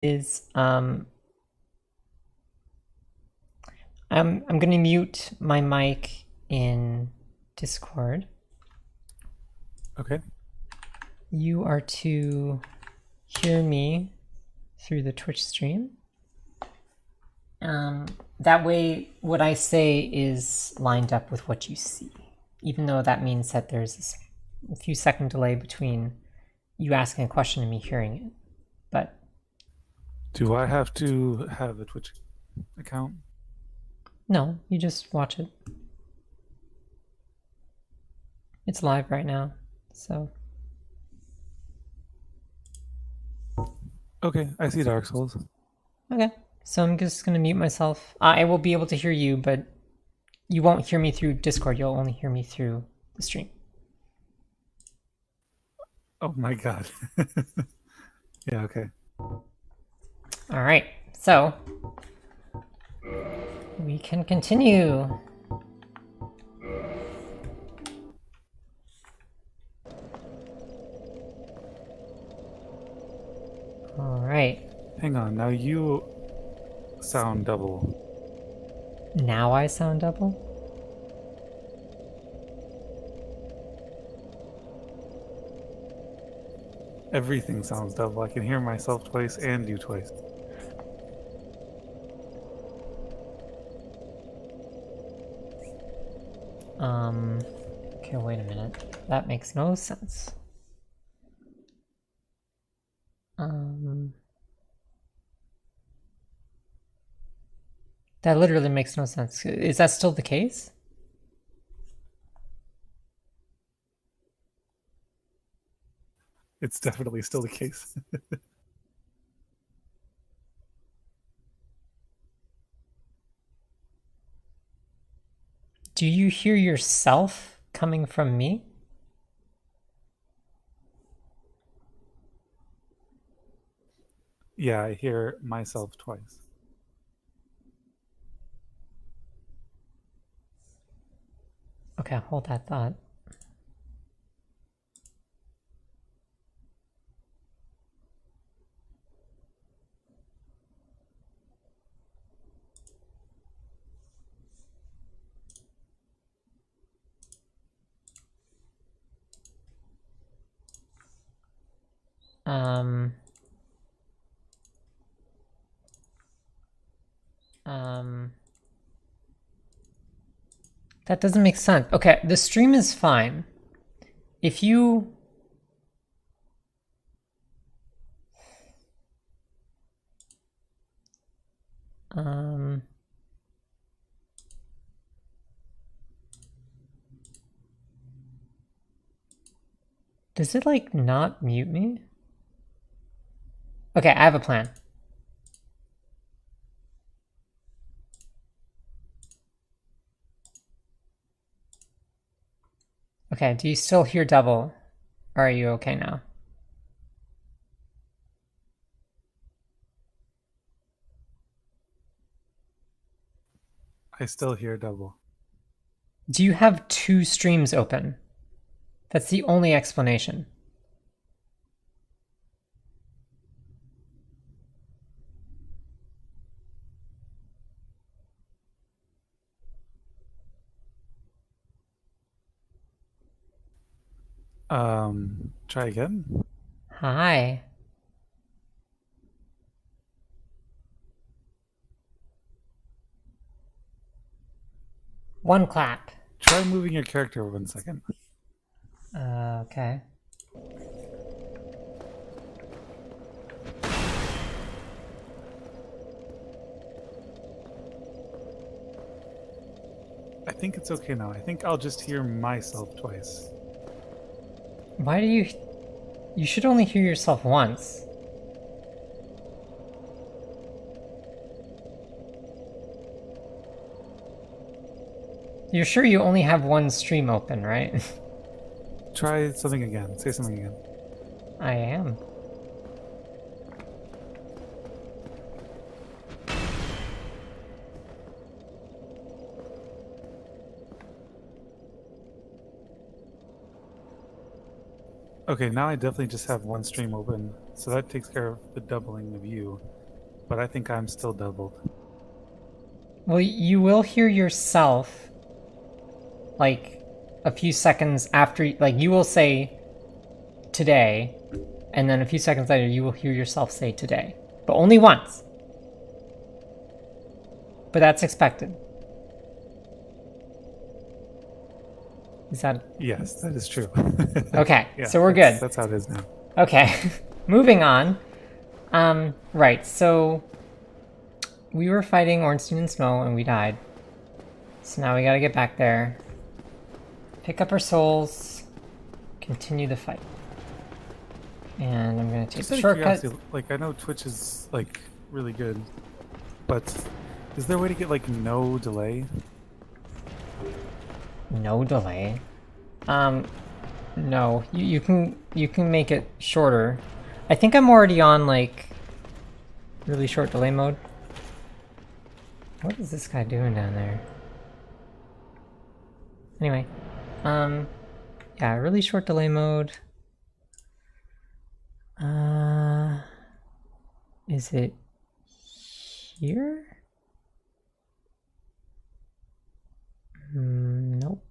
is I'm gonna mute my mic in Discord. Okay. You are to hear me through the Twitch stream. That way what I say is lined up with what you see, even though that means that there's a few second delay between you asking a question and me hearing it. But do I have to have a Twitch account? no, you just watch it. It's live right now, so. Okay, I see Dark Souls. Okay, so I'm just gonna mute myself. I will be able to hear you, but you won't hear me through Discord. You'll only hear me through the stream. Oh my god. Yeah, okay. All right, so we can continue. All right. Hang on, now you sound double. Now I sound double? Everything sounds double. I can hear myself twice and you twice. Okay, wait a minute. That makes no sense. That literally makes no sense. Is that still the case? It's definitely still the case. Do you hear yourself coming from me? Yeah, I hear myself twice. Okay, hold that thought. That doesn't make sense. Okay, the stream is fine. If you... Does it, like, not mute me? Okay, I have a plan. Okay, do you still hear double? Or are you okay now? I still hear double. Do you have two streams open? That's the only explanation. Try again? Hi. One clap. Try moving your character 1 second. Okay. I think it's okay now. I think I'll just hear myself twice. Why do you... You should only hear yourself once. You're sure you only have one stream open, right? Try something again. Say something again. I am. Okay, now I definitely just have one stream open, so that takes care of the doubling of you. But I think I'm still doubled. Well, you will hear yourself, like, a few seconds after, like, you will say today, and then a few seconds later you will hear yourself say today. But only once. But that's expected. Is that... Yes, that is true. Okay, Yeah, so we're good. That's how it is now. Okay, moving on. Right, so we were fighting Ornstein and Snow and we died. So now we gotta get back there, pick up our souls, continue the fight. And I'm gonna take Just the out of shortcut. curiosity, like, I know Twitch is, like, really good, but is there a way to get, like, no delay? No delay. No. You can make it shorter. I think I'm already on like really short delay mode. What is this guy doing down there? Anyway, yeah, really short delay mode. Is it here? Nope.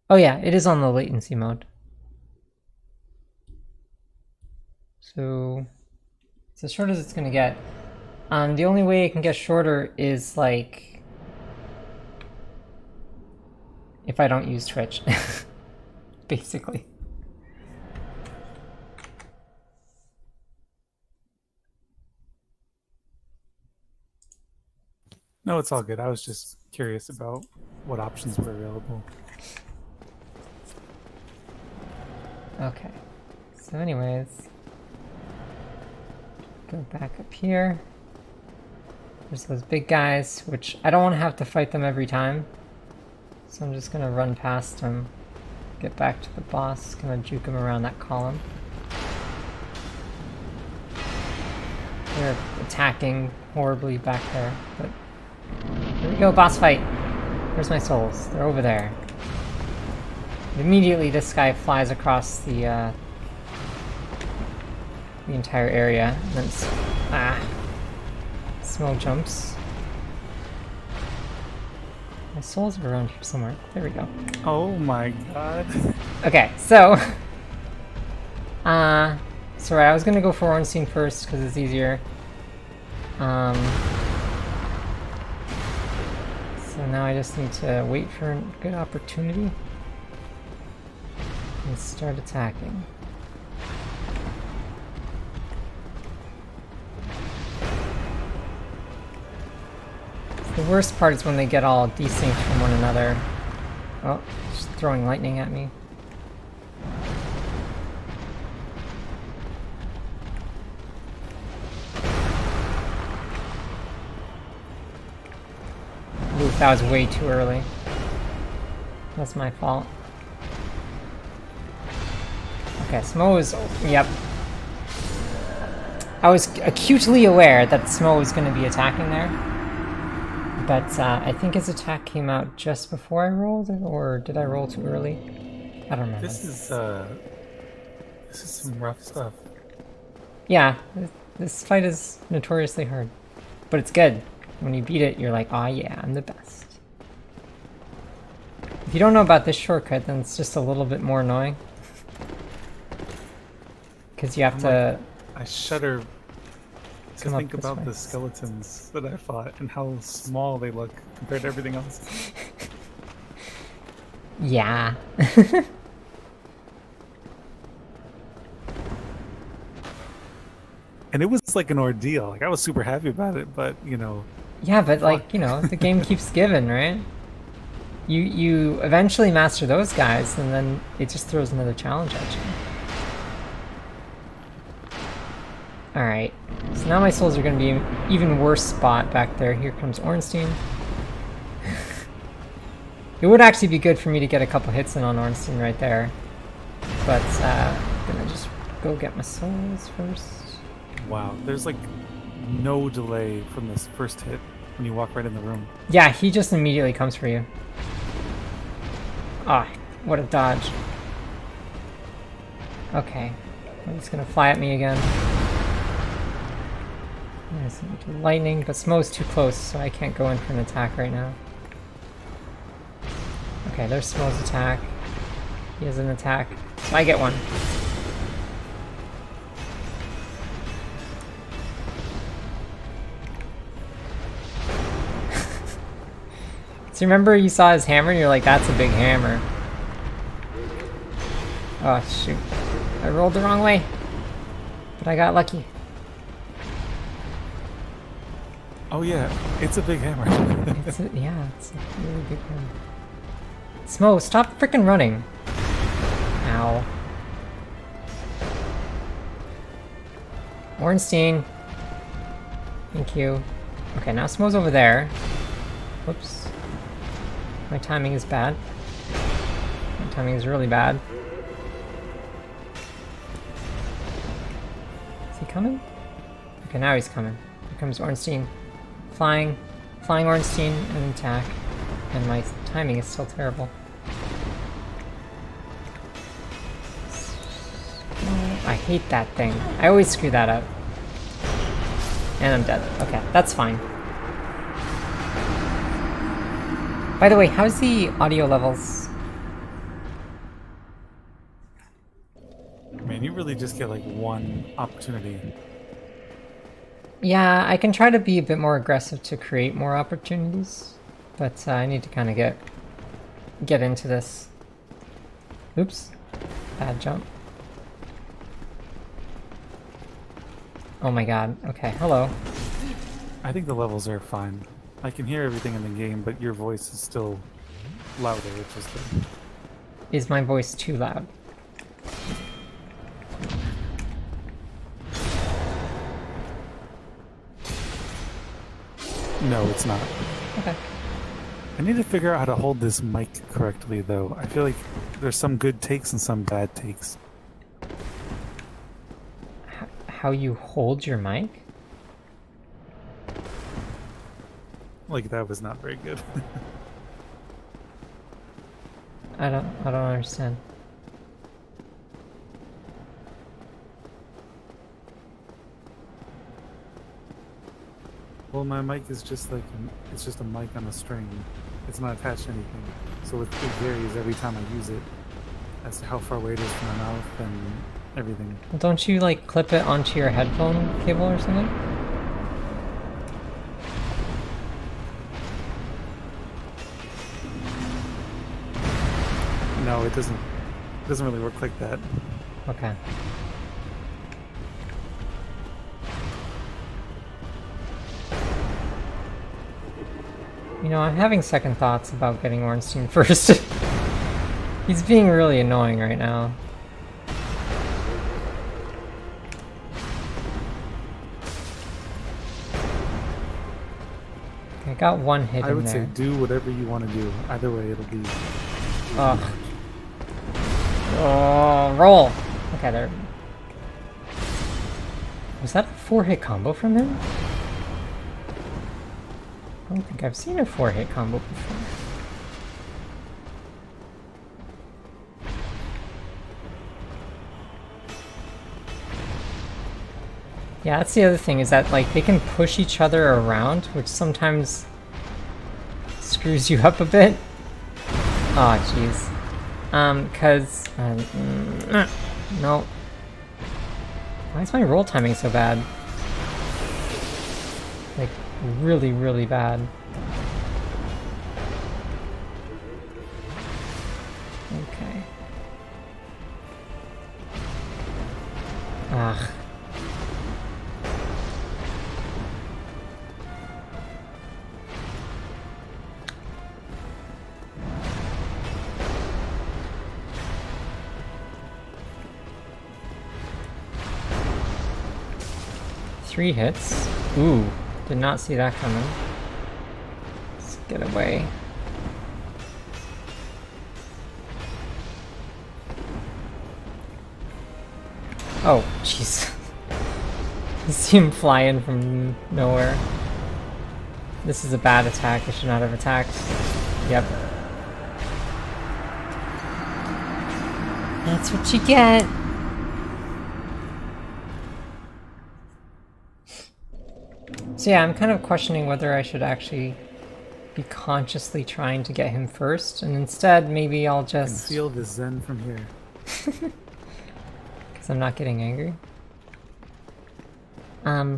Oh yeah, it is on the latency mode. So it's as short as it's gonna get. The only way it can get shorter is like if I don't use Twitch, basically. No, it's all good. I was just curious about what options were available. Okay. So anyways, go back up here. There's those big guys, which I don't want to have to fight them every time. So I'm just gonna run past them, get back to the boss, gonna juke him around that column. They're attacking horribly back there, but here we go, boss fight. Where's my souls? They're over there. Immediately this guy flies across the entire area, and then smoke jumps. My souls are around here somewhere. There we go. Oh my god. Okay, so sorry, I was gonna go for Ornstein first because it's easier. So now I just need to wait for a good opportunity and start attacking. The worst part is when they get all desynced from one another. Oh, just throwing lightning at me. Ooh, that was way too early. That's my fault. Okay, Smo is... Yep. I was acutely aware that Smo was going to be attacking there. But I think his attack came out just before I rolled, or did I roll too early? I don't remember. This is some rough stuff. Yeah, this fight is notoriously hard. But it's good. When you beat it, you're like, oh yeah, I'm the best. If you don't know about this shortcut, then it's just a little bit more annoying. Because you have to... I shudder to think about way. the skeletons that I fought and how small they look compared to everything else. Yeah. And it was like an ordeal. Like, I was super happy about it, but, you know... Yeah, but like, you know, the game keeps giving, right? You eventually master those guys, and then it just throws another challenge at you. Alright, so now my souls are going to be in an even worse spot back there. Here comes Ornstein. It would actually be good for me to get a couple hits in on Ornstein right there. But I'm going to just go get my souls first. Wow, there's like no delay from this first hit when you walk right in the room. Yeah, he just immediately comes for you. Ah, what a dodge. Okay. He's gonna fly at me again. There's lightning, but Smo's too close, so I can't go in for an attack right now. Okay, there's Smo's attack. He has an attack, so I get one. So remember you saw his hammer and you're like, that's a big hammer. Oh shoot. I rolled the wrong way. But I got lucky. Oh yeah, it's a big hammer. Yeah, it's a really big hammer. Smo, stop freaking running. Ow. Ornstein. Thank you. Okay, now Smo's over there. Whoops. My timing is bad. My timing is really bad. Is he coming? Okay, now he's coming. Here comes Ornstein. Flying Ornstein, and attack. And my timing is still terrible. I hate that thing. I always screw that up. And I'm dead. Okay, that's fine. By the way, how's the audio levels? Man, you really just get like one opportunity. Yeah, I can try to be a bit more aggressive to create more opportunities, but I need to kind of get into this. Oops, bad jump. Oh my god, okay, hello. I think the levels are fine. I can hear everything in the game, but your voice is still louder, which is good. Is my voice too loud? No, it's not. Okay. I need to figure out how to hold this mic correctly, though. I feel like there's some good takes and some bad takes. How you hold your mic? Like, that was not very good. I don't understand. Well, my mic is just like, it's just a mic on a string. It's not attached to anything. So it varies every time I use it as to how far away it is from my mouth and everything. Well, don't you like clip it onto your headphone cable or something? No, it doesn't really work like that. Okay. You know, I'm having second thoughts about getting Ornstein first. He's being really annoying right now. I got one hit in there. I would say do whatever you want to do. Either way, it'll be... Ugh. Oh, roll! Okay, there. Was that a 4-hit combo from him? I don't think I've seen a 4-hit combo before. Yeah, that's the other thing, is that like they can push each other around, which sometimes screws you up a bit. Oh, jeez. No. Why is my roll timing so bad? Like, really, really bad. Okay. Ugh. Three hits. Ooh, did not see that coming. Let's get away. Oh, jeez. You see him fly in from nowhere. This is a bad attack. I should not have attacked. Yep. That's what you get. So yeah, I'm kind of questioning whether I should actually be consciously trying to get him first, and instead maybe I'll I can just... feel the zen from here. Because I'm not getting angry. God.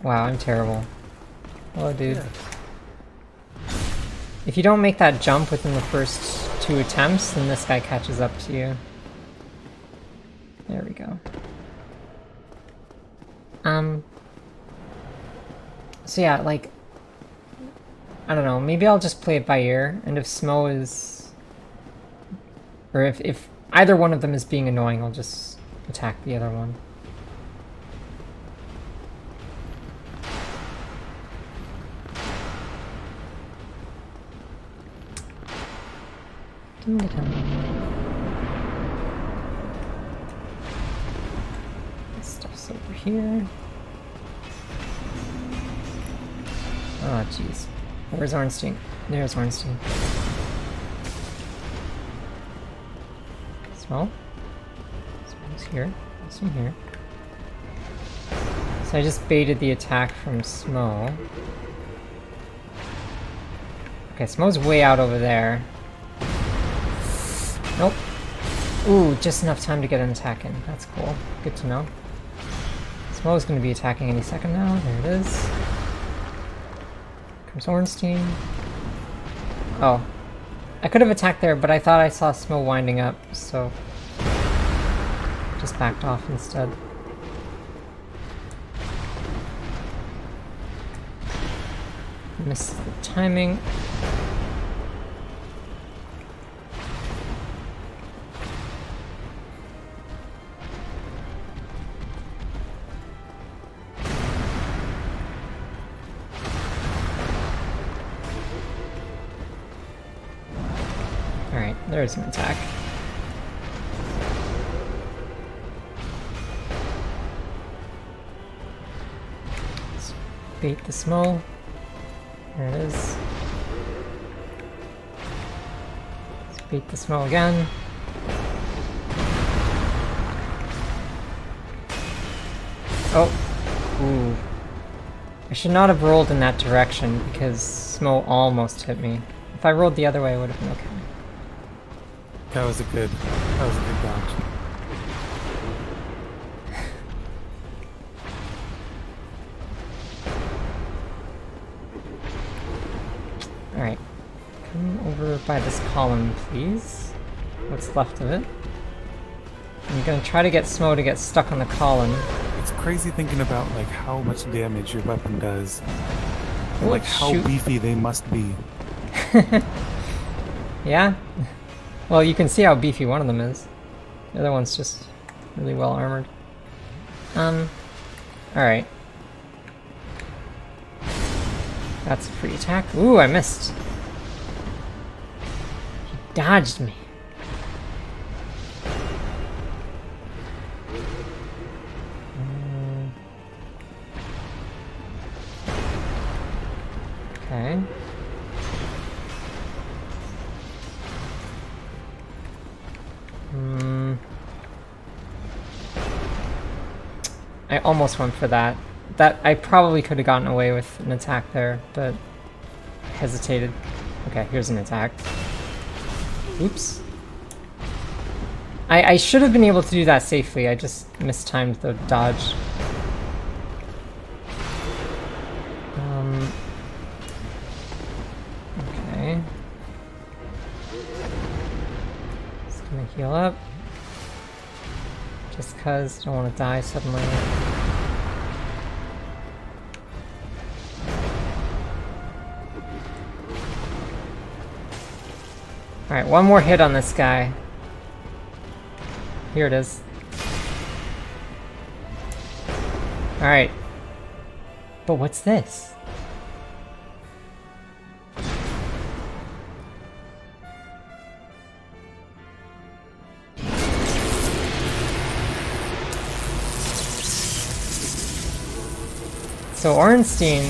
Wow, I'm terrible. Hello, dude. Yeah. If you don't make that jump within the first 2 attempts, then this guy catches up to you. There we go. So yeah, like, I don't know, maybe I'll just play it by ear, and if Smo is... Or if either one of them is being annoying, I'll just attack the other one. This stuff's over here. Oh, jeez. Where's Ornstein? There's Ornstein. Smell? Smell's here. Ornstein here. So I just baited the attack from Smo. Okay, Smo's way out over there. Nope. Ooh, just enough time to get an attack in. That's cool. Good to know. Smo's gonna be attacking any second now. There it is. Comes Ornstein. Oh. I could have attacked there, but I thought I saw Smo winding up, so... just backed off instead. Missed the timing. Alright, there's an attack. Let's bait the Smo. There it is. Let's bait the Smo again. Oh! Ooh. I should not have rolled in that direction because Smo almost hit me. If I rolled the other way, it would have been okay. That was a good dodge. Alright. Come over by this column, please. What's left of it. I'm gonna try to get Smo to get stuck on the column. It's crazy thinking about like how much damage your weapon does. And, Ooh, like how shoot. beefy they must be. Yeah? Well, you can see how beefy one of them is. The other one's just really well armored. Alright. That's a free attack. Ooh, I missed. He dodged me. Okay. I almost went for that. That I probably could have gotten away with an attack there, but hesitated. Okay, here's an attack. Oops. I should have been able to do that safely. I just mistimed the dodge. Okay. Just gonna heal up. Just cause I don't want to die suddenly. Alright, one more hit on this guy. Here it is. Alright. But what's this? So Ornstein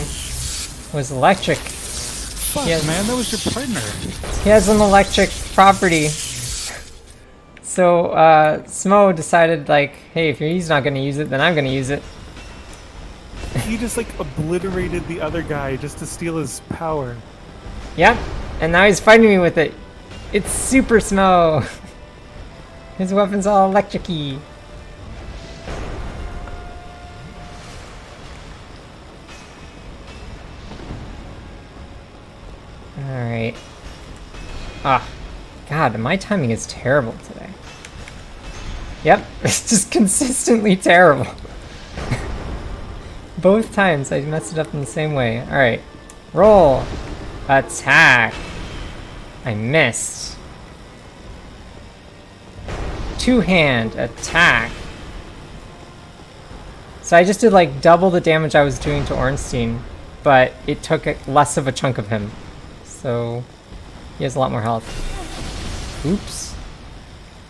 was electric. Fuck, Yes. man, that was your partner. He has an electric property. So, Smo decided, like, hey, if he's not gonna use it, then I'm gonna use it. He just like obliterated the other guy just to steal his power. Yep, and now he's fighting me with it. It's Super Smo! His weapon's all electric-y. Alright. Ah. God, my timing is terrible today. Yep, it's just consistently terrible. Both times I messed it up in the same way. Alright. Roll. Attack. I missed. Two-hand attack. So I just did like double the damage I was doing to Ornstein, but it took less of a chunk of him. So he has a lot more health. Oops.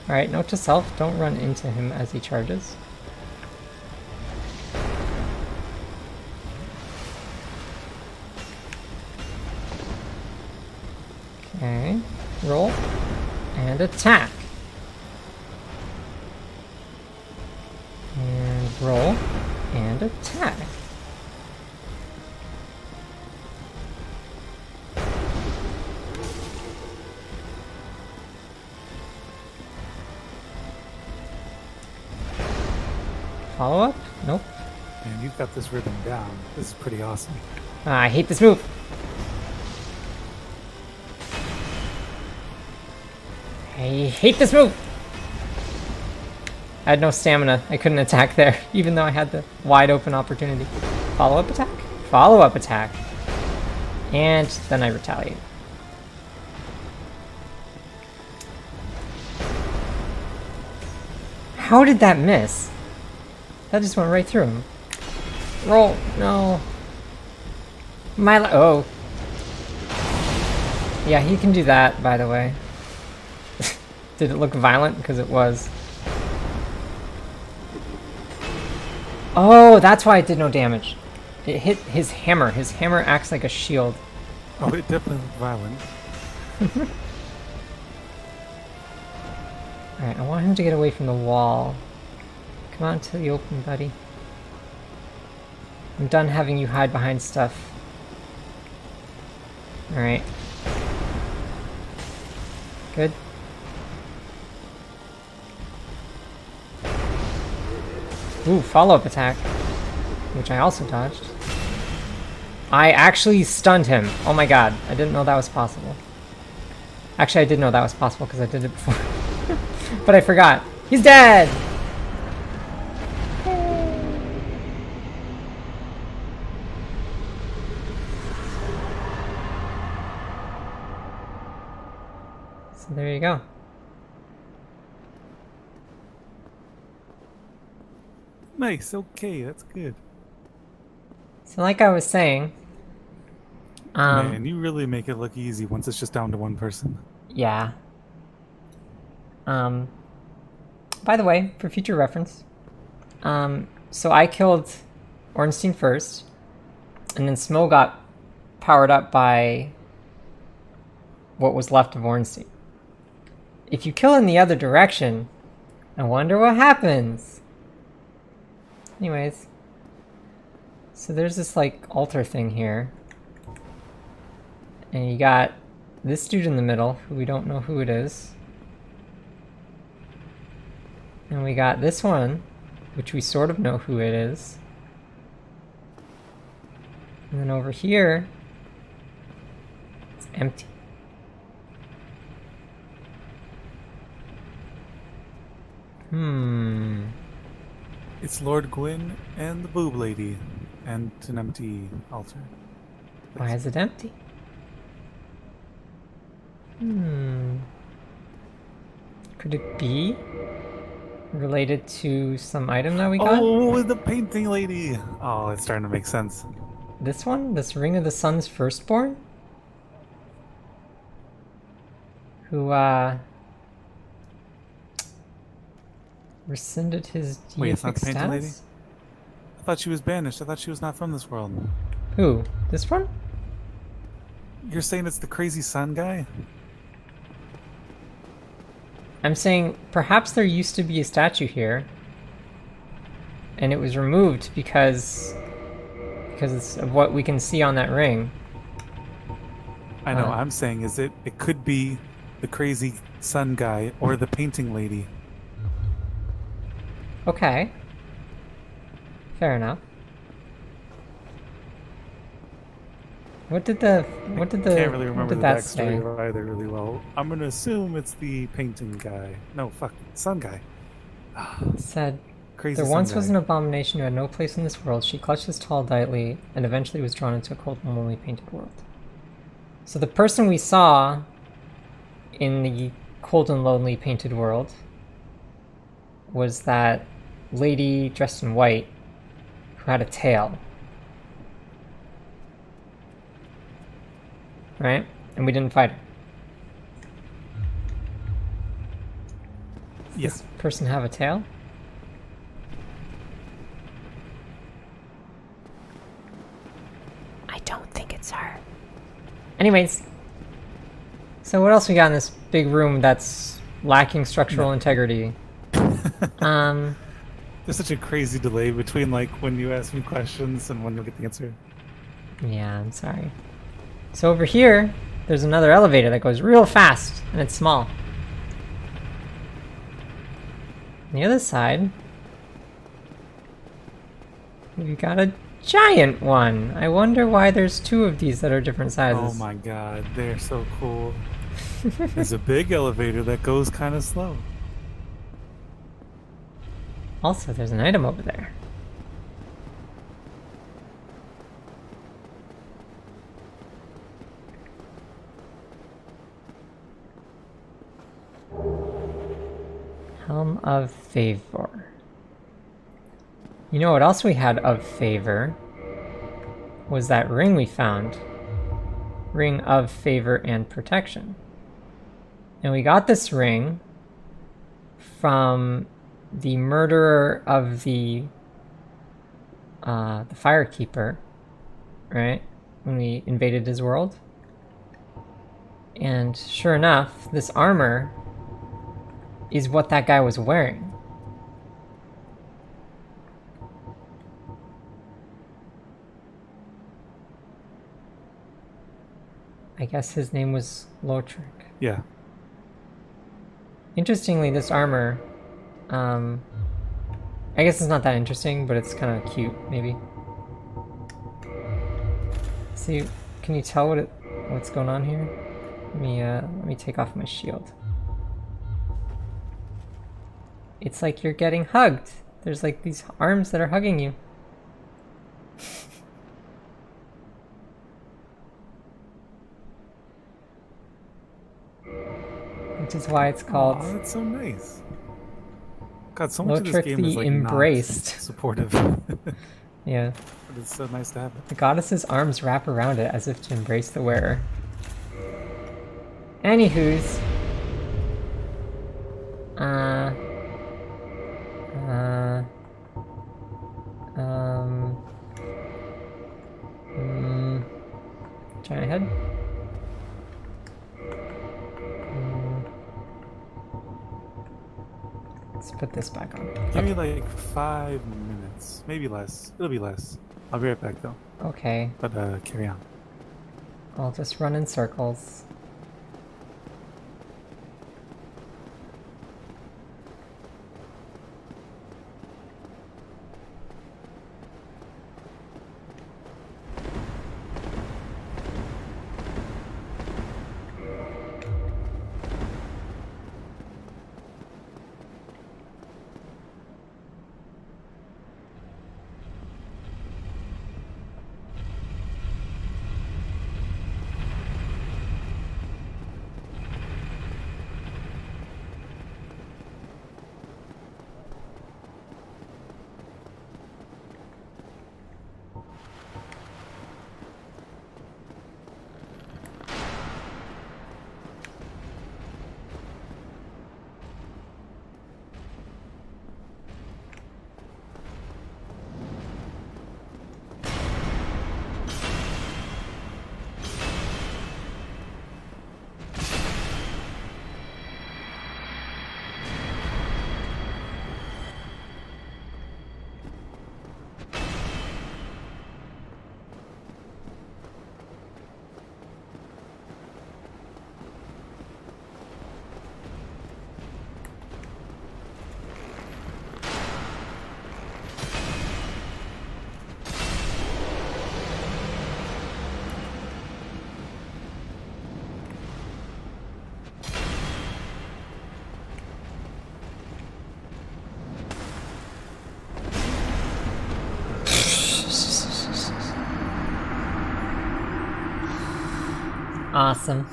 Alright, note to self, don't run into him as he charges. Okay, roll, and attack. And roll, and attack. Follow up? Nope. Man, you've got this rhythm down. This is pretty awesome. I hate this move. I hate this move! I had no stamina. I couldn't attack there, even though I had the wide open opportunity. Follow-up attack? Follow-up attack. And then I retaliate. How did that miss? That just went right through him. Roll. No. Oh. Yeah, he can do that, by the way. Did it look violent? Because it was. Oh, that's why it did no damage. It hit his hammer. His hammer acts like a shield. Oh, it definitely looked violent. Alright, I want him to get away from the wall. Come out into the open, buddy. I'm done having you hide behind stuff. Alright. Good. Ooh, follow-up attack. Which I also dodged. I actually stunned him. Oh my god, I didn't know that was possible. Actually, I did know that was possible because I did it before. But I forgot. He's dead! So there you go. Nice, okay, that's good. So like I was saying... Man, you really make it look easy once it's just down to one person. Yeah. By the way, for future reference, so I killed Ornstein first, and then Smo got powered up by what was left of Ornstein. If you kill in the other direction, I wonder what happens. Anyways, so there's this like altar thing here, and you got this dude in the middle, who we don't know who it is. And we got this one, which we sort of know who it is. And then over here, it's empty. It's Lord Gwyn and the Boob Lady, and an empty altar. Why is it empty? Could it be related to some item that we got? Oh, the painting lady! Oh, it's starting to make sense. This one? This Ring of the Sun's Firstborn? Who, rescinded his Wait, it's not deific the painting lady? status? I thought she was banished. I thought she was not from this world. Who? This one? You're saying it's the crazy sun guy? I'm saying perhaps there used to be a statue here, and it was removed because of what we can see on that ring. I know. I'm saying is it could be the crazy sun guy or the painting lady. Okay. Fair enough. What did Can't really remember the that backstory say? of either really well. I'm gonna assume it's the painting guy. No, fuck, sun guy. It said, Crazy there sun once guy. was an abomination who had no place in this world. She clutched his tall lightly and eventually was drawn into a cold and lonely painted world. So the person we saw in the cold and lonely painted world was that lady dressed in white who had a tail. Right? And we didn't fight her. Does Yes. this person have a tail? I don't think it's her. Anyways. So what else we got in this big room that's lacking structural integrity? There's such a crazy delay between like when you ask me questions and when you'll get the answer. Yeah, I'm sorry. So over here, there's another elevator that goes real fast, and it's small. On the other side, we've got a giant one. I wonder why there's two of these that are different sizes. Oh my god, they're so cool. There's a big elevator that goes kind of slow. Also, there's an item over there. Helm of Favor. You know what else we had of favor? Was that ring we found. Ring of Favor and Protection. And we got this ring from the murderer of the Firekeeper, right? When we invaded his world. And sure enough, this armor is what that guy was wearing. I guess his name was Lotric. Yeah. Interestingly, this armor, I guess it's not that interesting, but it's kind of cute, maybe. See, can you tell what's going on here? Let me take off my shield. It's like you're getting hugged. There's like these arms that are hugging you. Which is why it's called... Oh, that's so nice. God, so much of this Lotric game is the like Embraced. not supportive. Yeah. But it's so nice to have it. The goddess's arms wrap around it as if to embrace the wearer. Anywho's. Trying ahead. Let's put this back on. Give me like 5 minutes, maybe less. It'll be less. I'll be right back though. Okay. But carry on. I'll just run in circles. Awesome.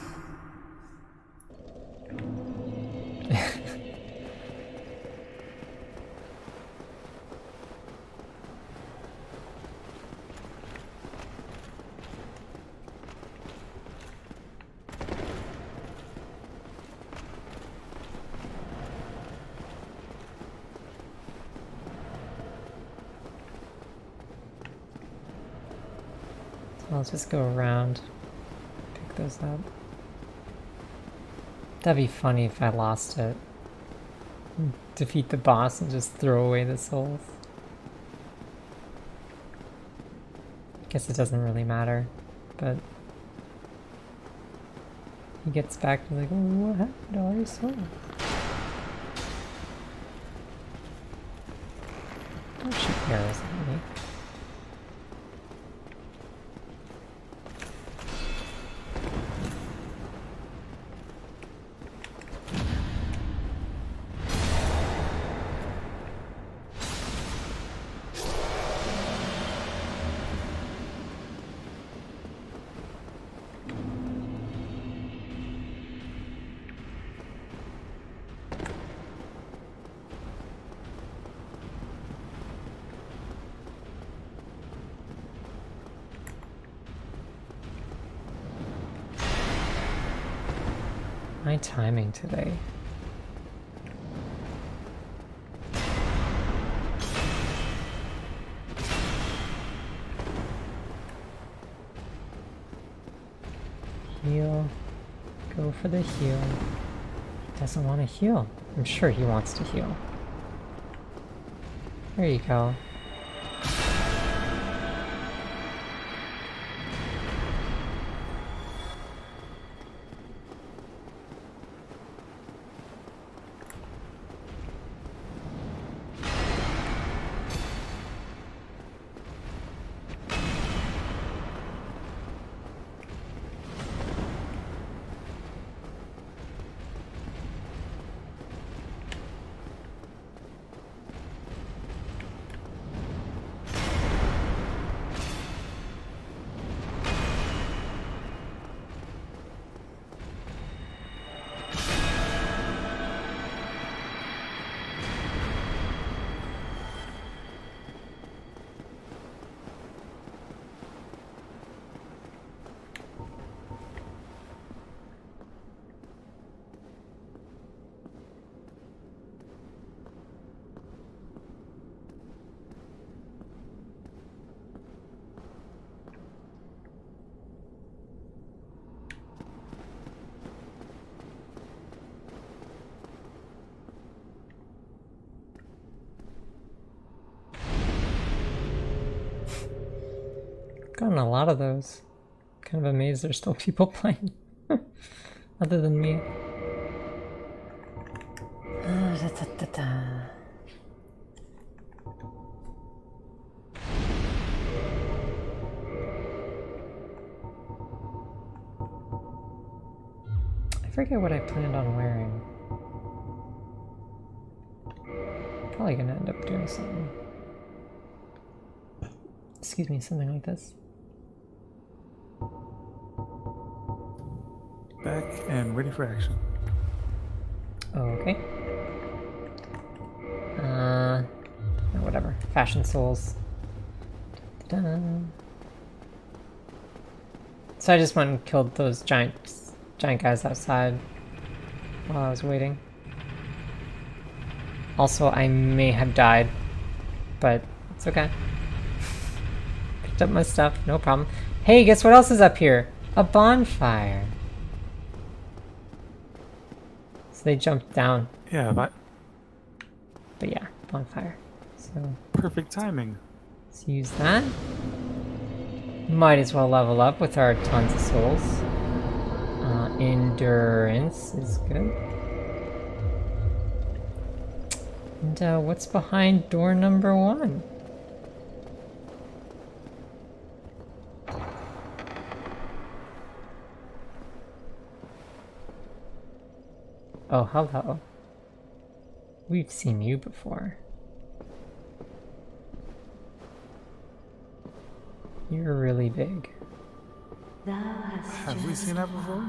I'll just go around, pick those up. That'd be funny if I lost it. Defeat the boss and just throw away the souls. Guess it doesn't really matter, but he gets back to like, oh, what happened to all your souls? Don't shoot arrows at me. My timing today. Heal. Go for the heal. He doesn't want to heal. I'm sure he wants to heal. There you go. Gotten a lot of those. Kind of amazed there's still people playing. Other than me. I forget what I planned on wearing. Probably gonna end up doing something. Excuse me, something like this. Back and ready for action. Okay. Whatever. Fashion souls. Ta-da. So I just went and killed those giant guys outside while I was waiting. Also, I may have died, but it's okay. Picked up my stuff, no problem. Hey, guess what else is up here? A bonfire. So they jumped down. Yeah, but yeah, bonfire. So perfect timing. let's use that. Might as well level up with our tons of souls. Endurance is good. And what's behind door number 1? Oh, hello. We've seen you before. You're really big. Thou hast Have we seen that before?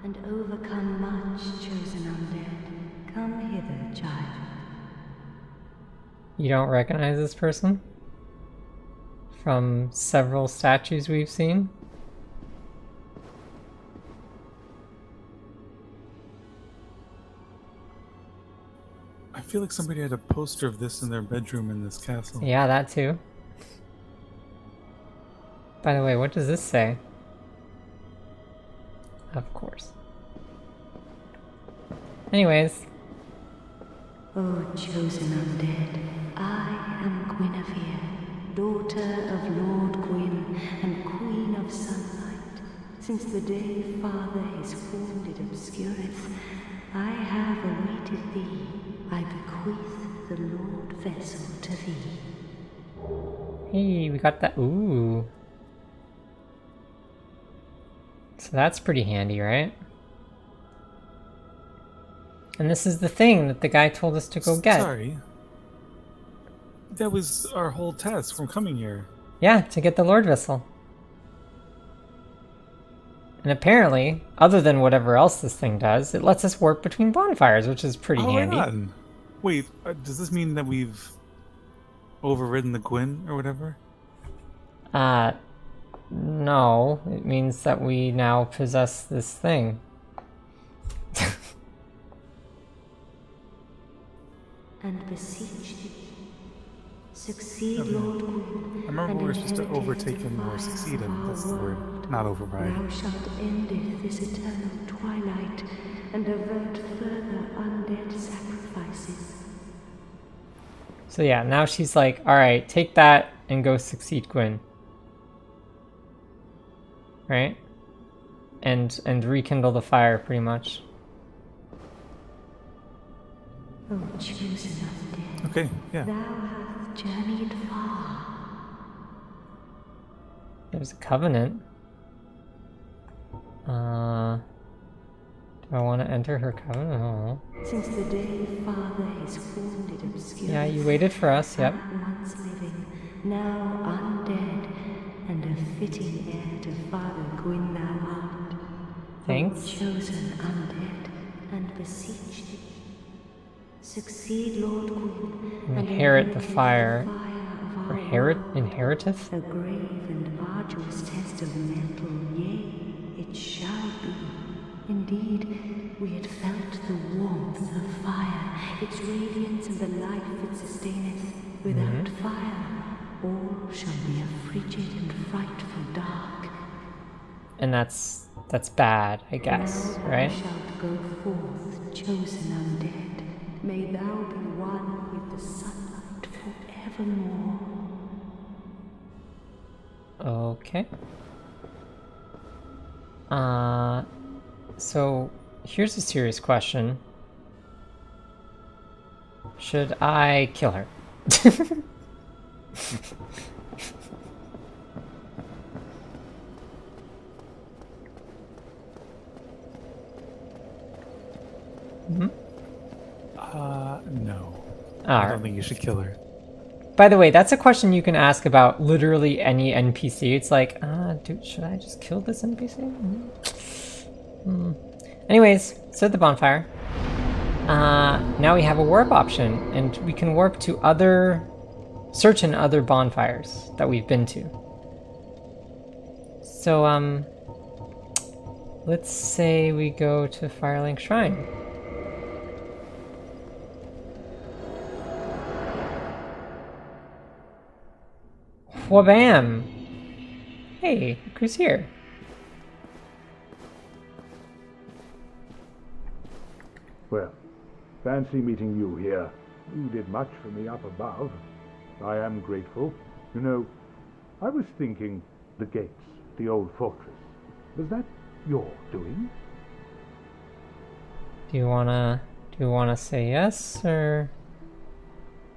and overcome much, chosen undead. Come hither, child. You don't recognize this person? From several statues we've seen? I feel like somebody had a poster of this in their bedroom in this castle. Yeah, that too. By the way, what does this say? Of course. Anyways. O chosen undead, I am Guinevere, daughter of Lord Gwyn and Queen of Sunlight. Since the day Father his form did obscureth, I have awaited thee. I bequeath the Lord vessel to thee. Hey, we got that. Ooh. So that's pretty handy, right? And this is the thing that the guy told us to go get. Sorry. That was our whole task from coming here. Yeah, to get the Lord Vessel. And apparently, other than whatever else this thing does, it lets us warp between bonfires, which is pretty handy. Right on. Wait, does this mean that we've overridden the Gwyn or whatever? No. It means that we now possess this thing. And beseech thee. Succeed, Lord Gwyn. I remember we were supposed to overtake him or succeed him. That's the word, not override. Thou shalt endeth this eternal twilight and avert further undead sacrifices. So yeah, now she's like, alright, take that and go succeed Gwyn. Right? And rekindle the fire, pretty much. O chosen undead, Okay, yeah. thou hast journeyed far. There's a covenant. Do I want to enter her covenant? I don't know. Since the day Father his form did obscure. Yeah, you waited for us, yep. Once living, now undead, and a fitting heir to Father Gwyn thou art. Thanks. O chosen undead, and beseech thee. Succeed, Lord Gwyn, and Inherit the fire. of Or our inheriteth? a grave and arduous test of mental, yea, it shall be. Indeed, we had felt the warmth of fire, its radiance and the life it sustaineth. Without fire, all shall be a frigid and frightful dark. And that's bad, I guess, Now right? thou shalt go forth, chosen undead. May thou be one with the sunlight forevermore. Okay. So here's a serious question. Should I kill her? No. I Alright. don't think you should kill her. By the way, that's a question you can ask about literally any NPC. It's like, dude, should I just kill this NPC? Anyways, so the bonfire. Now we have a warp option, and we can warp to certain other bonfires that we've been to. So, let's say we go to Firelink Shrine. Whabam! Hey, look who's here. Well, fancy meeting you here. You did much for me up above. I am grateful. You know, I was thinking the gates, the old fortress. Was that your doing? Do you wanna say yes, or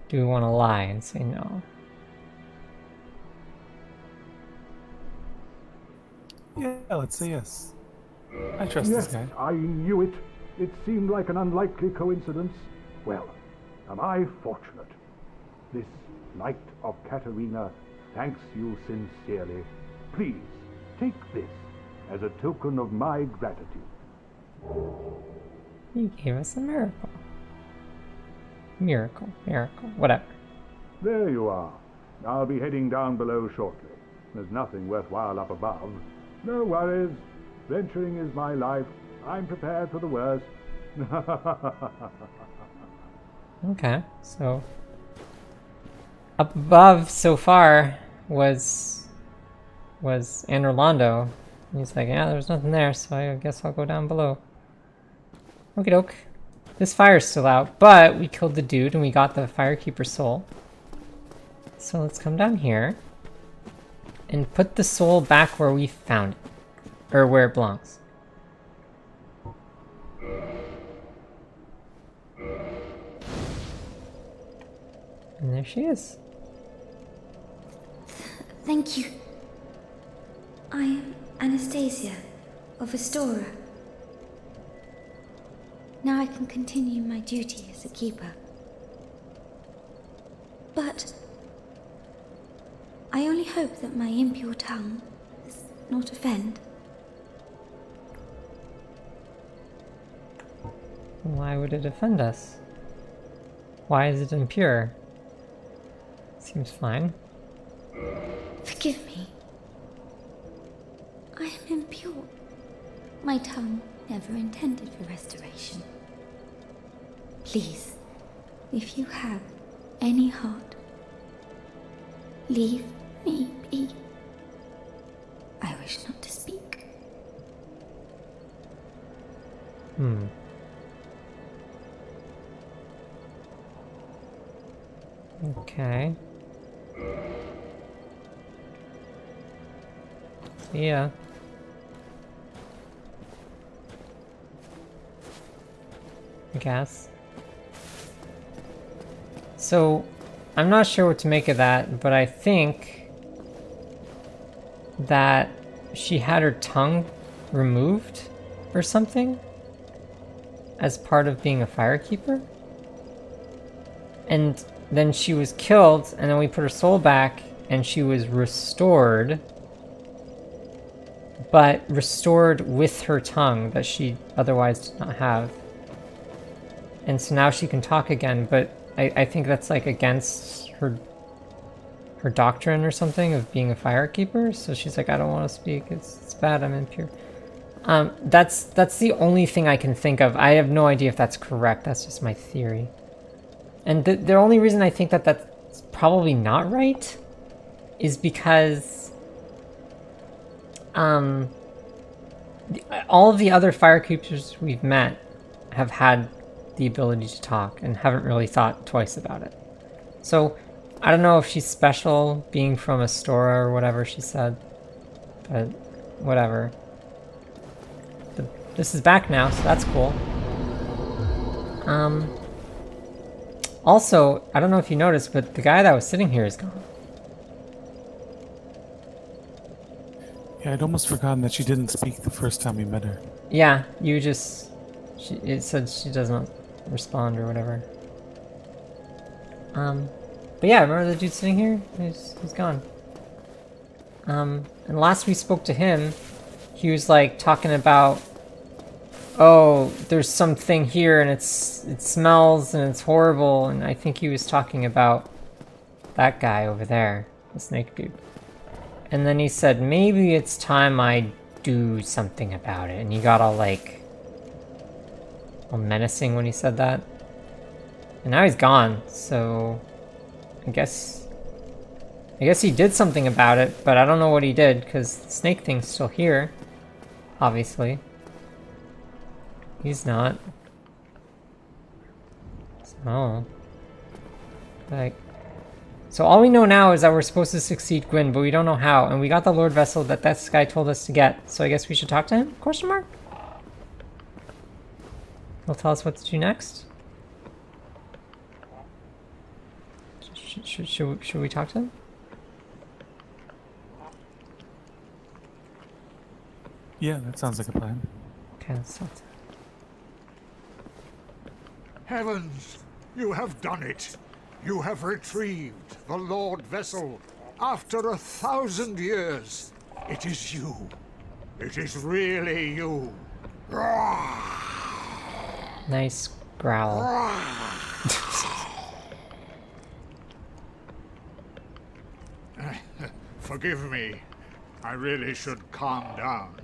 do you wanna lie and say no? Yeah, let's say yes. I trust Yes, this guy. I knew it. It seemed like an unlikely coincidence. Well, am I fortunate? This Knight of Katarina thanks you sincerely. Please, take this as a token of my gratitude. You gave us a miracle. Miracle, whatever. There you are. I'll be heading down below shortly. There's nothing worthwhile up above. No worries. Venturing is my life. I'm prepared for the worst. Okay, so up above so far was Orlando. He's like, yeah, there's nothing there, so I guess I'll go down below. Okie doke. This fire's still out, but we killed the dude and we got the Firekeeper soul. So let's come down here and put the soul back where we found it, or where it belongs. And there she is. Thank you. I am Anastasia of Astora. Now I can continue my duty as a keeper. But I only hope that my impure tongue does not offend. Why would it offend us? Why is it impure? Seems fine. Forgive me. I am impure. My tongue never intended for restoration. Please, if you have any heart, leave me be. I wish not to speak. Okay. Yeah. I guess. So, I'm not sure what to make of that, but I think that she had her tongue removed or something as part of being a firekeeper. And then she was killed, and then we put her soul back, and she was restored, but restored with her tongue that she otherwise did not have. And so now she can talk again, but I think that's like against her doctrine or something of being a firekeeper. So she's like, I don't want to speak. It's bad. I'm impure. That's the only thing I can think of. I have no idea if that's correct. That's just my theory. And the only reason I think that that's probably not right is because all of the other firekeepers we've met have had the ability to talk and haven't really thought twice about it. So I don't know if she's special being from Astora or whatever she said, but whatever. This is back now, so that's cool. Also, I don't know if you noticed, but the guy that was sitting here is gone. Yeah, I'd almost forgotten that she didn't speak the first time we met her. Yeah, it said she doesn't respond or whatever. But yeah, remember the dude sitting here? He's gone. And last we spoke to him, he was like talking about, oh, there's something here and it smells and it's horrible, and I think he was talking about that guy over there, the snake dude. And then he said, maybe it's time I do something about it, and he got all like all menacing when he said that. And now he's gone, so I guess he did something about it, but I don't know what he did, because the snake thing's still here, obviously. He's not. So, like, so all we know now is that we're supposed to succeed Gwyn, but we don't know how, and we got the Lord Vessel that this guy told us to get, so I guess we should talk to him? Question mark? He'll tell us what to do next? Should we talk to him? Yeah, that sounds like a plan. Okay, let's talk to him. Heavens, you have done it. You have retrieved the Lord Vessel. After 1,000 years, it is you. It is really you. Nice growl. Forgive me. I really should calm down.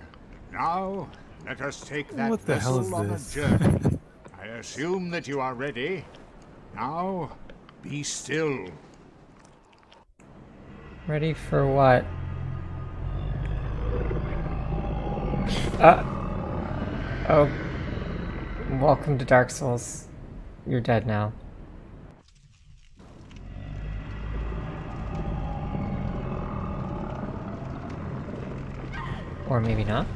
Now, let us take that What the hell is vessel on a this? journey. I assume that you are ready. Now, be still. Ready for what? Oh. Welcome to Dark Souls. You're dead now. Or maybe not.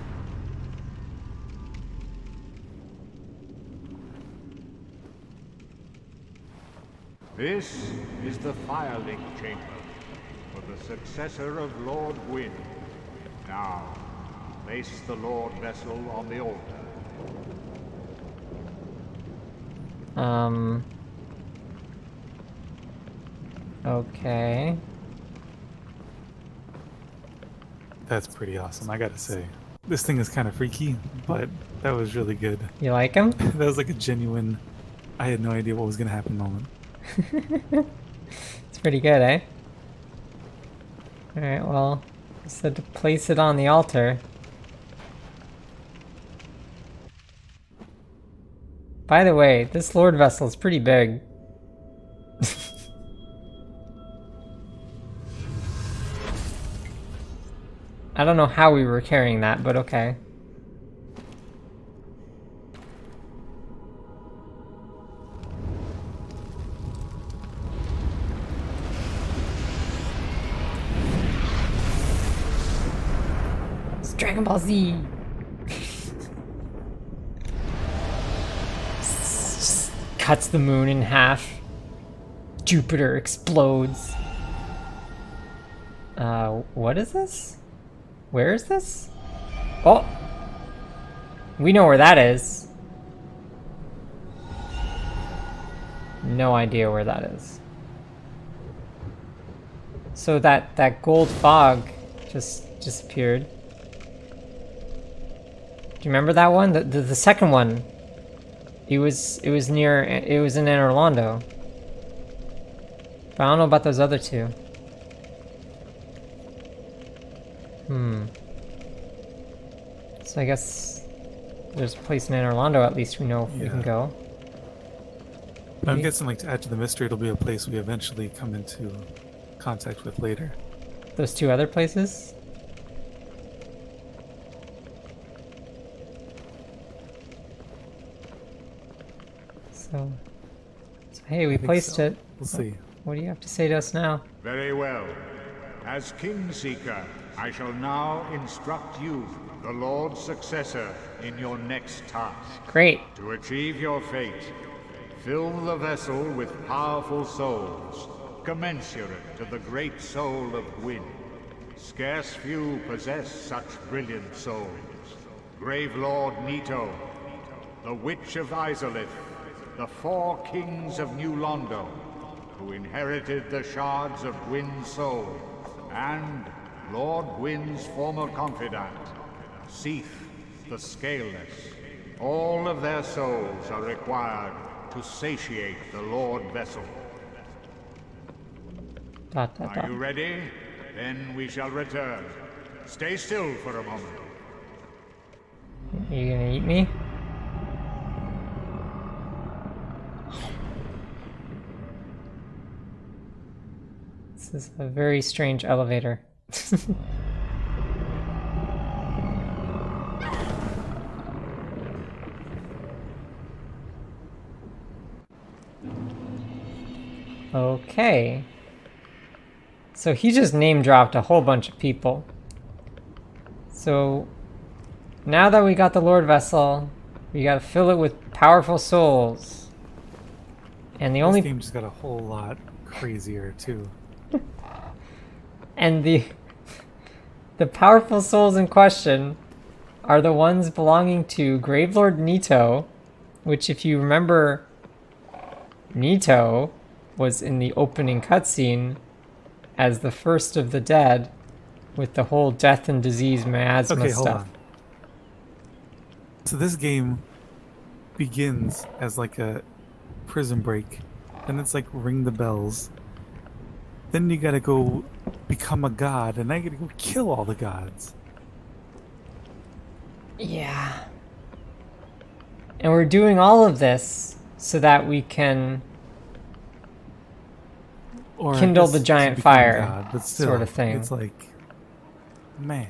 This is the Firelink Chamber for the successor of Lord Gwyn. Now, place the Lord Vessel on the altar. Okay. That's pretty awesome, I gotta say. This thing is kind of freaky, but that was really good. You like him? That was like a genuine, I had no idea what was gonna happen moment. It's pretty good, eh? Alright, well, I said to place it on the altar. By the way, this Lord Vessel is pretty big. I don't know how we were carrying that, but okay. It's Dragon Ball Z! Just cuts the moon in half. Jupiter explodes. What is this? Where is this? Oh! We know where that is. No idea where that is. So that gold fog just disappeared. Do you remember that one? The second one. It was in Anor Londo. But I don't know about those other two. So I guess there's a place in Anor Londo at least we know we can go. I'm guessing, like, to add to the mystery, it'll be a place we eventually come into contact with later. Those two other places? So hey, we placed so. it. We'll see. What do you have to say to us now? Very well. As Kingseeker, I shall now instruct you, the Lord's successor, in your next task. Great. To achieve your fate, fill the vessel with powerful souls, commensurate to the great soul of Gwyn. Scarce few possess such brilliant souls. Grave Lord Nito, the Witch of Izalith, the 4 kings of New Londo, who inherited the shards of Gwyn's soul, and Lord Gwyn's former confidant, Seath the Scaleless. All of their souls are required to satiate the Lord Vessel. Are you ready? Then we shall return. Stay still for a moment. You gonna eat me? This is a very strange elevator. Okay. So he just name dropped a whole bunch of people. So now that we got the Lord Vessel, we gotta fill it with powerful souls. And the only This game just got a whole lot crazier too. and the powerful souls in question are the ones belonging to Gravelord Nito, which, if you remember, Nito was in the opening cutscene as the first of the dead with the whole death and disease miasma Okay, hold stuff. on. So this game begins as like a prison break, and it's like ring the bells. Then you gotta go become a god, and I gotta go kill all the gods. Yeah. And we're doing all of this so that we can Or I kindle guess the to giant become a fire, god, but still, sort of thing. It's like, man.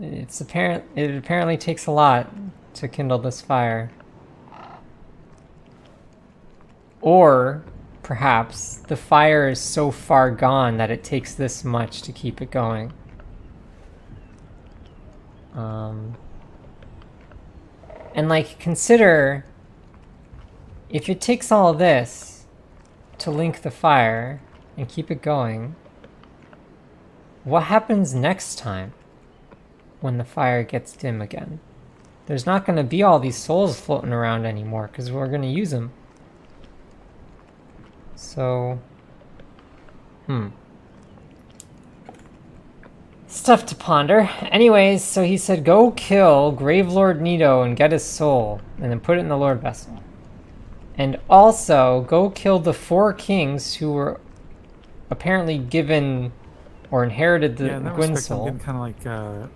It apparently takes a lot to kindle this fire. Or perhaps the fire is so far gone that it takes this much to keep it going. And like, consider if it takes all this to link the fire and keep it going, what happens next time when the fire gets dim again? There's not going to be all these souls floating around anymore because we're going to use them. So, stuff to ponder. Anyways, so he said go kill Gravelord Nito and get his soul, and then put it in the Lord Vessel. And also, go kill the 4 kings who were apparently given or inherited the in that Gwyn respect, soul. I'm getting kind of like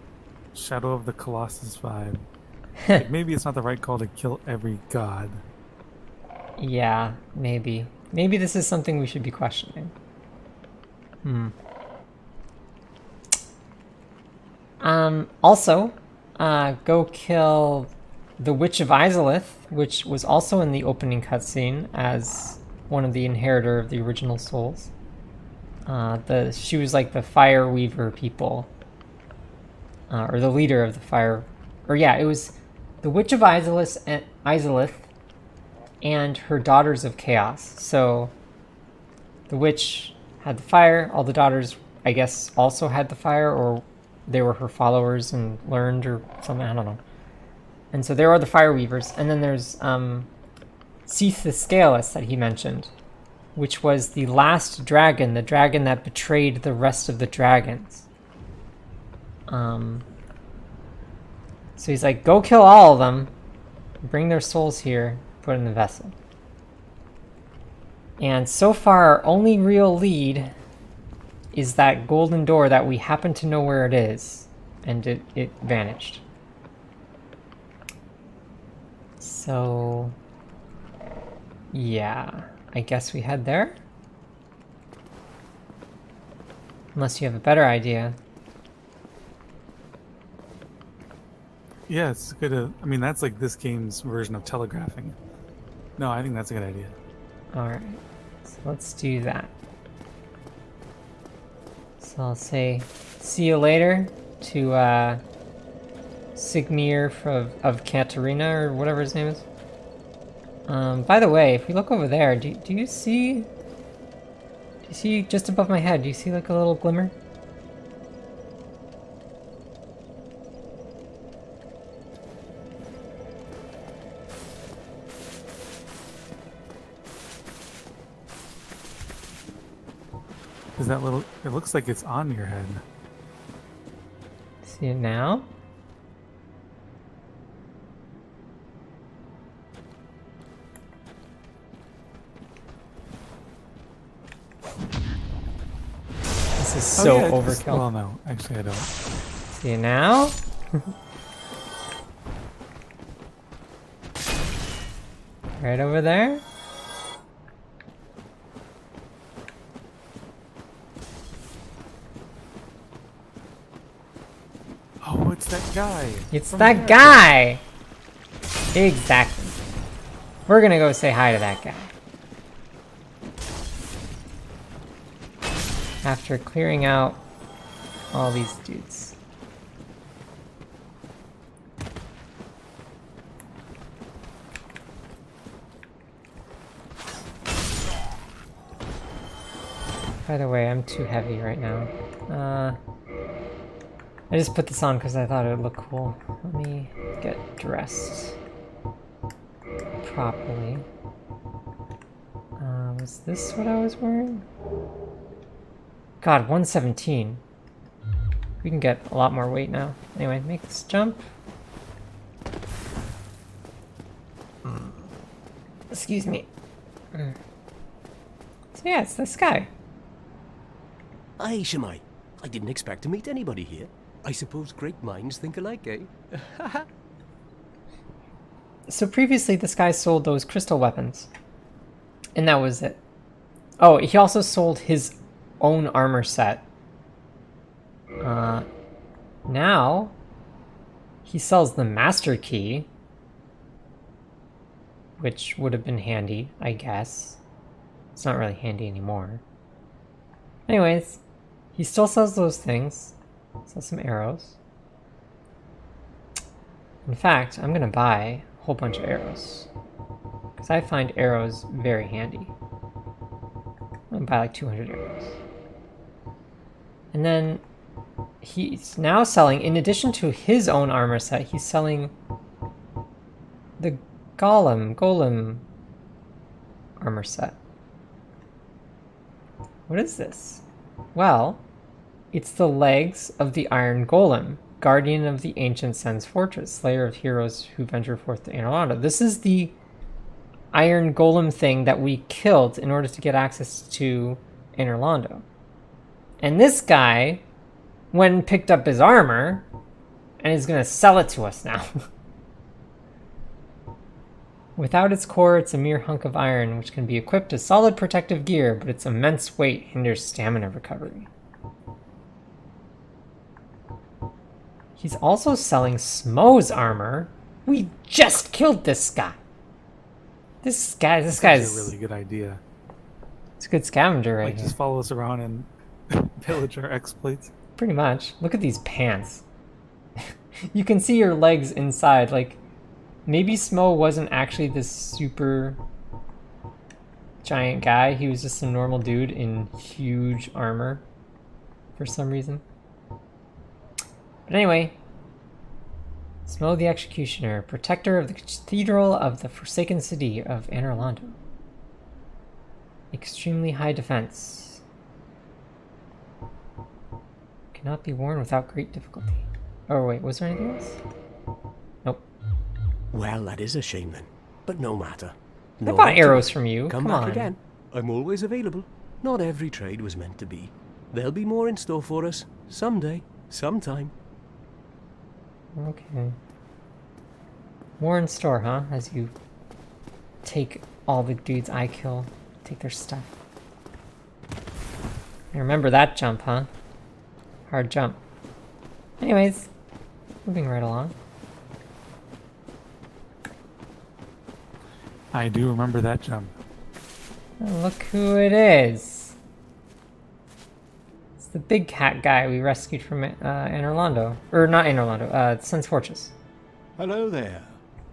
Shadow of the Colossus vibe. Like maybe it's not the right call to kill every god. Yeah, maybe. Maybe this is something we should be questioning. Also, go kill the Witch of Izalith, which was also in the opening cutscene as one of the inheritor of the original souls. She was like the Fire Weaver people, or the leader of the Fire. Or yeah, it was the Witch of Izalith and her Daughters of Chaos. So the witch had the fire. All the daughters, I guess, also had the fire, or they were her followers and learned or something. I don't know. And so there are the Fire Weavers. And then there's Seath the Scaleless that he mentioned, which was the last dragon, the dragon that betrayed the rest of the dragons. So he's like, go kill all of them, bring their souls here, put in the vessel. And so far, our only real lead is that golden door that we happen to know where it is, and it vanished. So, yeah, I guess we head there? Unless you have a better idea. Yeah, it's good to... I mean, that's like this game's version of telegraphing. No, I think that's a good idea. Alright, so let's do that. So I'll say, see you later to Sigmir of Katarina, or whatever his name is. By the way, if we look over there, do you see just above my head, do you see like a little glimmer? Is that little... It looks like it's on your head. See it now? This is so overkill. Well, no. Actually, I don't. See it now? Right over there? Oh, it's that guy. It's from that America. guy! Exactly. We're gonna go say hi to that guy. After clearing out all these dudes. By the way, I'm too heavy right now. I just put this on because I thought it would look cool. Let me get dressed properly. Was this what I was wearing? God, 117. We can get a lot more weight now. Anyway, make this jump. Excuse me. So yeah, it's this guy. Aye, Shemai. I didn't expect to meet anybody here. I suppose great minds think alike, eh? So previously this guy sold those crystal weapons. And that was it. Oh, he also sold his own armor set. Now he sells the master key, which would have been handy, I guess. It's not really handy anymore. Anyways, he still sells those things. Sells some arrows. In fact, I'm gonna buy a whole bunch of arrows, because I find arrows very handy. I'm gonna buy like 200 arrows. And then he's now selling, in addition to his own armor set, he's selling the Golem armor set. What is this? Well, it's the legs of the Iron Golem, guardian of the ancient Sen's fortress, slayer of heroes who venture forth to Anor. This is the Iron Golem thing that we killed in order to get access to Anor. And this guy went and picked up his armor and is going to sell it to us now. Without its core, it's a mere hunk of iron, which can be equipped as solid protective gear, but its immense weight hinders stamina recovery. He's also selling Smo's armor. We just killed this guy. This guy's a really good idea. It's a good scavenger right Like, here. just follow us around and pillage our exploits. Pretty much. Look at these pants. You can see your legs inside. Like, maybe Smo wasn't actually this super giant guy. He was just a normal dude in huge armor for some reason. But anyway, Smo the Executioner, protector of the Cathedral of the Forsaken City of Anor. Extremely high defense. Cannot be worn without great difficulty. Oh wait, was there anything else? Nope. Well, that is a shame then. But no matter. I bought arrows from you. Come Come back on. again. I'm always available. Not every trade was meant to be. There'll be more in store for us. Someday. Sometime. Okay. More in store, huh? As you take all the dudes I kill, take their stuff. And remember that jump, huh? Hard jump. Anyways, moving right along. I do remember that jump. Oh, look who it is. It's the big cat guy we rescued from Anor. Or not Anor, Sen's Fortress. Hello there.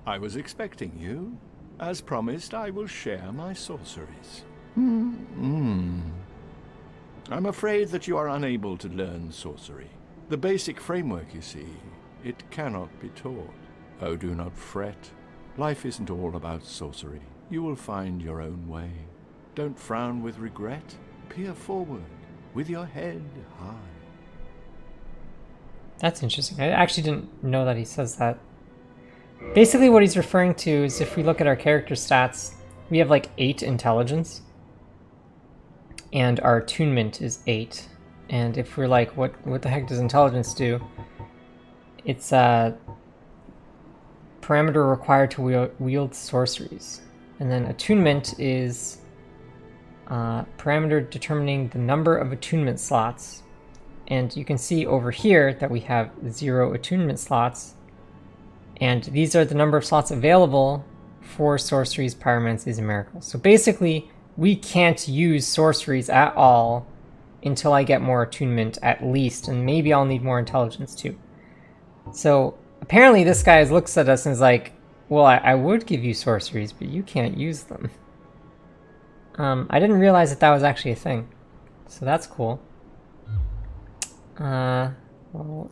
I was expecting you. As promised, I will share my sorceries. I'm afraid that you are unable to learn sorcery. The basic framework, you see, it cannot be taught. Oh, do not fret. Life isn't all about sorcery. You will find your own way. Don't frown with regret. Peer forward with your head high. That's interesting. I actually didn't know that he says that. Basically what he's referring to is if we look at our character stats, we have like 8 intelligence. And our attunement is 8. And if we're like, what the heck does intelligence do? It's a parameter required to wield sorceries. And then attunement is a parameter determining the number of attunement slots. And you can see over here that we have 0 attunement slots. And these are the number of slots available for sorceries, pyromancies, and miracles. So basically, we can't use sorceries at all until I get more attunement at least, and maybe I'll need more intelligence too. So apparently this guy looks at us and is like, well, I would give you sorceries, but you can't use them. I didn't realize that was actually a thing. So that's cool. Well,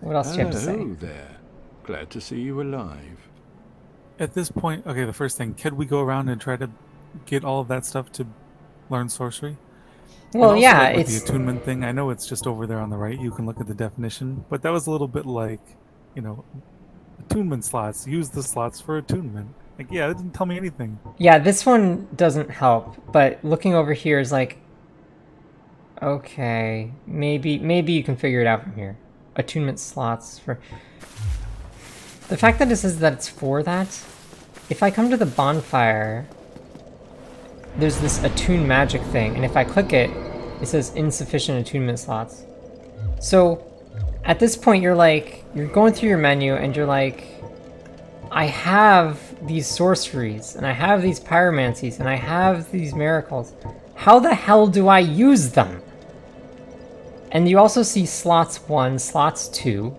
what else do you have to say? Hello there. Glad to see you alive. At this point, okay, the first thing, could we go around and try to get all of that stuff to learn sorcery? Well, also, yeah, like, with it's the attunement thing. I know it's just over there on the right. You can look at the definition, but that was a little bit like, you know, attunement slots. Use the slots for attunement. Like, yeah, it didn't tell me anything. yeah. This one doesn't help, but looking over here is like, okay, maybe you can figure it out from here. Attunement slots for the fact that it says that it's for that. If I come to the bonfire, there's this attune magic thing, and if I click it, it says insufficient attunement slots. So at this point, you're going through your menu and you're like, I have these sorceries, and I have these pyromancies, and I have these miracles. How the hell do I use them? And you also see slots 1, slots 2.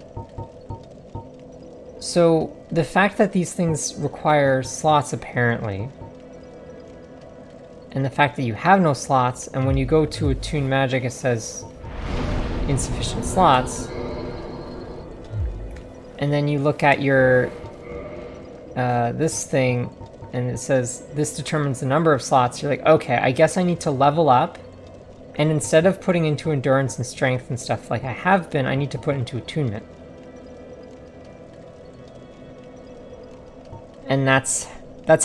So the fact that these things require slots apparently, and the fact that you have no slots, and when you go to attune magic it says insufficient slots, and then you look at your this thing and it says this determines the number of slots, you're like, okay, I guess I need to level up, and instead of putting into endurance and strength and stuff like I have been, I need to put into attunement. And that's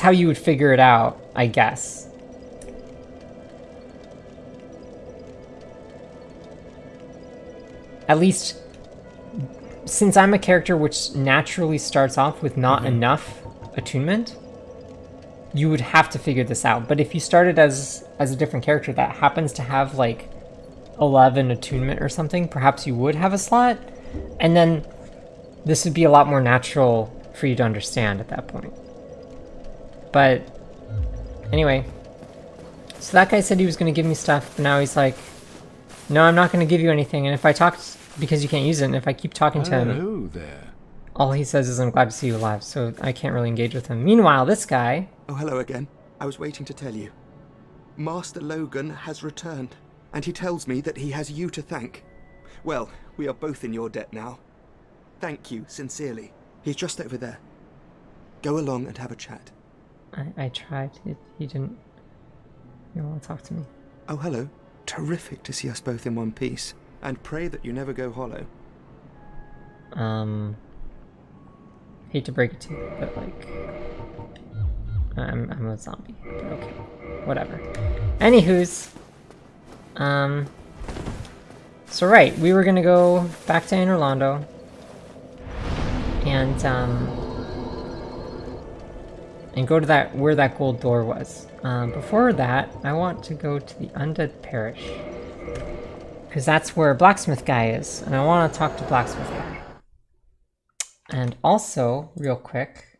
how you would figure it out, I guess. At least, since I'm a character which naturally starts off with not enough attunement, you would have to figure this out. But if you started as a different character that happens to have like 11 attunement or something, perhaps you would have a slot, and then this would be a lot more natural for you to understand at that point. But anyway, so that guy said he was going to give me stuff, but now he's like, no, I'm not going to give you anything. And if I talk, because you can't use it, and if I keep talking to him, Hello there. all he says is, I'm glad to see you alive, so I can't really engage with him. Meanwhile, this guy... Oh, hello again. I was waiting to tell you. Master Logan has returned, and he tells me that he has you to thank. Well, we are both in your debt now. Thank you, sincerely. He's just over there. Go along and have a chat. I tried. He didn't want to talk to me. Oh, hello. Terrific to see us both in one piece. And pray that you never go hollow. Hate to break it to you, but like... I'm a zombie, but okay. Whatever. Anywho's... So right, we were gonna go back to Anor Londo. And go to where that gold door was. Before that, I want to go to the Undead Parish. Because that's where Blacksmith Guy is, and I want to talk to Blacksmith Guy. And also, real quick,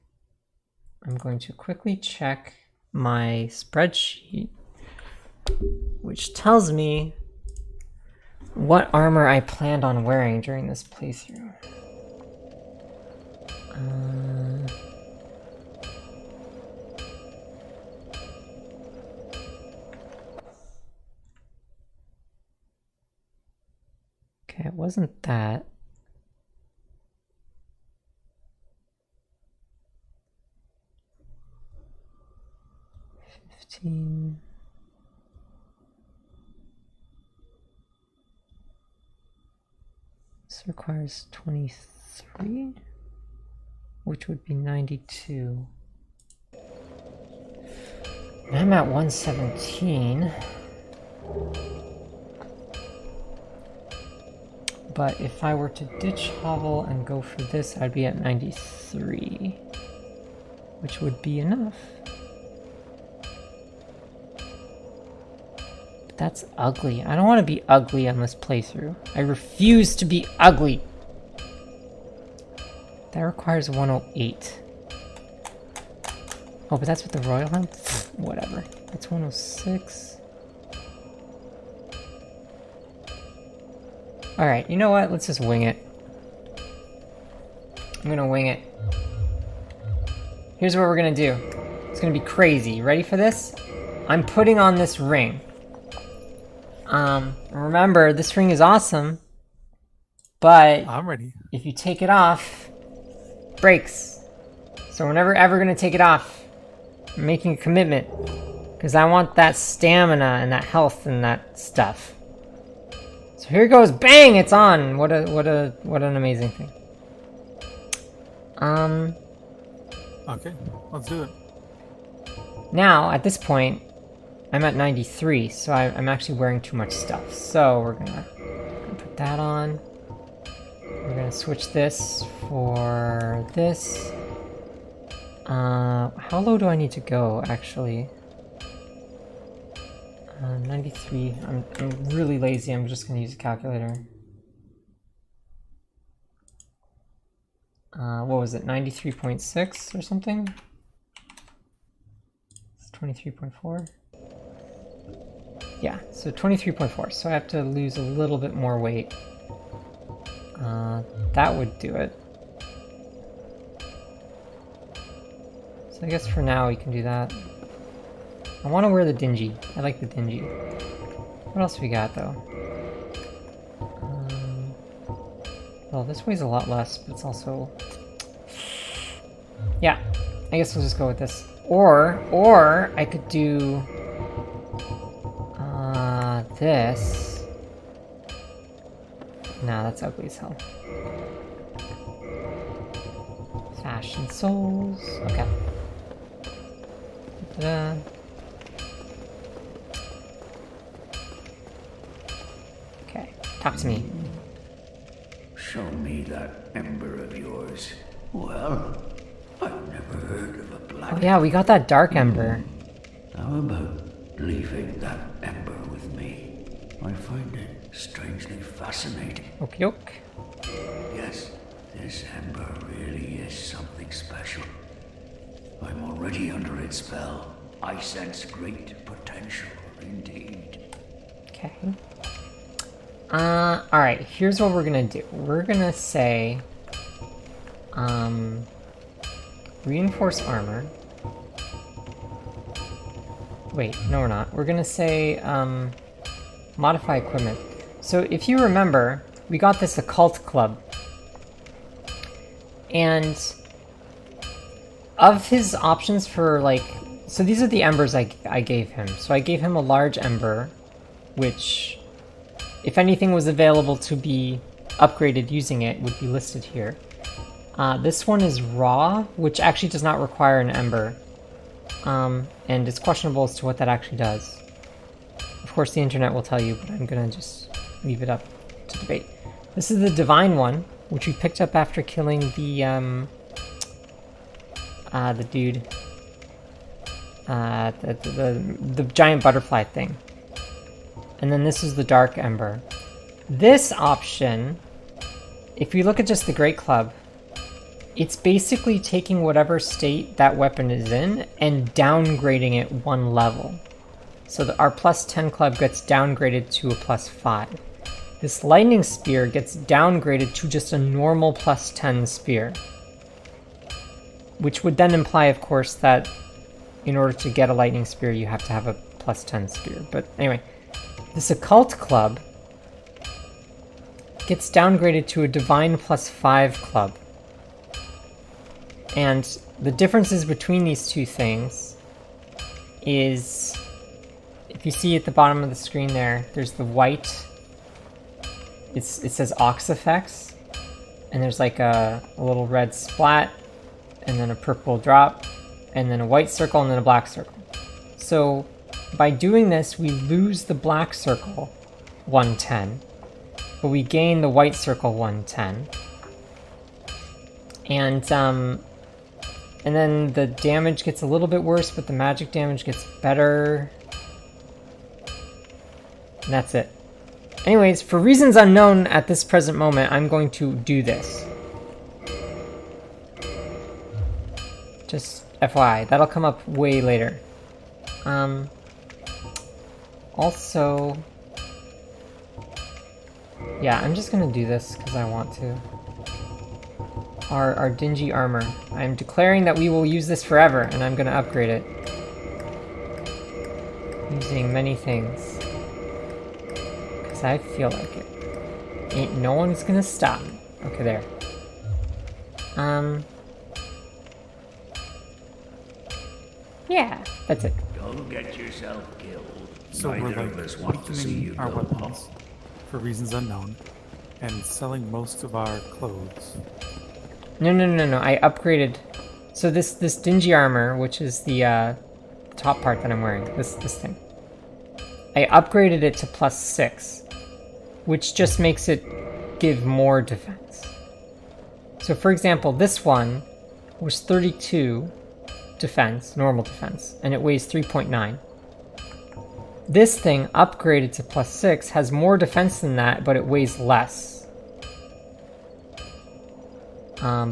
I'm going to quickly check my spreadsheet, which tells me what armor I planned on wearing during this playthrough. Okay, it wasn't that. This requires 23, which would be 92. And I'm at 117. But if I were to ditch Hovel and go for this, I'd be at 93, which would be enough. But that's ugly. I don't want to be ugly on this playthrough. I refuse to be ugly. That requires 108. Oh, but that's with the Royal Hunt? Whatever. That's 106. Alright, you know what? Let's just wing it. I'm gonna wing it. Here's what we're gonna do. It's gonna be crazy. You ready for this? I'm putting on this ring. Remember, this ring is awesome, but I'm ready. if you take it off, it breaks. So we're never ever gonna take it off. I'm making a commitment. Because I want that stamina and that health and that stuff. So here goes, bang! It's on. What an amazing thing. Okay, let's do it. Now at this point, I'm at 93, so I'm actually wearing too much stuff. So we're gonna put that on. We're gonna switch this for this. How low do I need to go, actually? 93. I'm really lazy. I'm just gonna use a calculator. What was it? 93.6 or something? It's 23.4. Yeah, so 23.4. So I have to lose a little bit more weight. That would do it. So I guess for now we can do that. I want to wear the dingy. I like the dingy. What else we got though? Well, this weighs a lot less, but it's also... Yeah, I guess we'll just go with this. Or I could do... this. Nah, that's ugly as hell. Fashion souls. Okay. Ta-da. Okay, talk to me. Show me that ember of yours. Well, I've never heard of a black... Oh yeah, we got that dark ember. How about leaving that ember with me? I find it strangely fascinating. Okie doke. Yes, this ember really is something special. I'm already under its spell. I sense great potential indeed. Okay. Alright, here's what we're gonna do. We're gonna say, reinforce armor. Wait, no we're not. We're gonna say, modify equipment. So if you remember, we got this occult club. And of his options for, like, so these are the embers I gave him. So I gave him a large ember, which, if anything was available to be upgraded using it, would be listed here. This one is raw, which actually does not require an ember. And it's questionable as to what that actually does. Of course, the internet will tell you, but I'm gonna just leave it up to debate. This is the divine one, which we picked up after killing the dude. The giant butterfly thing. And then this is the dark ember. This option, if you look at just the Great Club, it's basically taking whatever state that weapon is in and downgrading it one level. So our plus 10 club gets downgraded to a plus 5. This lightning spear gets downgraded to just a normal plus 10 spear. Which would then imply, of course, that in order to get a lightning spear, you have to have a plus 10 spear. But anyway, this occult club gets downgraded to a divine plus 5 club. And the differences between these two things is, if you see at the bottom of the screen there, there's the white, it says Ox effects, and there's like a little red splat, and then a purple drop, and then a white circle, and then a black circle. So by doing this, we lose the black circle 110, but we gain the white circle 110. And then the damage gets a little bit worse, but the magic damage gets better. And that's it. Anyways, for reasons unknown at this present moment, I'm going to do this. Just FYI, that'll come up way later. Also, yeah, I'm just gonna do this because I want to. Our dingy armor. I'm declaring that we will use this forever, and I'm gonna upgrade it. Using many things. Because I feel like it. Ain't no one's gonna stop me. Okay, there. Yeah, that's it. Don't get yourself killed. So we're Neither of like us want to see you weakening our go weapons for reasons unknown and selling most of our clothes. No. I upgraded. So this dingy armor, which is the top part that I'm wearing, this thing. I upgraded it to +6, which just makes it give more defense. So for example, this one was 32 defense, normal defense, and it weighs 3.9. This thing, upgraded to +6, has more defense than that, but it weighs less.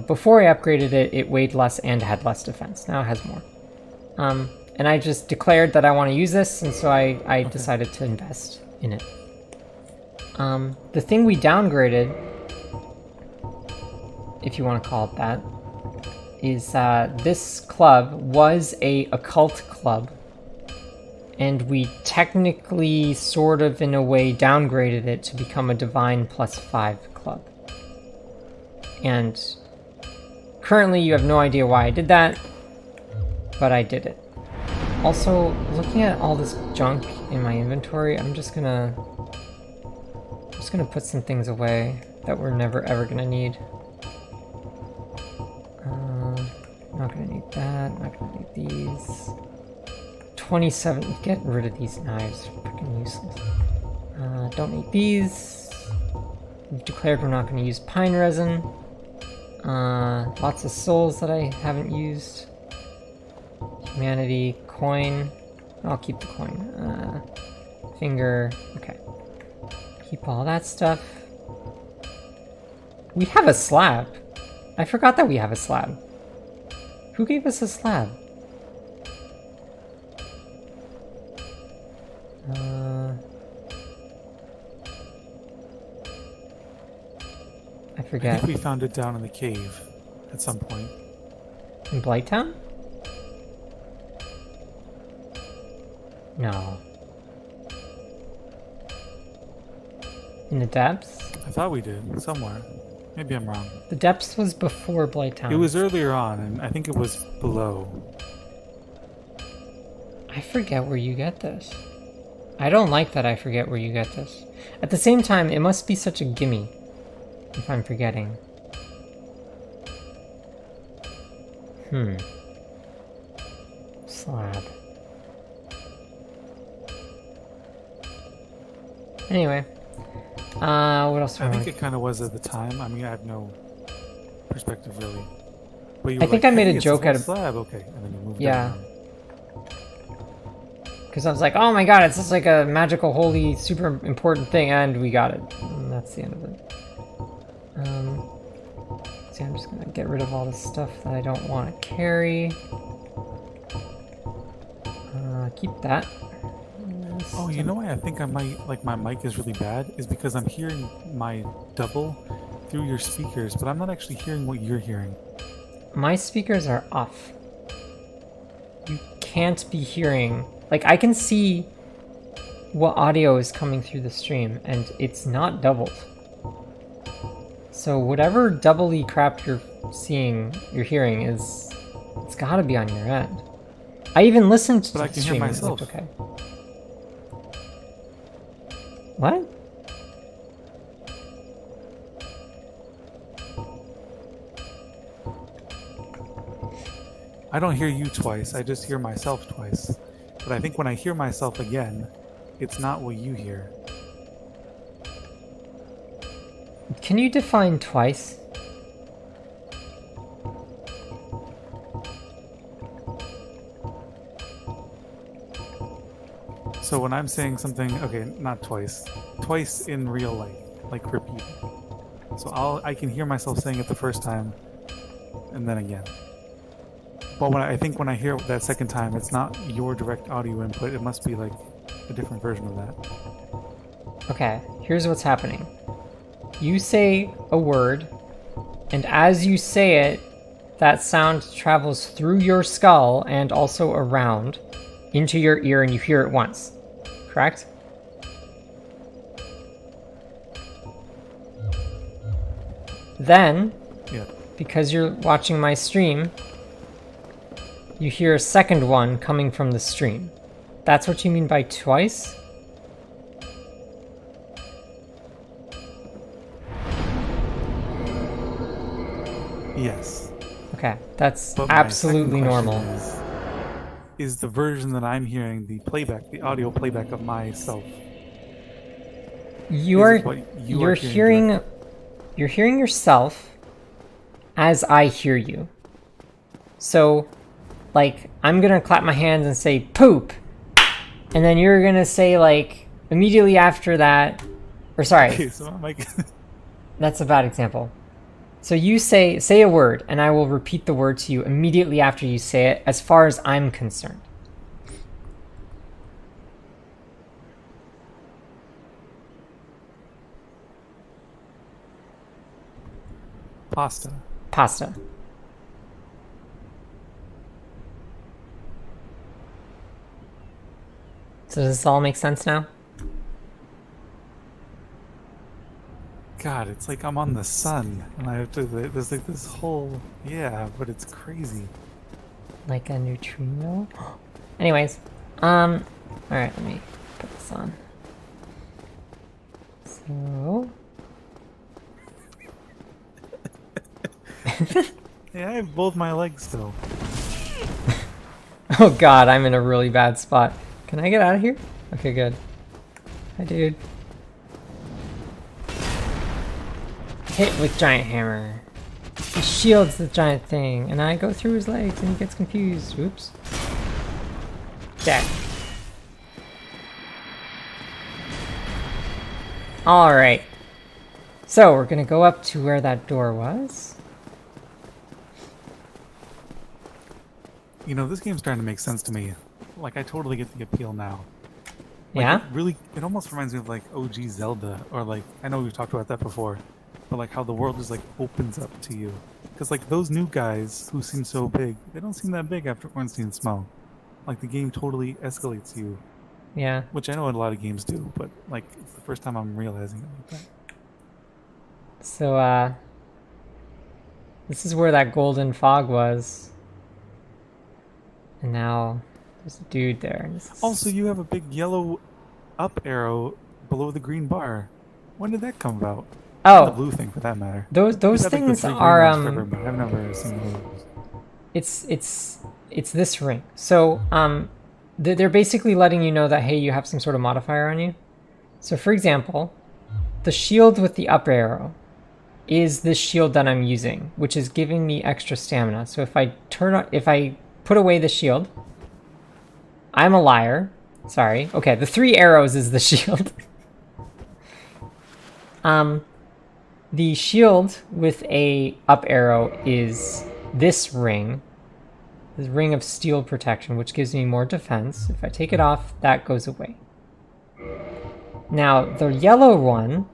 Before I upgraded it, it weighed less and had less defense. Now it has more. And I just declared that I want to use this, and so I decided to invest in it. The thing we downgraded, if you want to call it that, is this club was a occult club, and we technically, sort of in a way, downgraded it to become a divine +5 club. And currently you have no idea why I did that, but I did it. Also, looking at all this junk in my inventory, I'm just gonna put some things away that we're never ever gonna need. Not gonna need that, not gonna need these. 27, get rid of these knives, freaking useless. Don't need these. We've declared we're not gonna use pine resin. Lots of souls that I haven't used. Humanity, coin. I'll keep the coin. Finger, okay. Keep all that stuff. We have a slab. I forgot that we have a slab. Who gave us a slab? I forget. I think we found it down in the cave at some point. In Blighttown? No. In the depths? I thought we did, somewhere. Maybe I'm wrong. The depths was before Blighttown. It was earlier on, and I think it was below. I forget where you get this. I don't like that I forget where you get this. At the same time, it must be such a gimme if I'm forgetting. Slab. Anyway. What else do I think it kind of was at the time. I mean, I have no perspective really. But you I were think like, I made hey, a joke out of slab. Okay, and then you moved yeah. down. Because I was like, oh my god, it's just like a magical, holy, super important thing, and we got it. And that's the end of it. See, I'm just gonna get rid of all the stuff that I don't want to carry. Keep that. Oh, you know why I think I might, like, my mic is really bad? Is because I'm hearing my double through your speakers, but I'm not actually hearing what you're hearing. My speakers are off. You can't be hearing... Like, I can see what audio is coming through the stream, and it's not doubled. So whatever doubly crap you're hearing is... It's gotta be on your end. I even listened to but the I can stream hear and it myself. looked okay. What? I don't hear you twice, I just hear myself twice. But I think when I hear myself again, it's not what you hear. Can you define twice? So when I'm saying something, okay, not twice. Twice in real life, like repeat. So I can hear myself saying it the first time, and then again. But I think when I hear it that second time, it's not your direct audio input. It must be like a different version of that. Okay, here's what's happening. You say a word, and as you say it, that sound travels through your skull and also around into your ear, and you hear it once. Correct? Then, yeah. Because you're watching my stream, you hear a second one coming from the stream. That's what you mean by twice? Yes. Okay, that's But my absolutely second question normal. is the version that I'm hearing the playback, the audio playback of myself? You're you're hearing directly? you're hearing yourself as I hear you. So, like, I'm gonna clap my hands and say poop, and then you're gonna say like immediately after that, or sorry, Okay, so I'm like, that's a bad example. So you say a word, and I will repeat the word to you immediately after you say it, as far as I'm concerned. pasta. Pasta. So does this all make sense now? God, it's like I'm on the sun, and I have to. There's like this whole but it's crazy. Like a neutrino? Anyways, alright, let me put this on. So... Yeah, I have both my legs still. Oh god, I'm in a really bad spot. Can I get out of here? Okay, good. Hi, dude. Hit with giant hammer. He shields the giant thing, and I go through his legs, and he gets confused. Oops. Dead. Alright. So, we're gonna go up to where that door was. You know, this game's starting to make sense to me. Like, I totally get the appeal now. Like, Yeah? it almost reminds me of like OG Zelda, or like, I know we've talked about that before, but like how the world just like opens up to you. Because like those new guys who seem so big, they don't seem that big after Ornstein's smell. Like the game totally escalates you. Yeah. Which I know a lot of games do, but like it's the first time I'm realizing it like that. So, this is where that golden fog was. And now there's a dude there. Also, you have a big yellow up arrow below the green bar. When did that come about? Oh, the blue thing for that matter. Those things are I've never seen those. It's this ring. So they're basically letting you know that hey, you have some sort of modifier on you. So for example, the shield with the up arrow is this shield that I'm using, which is giving me extra stamina. So if I put away the shield, I'm a liar. Sorry. Okay, the 3 arrows is the shield. The shield with a up arrow is this ring of steel protection, which gives me more defense. If I take it off, that goes away. Now, the yellow one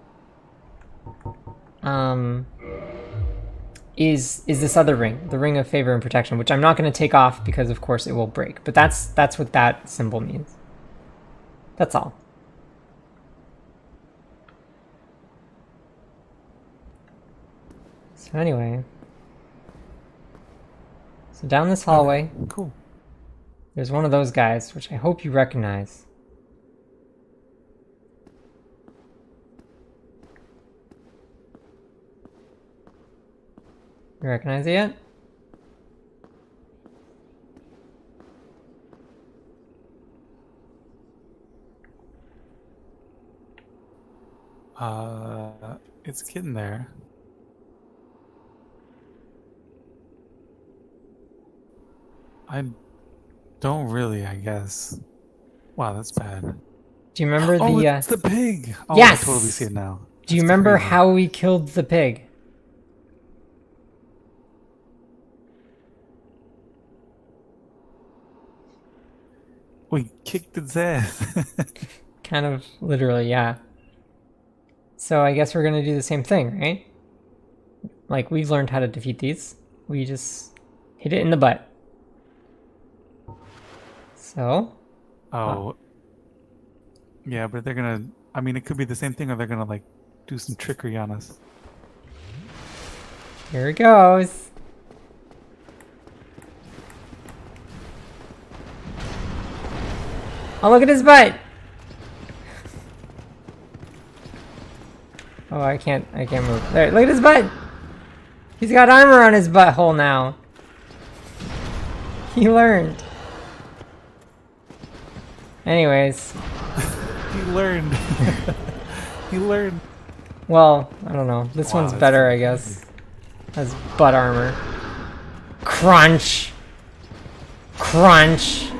is this other ring, the ring of favor and protection, which I'm not going to take off because, of course, it will break. But that's what that symbol means. That's all. So anyway, so down this hallway, cool. There's one of those guys, which I hope you recognize. You recognize it yet? It's getting there. I don't really, I guess. Wow, that's bad. Do you remember the... it's the pig! Oh, yes! I totally see it now. Do you remember how we killed the pig? We kicked its ass. Kind of literally, yeah. So I guess we're gonna do the same thing, right? Like, we've learned how to defeat these. We just hit it in the butt. So? Oh. Yeah, but they're gonna... I mean, it could be the same thing, or they're gonna, like, do some trickery on us. Here it goes. Oh, look at his butt! Oh, I can't move. There, look at his butt! He's got armor on his butthole now. He learned. Anyways. He learned. He learned. Well, I don't know. This one's better, I guess. Has butt armor. Crunch! Crunch!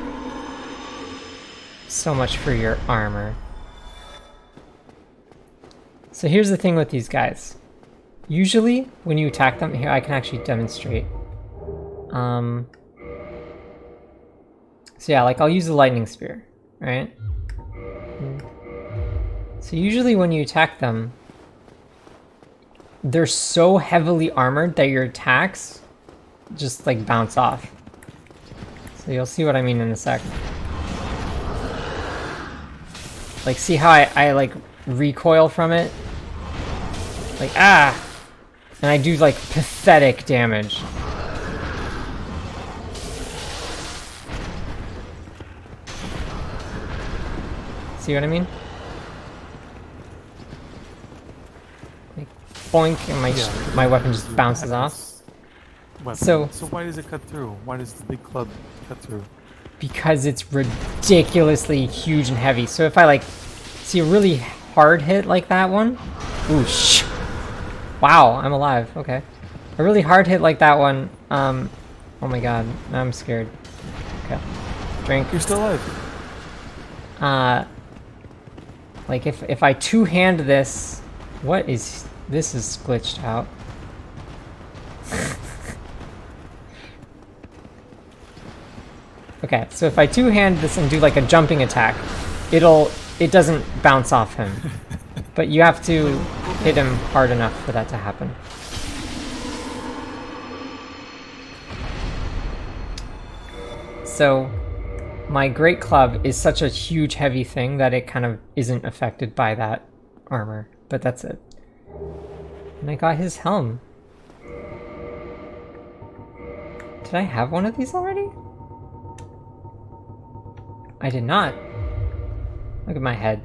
So much for your armor. So here's the thing with these guys. Usually, when you attack them, here I can actually demonstrate. So yeah, like I'll use the lightning spear, right? So usually when you attack them, they're so heavily armored that your attacks just like bounce off. So you'll see what I mean in a sec. Like, see how I like recoil from it? Like, ah! And I do like pathetic damage. See what I mean? Like, boink, and my weapon just bounces off. So why does it cut through? Why does the big club cut through? Because it's ridiculously huge and heavy. So if I like see a really hard hit like that one, ooh, wow, I'm alive. Okay, a really hard hit like that one. Oh my god, now I'm scared. Okay, drink. You're still alive. Like if I two-hand this, what is this? Is glitched out. Okay, so if I two-hand this and do like a jumping attack, it doesn't bounce off him. But you have to hit him hard enough for that to happen. So my great club is such a huge heavy thing that it kind of isn't affected by that armor, but that's it. And I got his helm. Did I have one of these already? I did not. Look at my head.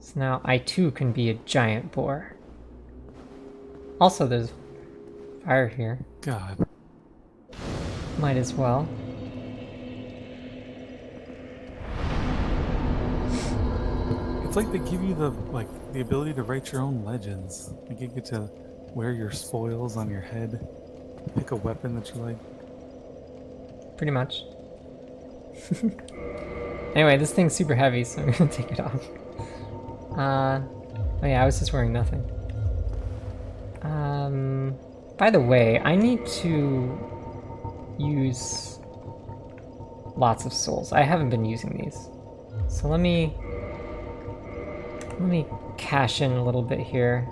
So now I too can be a giant boar. Also, there's fire here. God. Might as well. It's like they give you the ability to write your own legends. Like you get to wear your spoils on your head, pick a weapon that you like. Pretty much. Anyway, this thing's super heavy, so I'm gonna take it off. Oh yeah, I was just wearing nothing. By the way, I need to use lots of souls. I haven't been using these. So let me cash in a little bit here.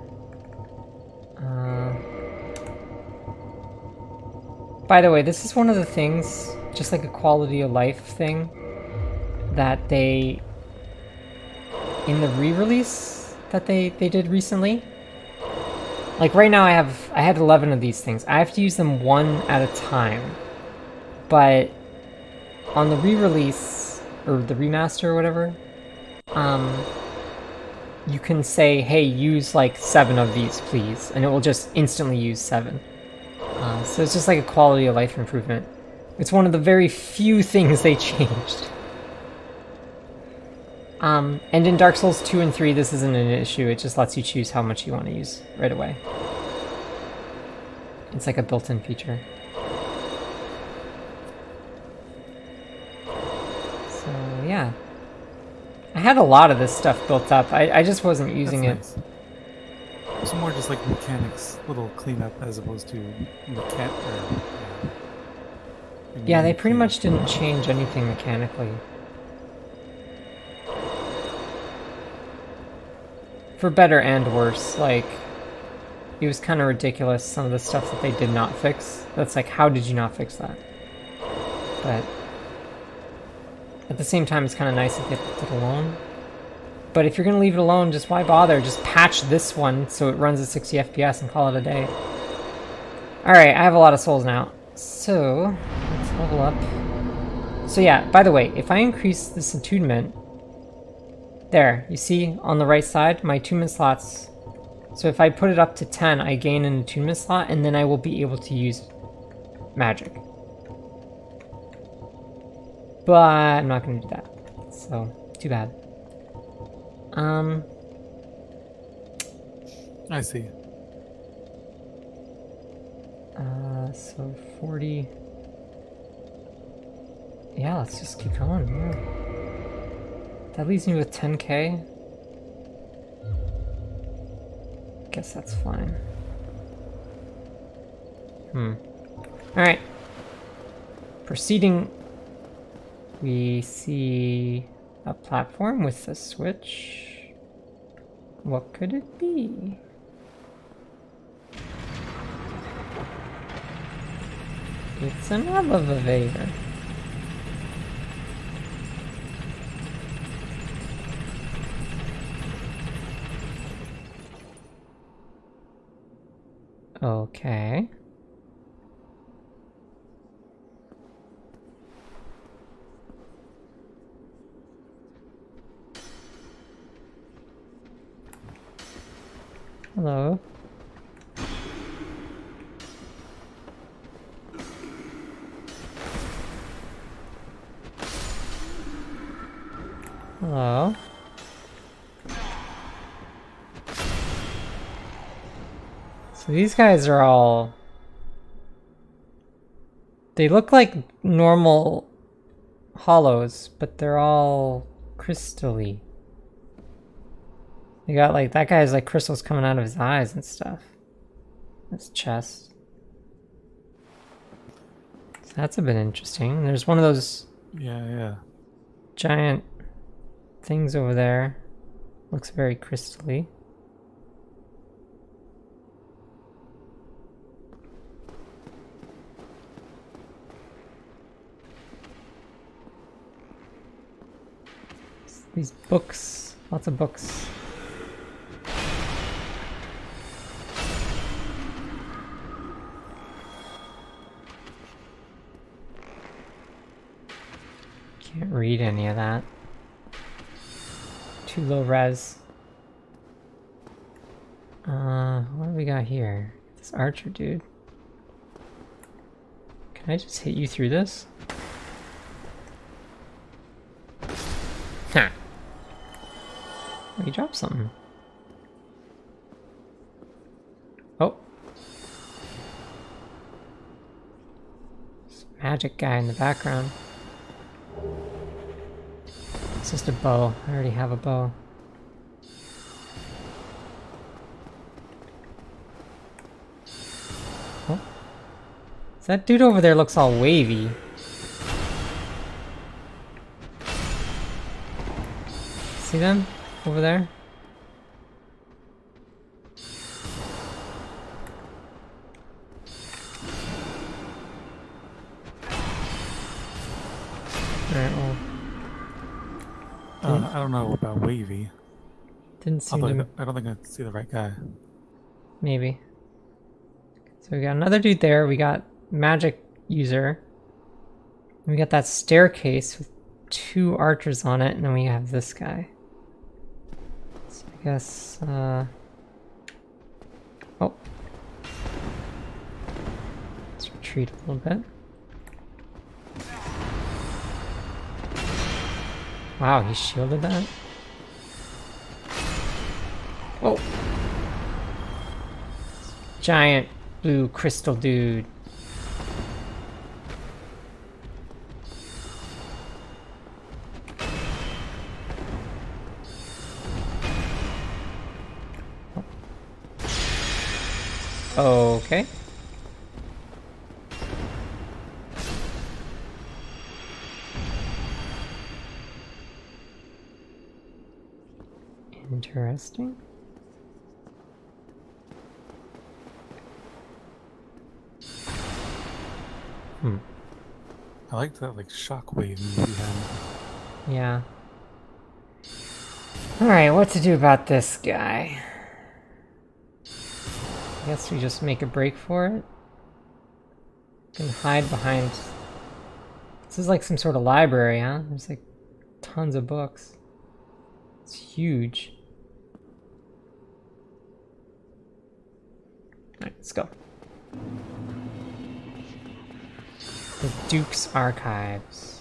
By the way, this is one of the things, just like a quality of life thing, that they, in the re-release that they did recently, like right now I had 11 of these things. I have to use them one at a time, but on the re-release, or the remaster or whatever, you can say, hey, use like 7 of these, please, and it will just instantly use 7. So it's just like a quality of life improvement. It's one of the very few things they changed. And in Dark Souls 2 and 3, this isn't an issue. It just lets you choose how much you want to use right away. It's like a built-in feature. So, yeah. I had a lot of this stuff built up. I just wasn't using it. Nice. It's more just like mechanics, little cleanup as opposed to Yeah, they pretty much didn't change anything mechanically. For better and worse, like, it was kind of ridiculous, some of the stuff that they did not fix. That's like, how did you not fix that? But at the same time, it's kind of nice that they left it alone. But if you're going to leave it alone, just why bother? Just patch this one so it runs at 60 FPS and call it a day. Alright, I have a lot of souls now. So, let's level up. So yeah, by the way, if I increase this attunement... There, you see on the right side, my attunement slots. So if I put it up to 10, I gain an attunement slot, and then I will be able to use magic. But I'm not going to do that. So, too bad. I see. So 40. Yeah, let's just keep going. Yeah. That leaves me with 10k. Guess that's fine. Alright. Proceeding. We see a platform with a switch. What could it be? It's an elevator. Okay. Hello. Hello. So these guys are all... They look like normal hollows, but they're all crystal-y. They got like, that guy's like crystals coming out of his eyes and stuff. His chest. So that's a bit interesting. There's one of those... Yeah. Giant things over there. Looks very crystal-y. These books, lots of books. Can't read any of that. Too low res. What do we got here? This archer dude. Can I just hit you through this? Ha! Oh, he dropped something. Oh. This magic guy in the background. It's just a bow. I already have a bow. Oh. So that dude over there looks all wavy. See them? Over there? Alright, well... I don't know about wavy. Didn't see them. I don't think I see the right guy. Maybe. So we got another dude there. We got magic user. We got that staircase with 2 archers on it, and then we have this guy. So I guess, oh. Let's retreat a little bit. Wow, he shielded that? Oh! Giant blue crystal dude. Okay. Interesting. I like that like shockwave move you had. Yeah. Alright, what to do about this guy? I guess we just make a break for it. can hide behind... This is like some sort of library, huh? There's like tons of books. It's huge. Alright, let's go. The Duke's Archives.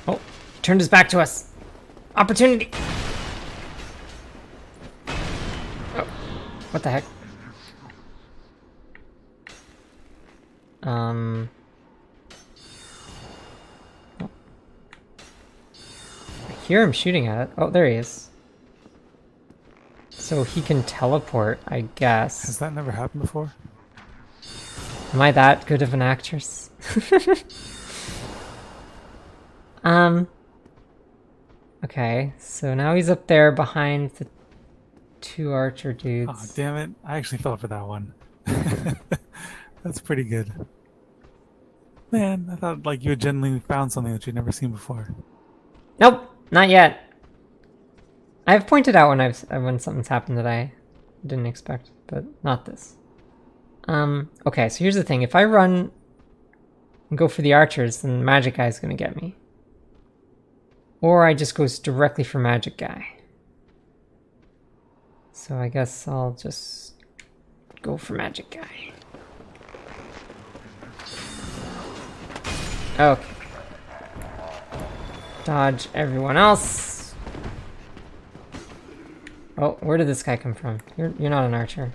Oh, he turned his back to us. Opportunity! Oh, what the heck? Oh. I hear him shooting at it. Oh, there he is. So he can teleport, I guess. Has that never happened before? Am I that good of an actress? Okay, so now he's up there behind the two archer dudes. Oh, damn it. I actually fell for that one. That's pretty good. Man, I thought like you had genuinely found something that you'd never seen before. Nope, not yet. I've pointed out when something's happened that I didn't expect, but not this. Okay, so here's the thing. If I run and go for the archers, then the magic guy's gonna get me. Or I just goes directly for magic guy. So I guess I'll just go for magic guy. Okay. Dodge everyone else. Oh, where did this guy come from? You're not an archer.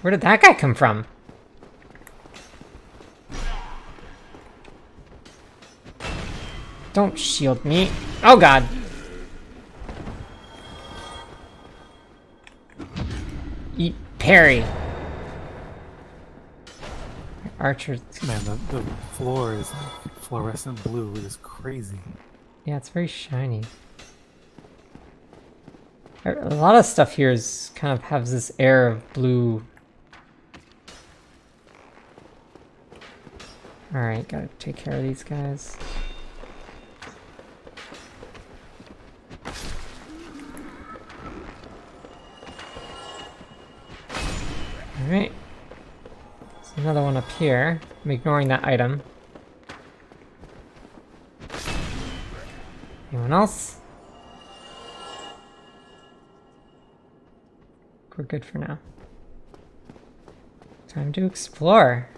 Where did that guy come from? Don't shield me. Oh god. Eat parry. Archer. Man, the floor is like fluorescent blue. It is crazy. Yeah, it's very shiny. A lot of stuff here is kind of has this air of blue. Alright, gotta take care of these guys. Alright. There's another one up here. I'm ignoring that item. Anyone else? We're good for now. Time to explore.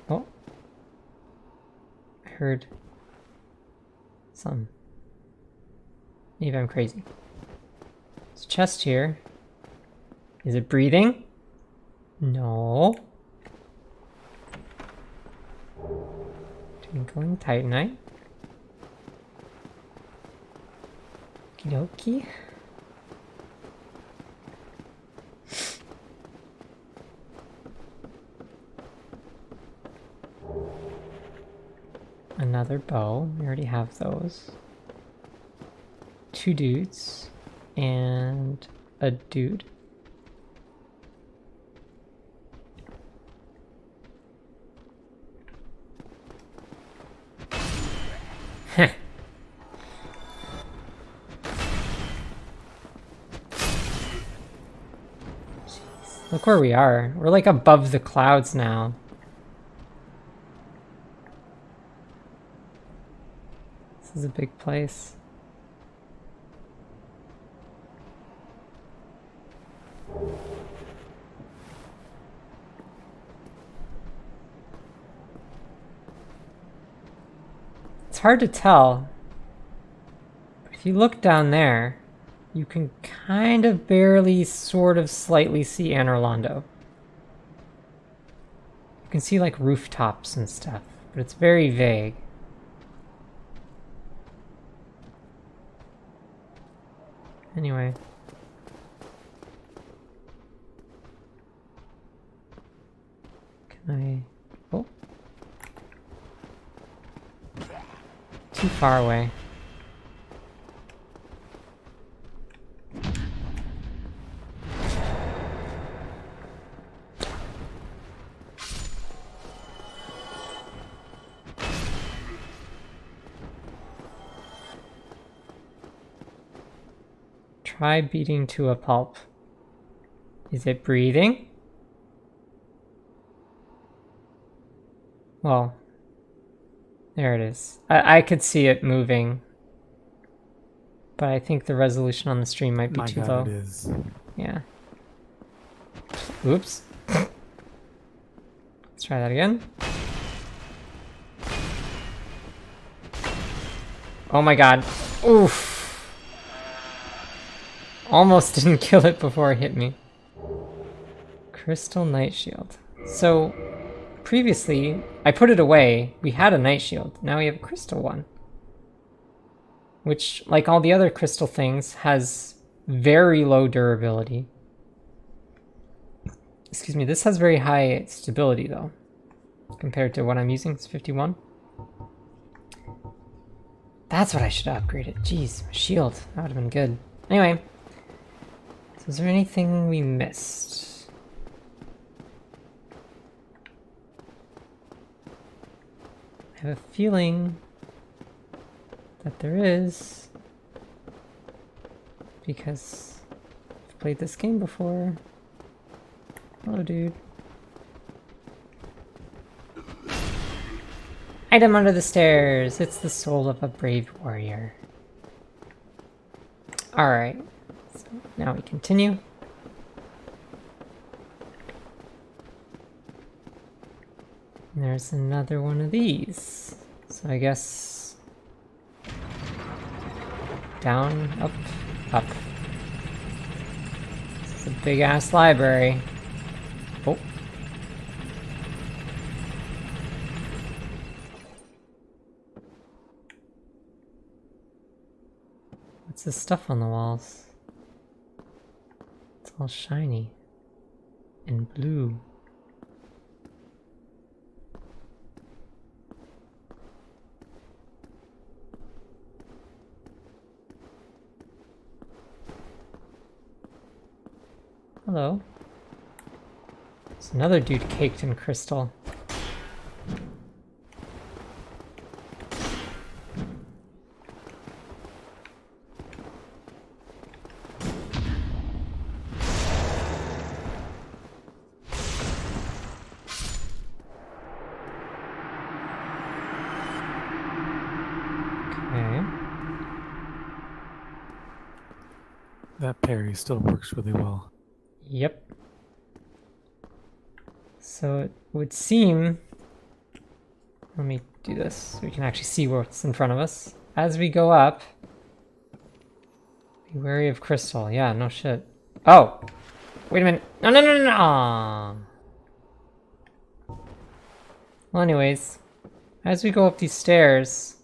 Oh. I heard some. Maybe I'm crazy. There's a chest here. Is it breathing? No. Twinkling Titanite. Okie dokie. Another bow. We already have those. Two dudes. And a dude. Heh. Look where we are. We're like above the clouds now. This is a big place. It's hard to tell. But if you look down there, you can kind of barely, sort of, slightly see Anor Londo. You can see like rooftops and stuff, but it's very vague. Anyway. Can I... Oh. Too far away. Try beating to a pulp. Is it breathing? Well, there it is. I could see it moving, but I think the resolution on the stream might be too low. It is. Yeah. Oops. Let's try that again. Oh my god. Oof. Almost didn't kill it before it hit me. Crystal Night Shield. So, previously, I put it away. We had a Night Shield. Now we have a crystal one. Which, like all the other crystal things, has very low durability. Excuse me, this has very high stability though. Compared to what I'm using, it's 51. That's what I should have upgraded. Jeez, my shield. That would have been good. Anyway. So is there anything we missed? I have a feeling that there is. Because I've played this game before. Hello, dude. Item under the stairs. It's the soul of a brave warrior. Alright. So now we continue. And there's another one of these. So I guess... down, up, up. This is a big-ass library. Oh. What's this stuff on the walls? It's all shiny and blue. Hello. There's another dude caked in crystal. Okay. That parry still works really well. Yep. So it would seem... Let me do this so we can actually see what's in front of us. As we go up... Be wary of crystal. Yeah, no shit. Oh! Wait a minute. No, no, no, no, no! Aw. Well, anyways. As we go up these stairs...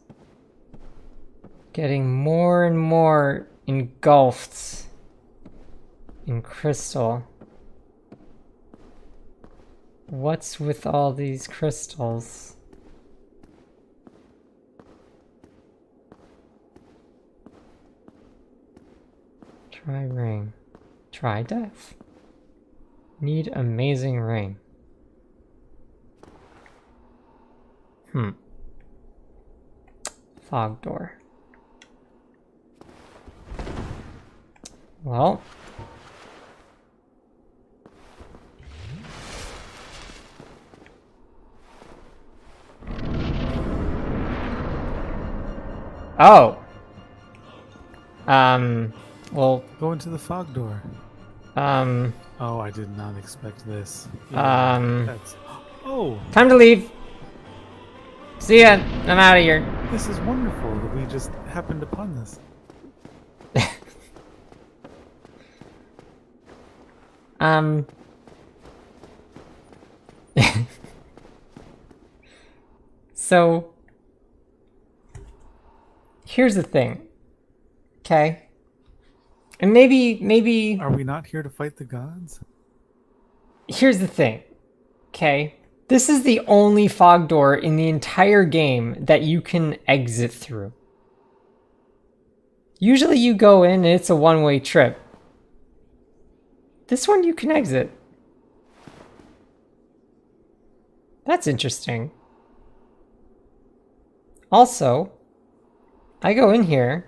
Getting more and more engulfed in crystal. What's with all these crystals? Try ring. Try death. Need amazing ring. Fog door. Well. Oh. Well. Go into the fog door. Oh, I did not expect this. That's... Oh. Time to leave. See ya. I'm out of here. This is wonderful that we just happened upon this. So, here's the thing, okay? And maybe... Are we not here to fight the gods? Here's the thing, okay? This is the only fog door in the entire game that you can exit through. Usually you go in and it's a one-way trip. This one you can exit. That's interesting. Also, I go in here,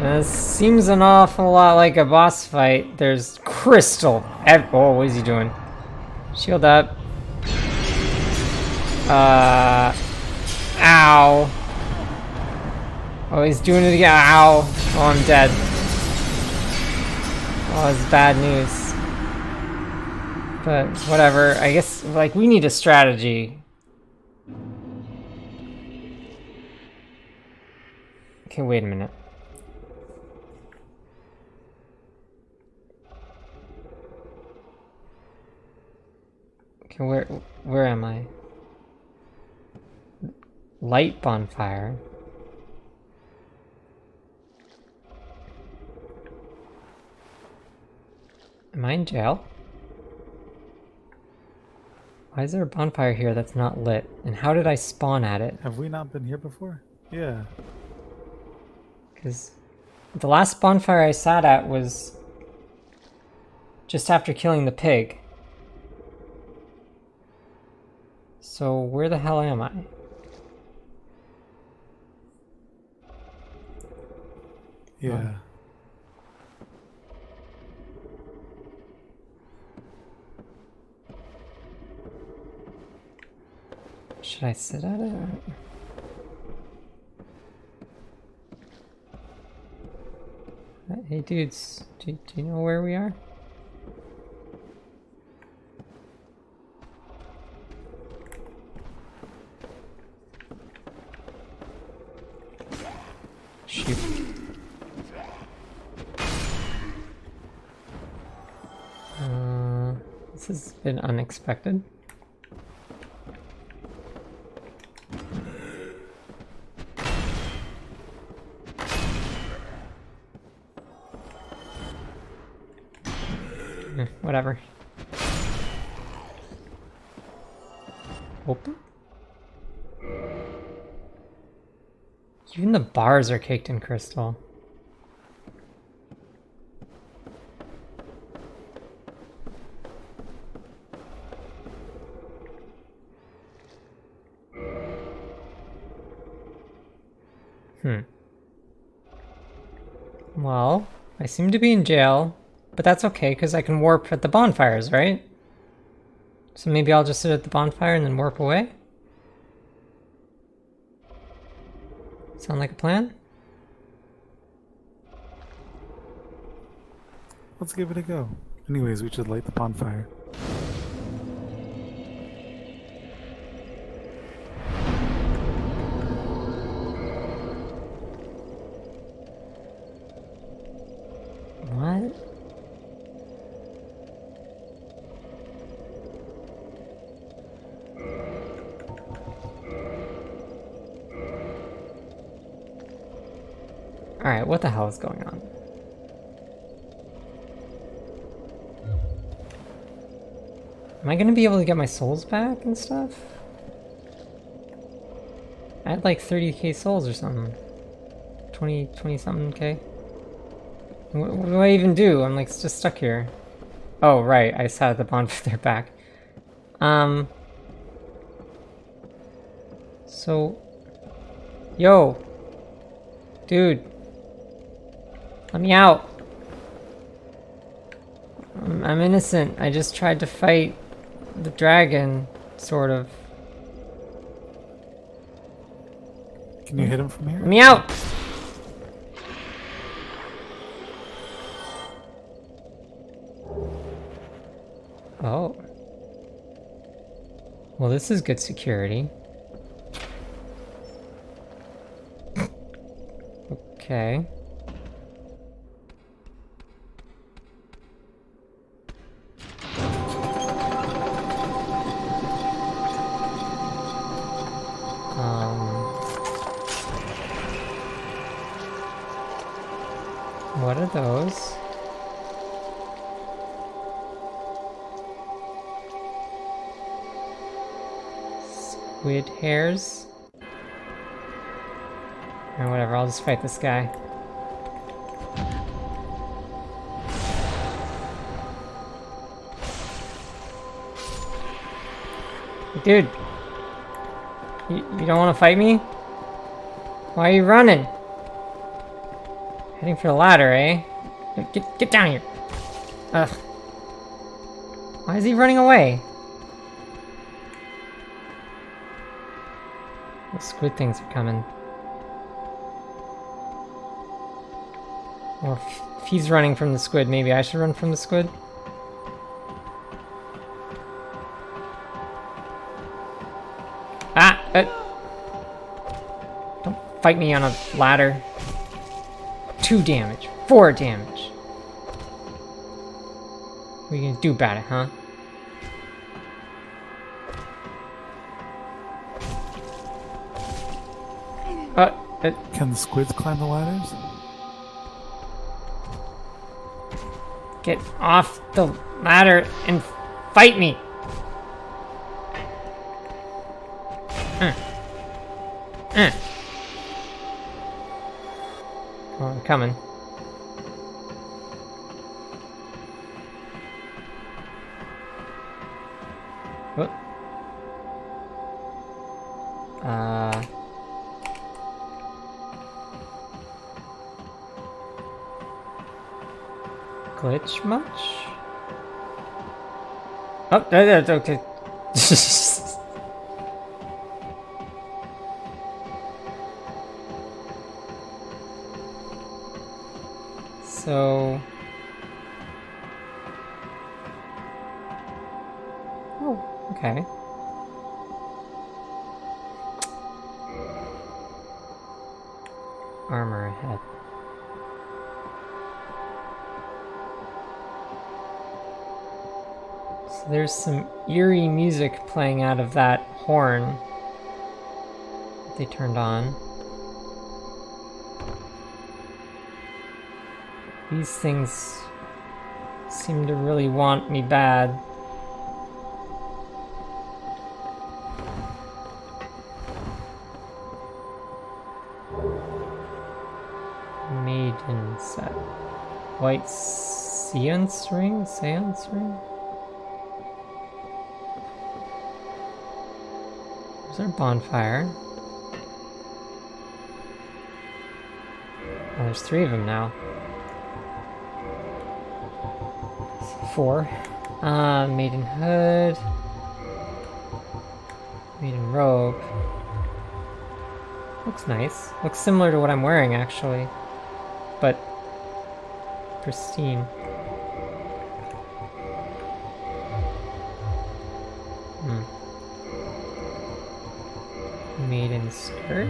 This seems an awful lot like a boss fight. There's crystal. Oh, what is he doing? Shield up. Ow. Oh, he's doing it again. Ow. Oh, I'm dead. Oh, it's bad news. But whatever. I guess, like, we need a strategy. Okay, wait a minute. Okay, where am I? Light bonfire. Am I in jail? Why is there a bonfire here that's not lit? And how did I spawn at it? Have we not been here before? Yeah. Because the last bonfire I sat at was just after killing the pig. So where the hell am I? Yeah. Should I sit at it? Hey dudes, do you know where we are? Shoot. This has been unexpected. Whatever. Open? Even the bars are caked in crystal. Well, I seem to be in jail. But that's okay, because I can warp at the bonfires, right? So maybe I'll just sit at the bonfire and then warp away? Sound like a plan? Let's give it a go. Anyways, we should light the bonfire. What? Alright, what the hell is going on? Am I gonna be able to get my souls back and stuff? I had like 30k souls or something. 20 something K. What do I even do? I'm like just stuck here. Oh, right, I sat at the bonfire back. So... Yo! Dude! Let me out! I'm innocent. I just tried to fight the dragon, sort of. Can you hit him from here? Let me out! Oh. Well, this is good security. Okay. What are those? Squid hairs? Or whatever, I'll just fight this guy. Dude! You don't want to fight me? Why are you running? Heading for the ladder, eh? Get down here. Ugh. Why is he running away? The squid things are coming. Or if he's running from the squid, maybe I should run from the squid? Ah! Don't fight me on a ladder. 2 damage. 4 damage. What are you gonna do about it, huh? Can the squids climb the ladders? Get off the ladder and fight me! Oh, I'm coming. What? Glitch much? Oh, okay. So... Oh, okay. Armor ahead. So there's some eerie music playing out of that horn that they turned on. These things seem to really want me bad. Maiden set. White seance ring? Seance ring? There's our bonfire. Oh, there's 3 of them now. 4. Maiden hood. Maiden robe. Looks nice. Looks similar to what I'm wearing, actually. But pristine. Maiden skirt.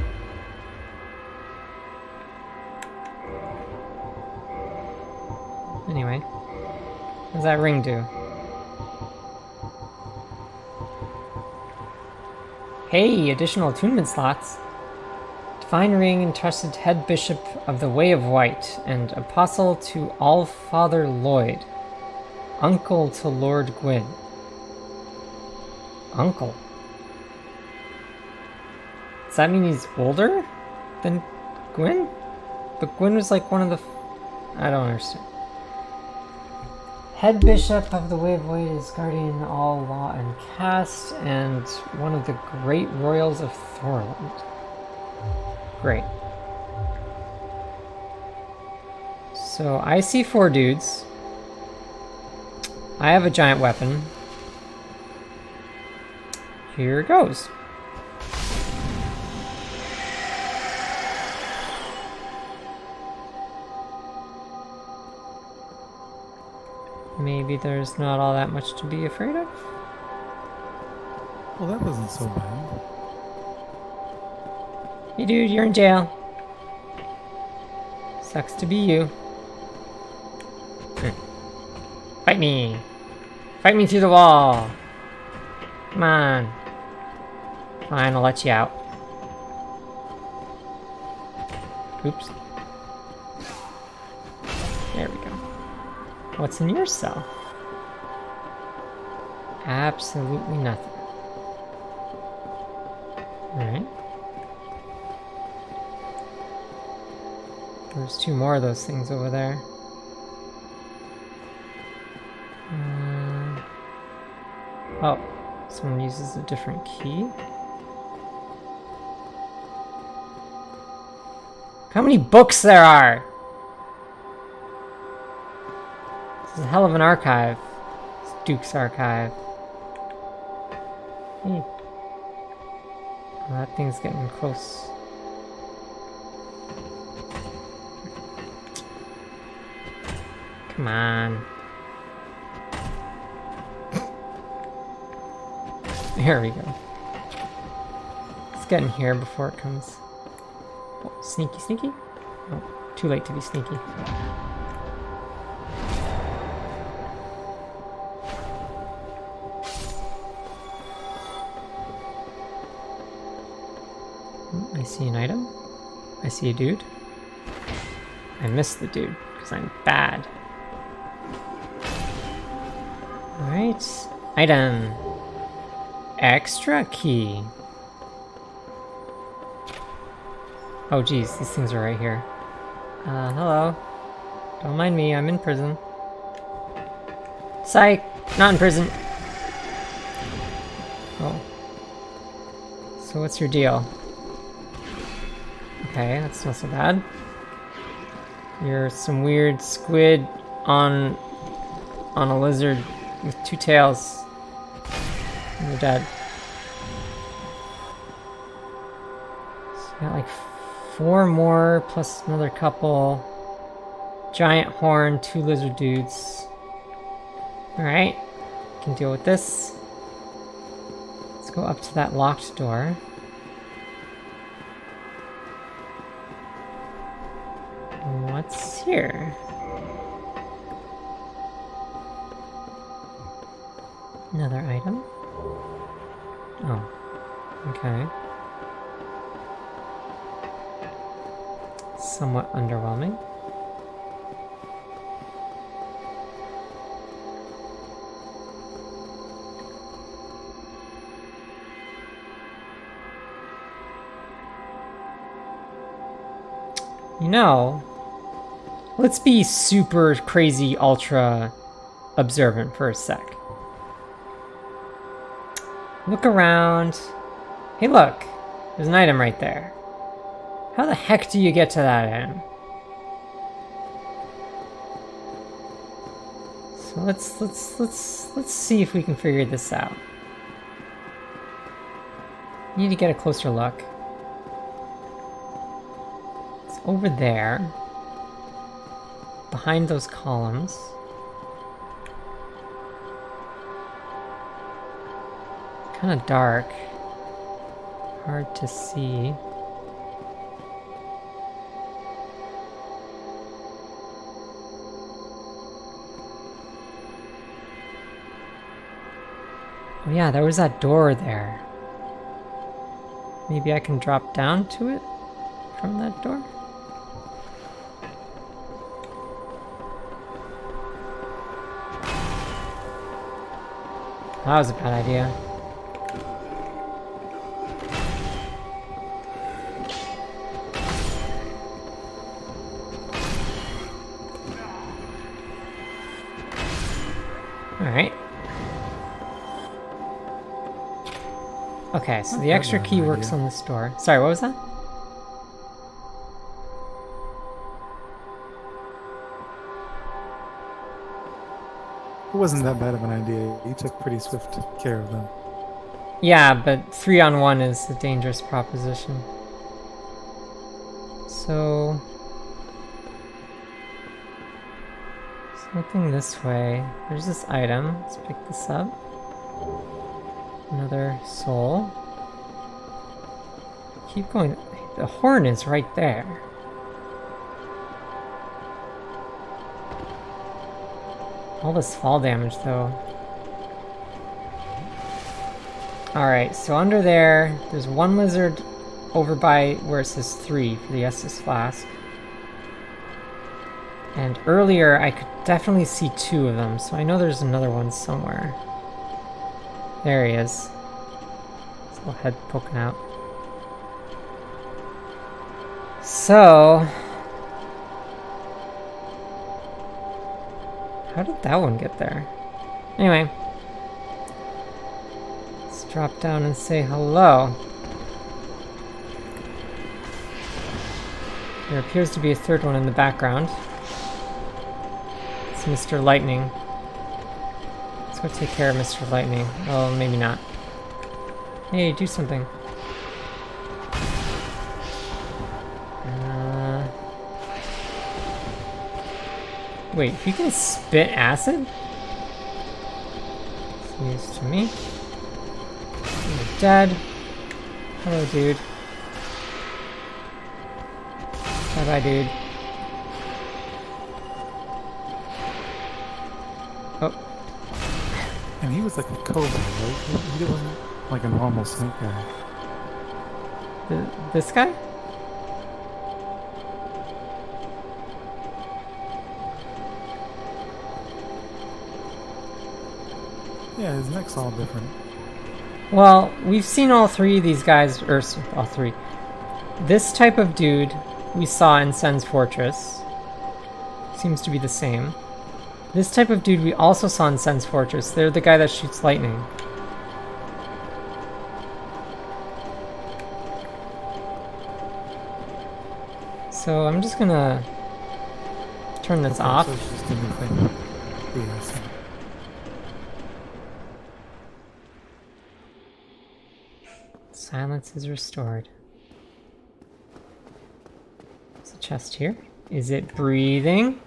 Anyway, what does that ring do? Hey, additional attunement slots. Divine ring entrusted to head bishop of the Way of White and apostle to All-Father Lloyd, uncle to Lord Gwyn. Uncle? Does that mean he's older than Gwyn? But Gwyn was like one of the... I don't understand. Head Bishop of the Way of White is guardian all law and caste, and one of the great royals of Thorland. Great. So I see 4 dudes. I have a giant weapon. Here goes. Maybe there's not all that much to be afraid of. Well, that wasn't so bad. Hey dude, you're in jail. Sucks to be you. Fight me! Fight me through the wall! Come on. Fine, I'll let you out. Oops. There we go. What's in your cell? Absolutely nothing. Alright. There's 2 more of those things over there. Oh, someone uses a different key? How many books there are! It's a hell of an archive. It's Duke's archive. Hey. Oh, that thing's getting close. Come on. There we go. Let's get in here before it comes. Oh, sneaky, sneaky? Oh, too late to be sneaky. I see an item. I see a dude. I missed the dude because I'm bad. Alright. Item. Extra key. Oh geez, these things are right here. Hello. Don't mind me, I'm in prison. Psych! Not in prison! Oh. So what's your deal? Okay, that's not so bad. You're some weird squid on a lizard with 2 tails. And you're dead. So you got like 4 more plus another couple. Giant horn, 2 lizard dudes. Alright, can deal with this. Let's go up to that locked door. What's here? Another item? Oh, okay. Somewhat underwhelming. You know, let's be super crazy ultra observant for a sec. Look around. Hey look, there's an item right there. How the heck do you get to that item? So let's see if we can figure this out. Need to get a closer look. It's over there. Behind those columns. Kind of dark. Hard to see. Oh yeah, there was that door there. Maybe I can drop down to it from that door? That was a bad idea. Alright. Okay, so the extra key works on this door. Sorry, what was that? It wasn't that bad of an idea. You took pretty swift care of them. Yeah, but 3-on-1 is a dangerous proposition. So... something this way. There's this item. Let's pick this up. Another soul. Keep going. The horn is right there. All this fall damage, though. Alright, so under there, there's one lizard over by where it says 3 for the Estus Flask. And earlier, I could definitely see 2 of them, so I know there's another one somewhere. There he is. His little head poking out. So... how did that one get there? Anyway. Let's drop down and say hello. There appears to be a 3rd one in the background. It's Mr. Lightning. Let's go take care of Mr. Lightning. Well, maybe not. Hey, do something. Wait, you can spit acid? It's news to me. You're dead. Hello, dude. Bye-bye, dude. Oh. And he was like a cobra, right? He wasn't like a normal snake guy. This guy? Yeah, his neck's all different. Well, we've seen all three of these guys, or all three. This type of dude we saw in Sen's Fortress. Seems to be the same. This type of dude we also saw in Sen's Fortress. They're the guy that shoots lightning. So I'm just gonna turn this off. So it's just a new thing. Yes. Silence is restored. There's a chest here. Is it breathing?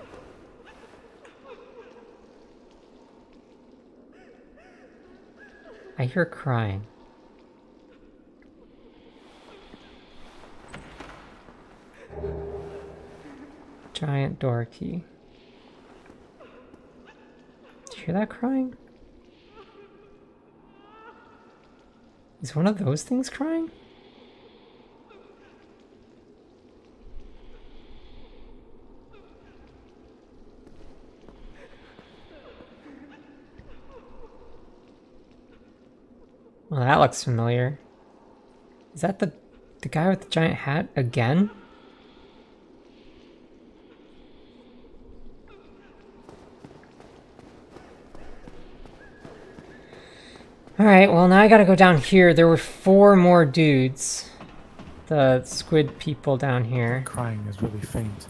I hear crying. Giant door key. Do you hear that crying? Is one of those things crying? Well, that looks familiar. Is that the guy with the giant hat again? Alright, well now I gotta go down here. There were 4 more dudes. The squid people down here. Crying is really faint.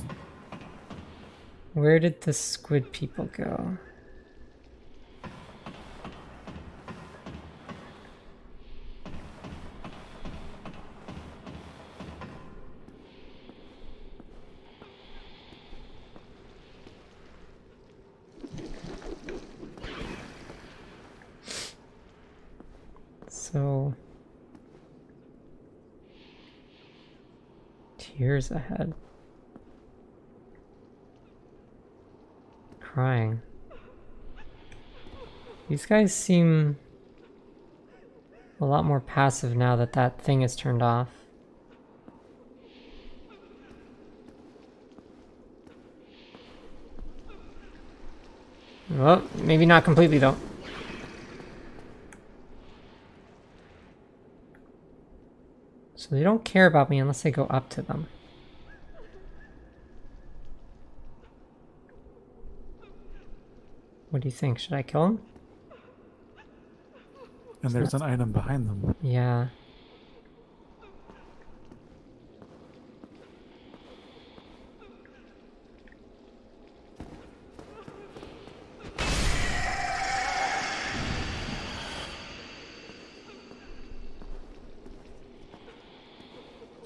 Where did the squid people go? So, tears ahead. Crying. These guys seem a lot more passive now that that thing is turned off. Well, maybe not completely though. So they don't care about me unless I go up to them. What do you think? Should I kill him? And there's an item behind them. Yeah.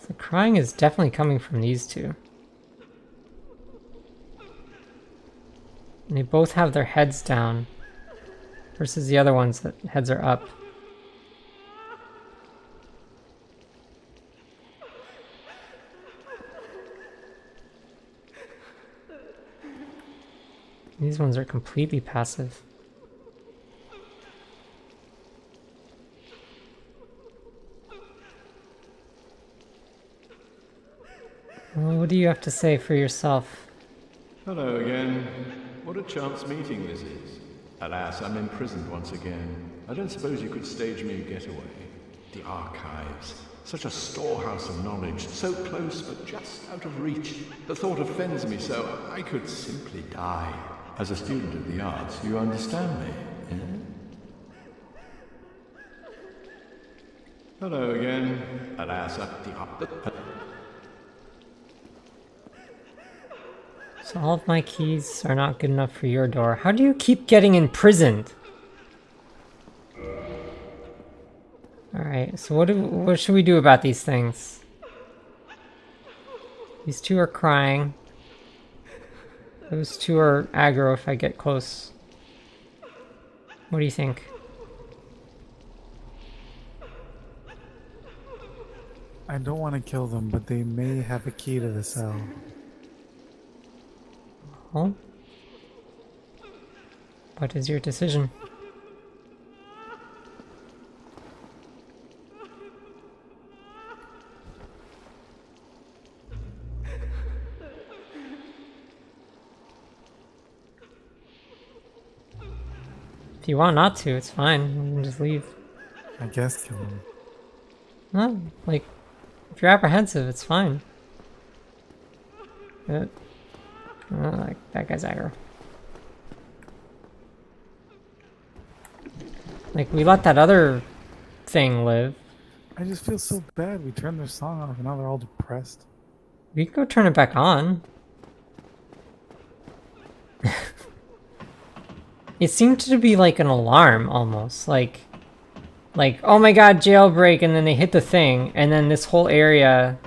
The crying is definitely coming from these two. And they both have their heads down versus the other ones that heads are up. These ones are completely passive. Well, what do you have to say for yourself? Hello again. What a chance meeting this is. Alas, I'm imprisoned once again. I don't suppose you could stage me a getaway. The archives. Such a storehouse of knowledge. So close, but just out of reach. The thought offends me so. I could simply die. As a student of the arts, you understand me, eh? Hello again. Alas, So all of my keys are not good enough for your door. How do you keep getting imprisoned? Alright, so what should we do about these things? These two are crying. Those two are aggro if I get close. What do you think? I don't want to kill them, but they may have a key to the cell. Oh? What is your decision? If you want not to, it's fine. You can just leave. I guess kill them. No, like, if you're apprehensive, it's fine. Like, that guy's aggro. Like, we let that other thing live. I just feel so bad. We turned their song off and now they're all depressed. We can go turn it back on. It seemed to be like an alarm, almost. Like, oh my god, jailbreak, and then they hit the thing, and then this whole area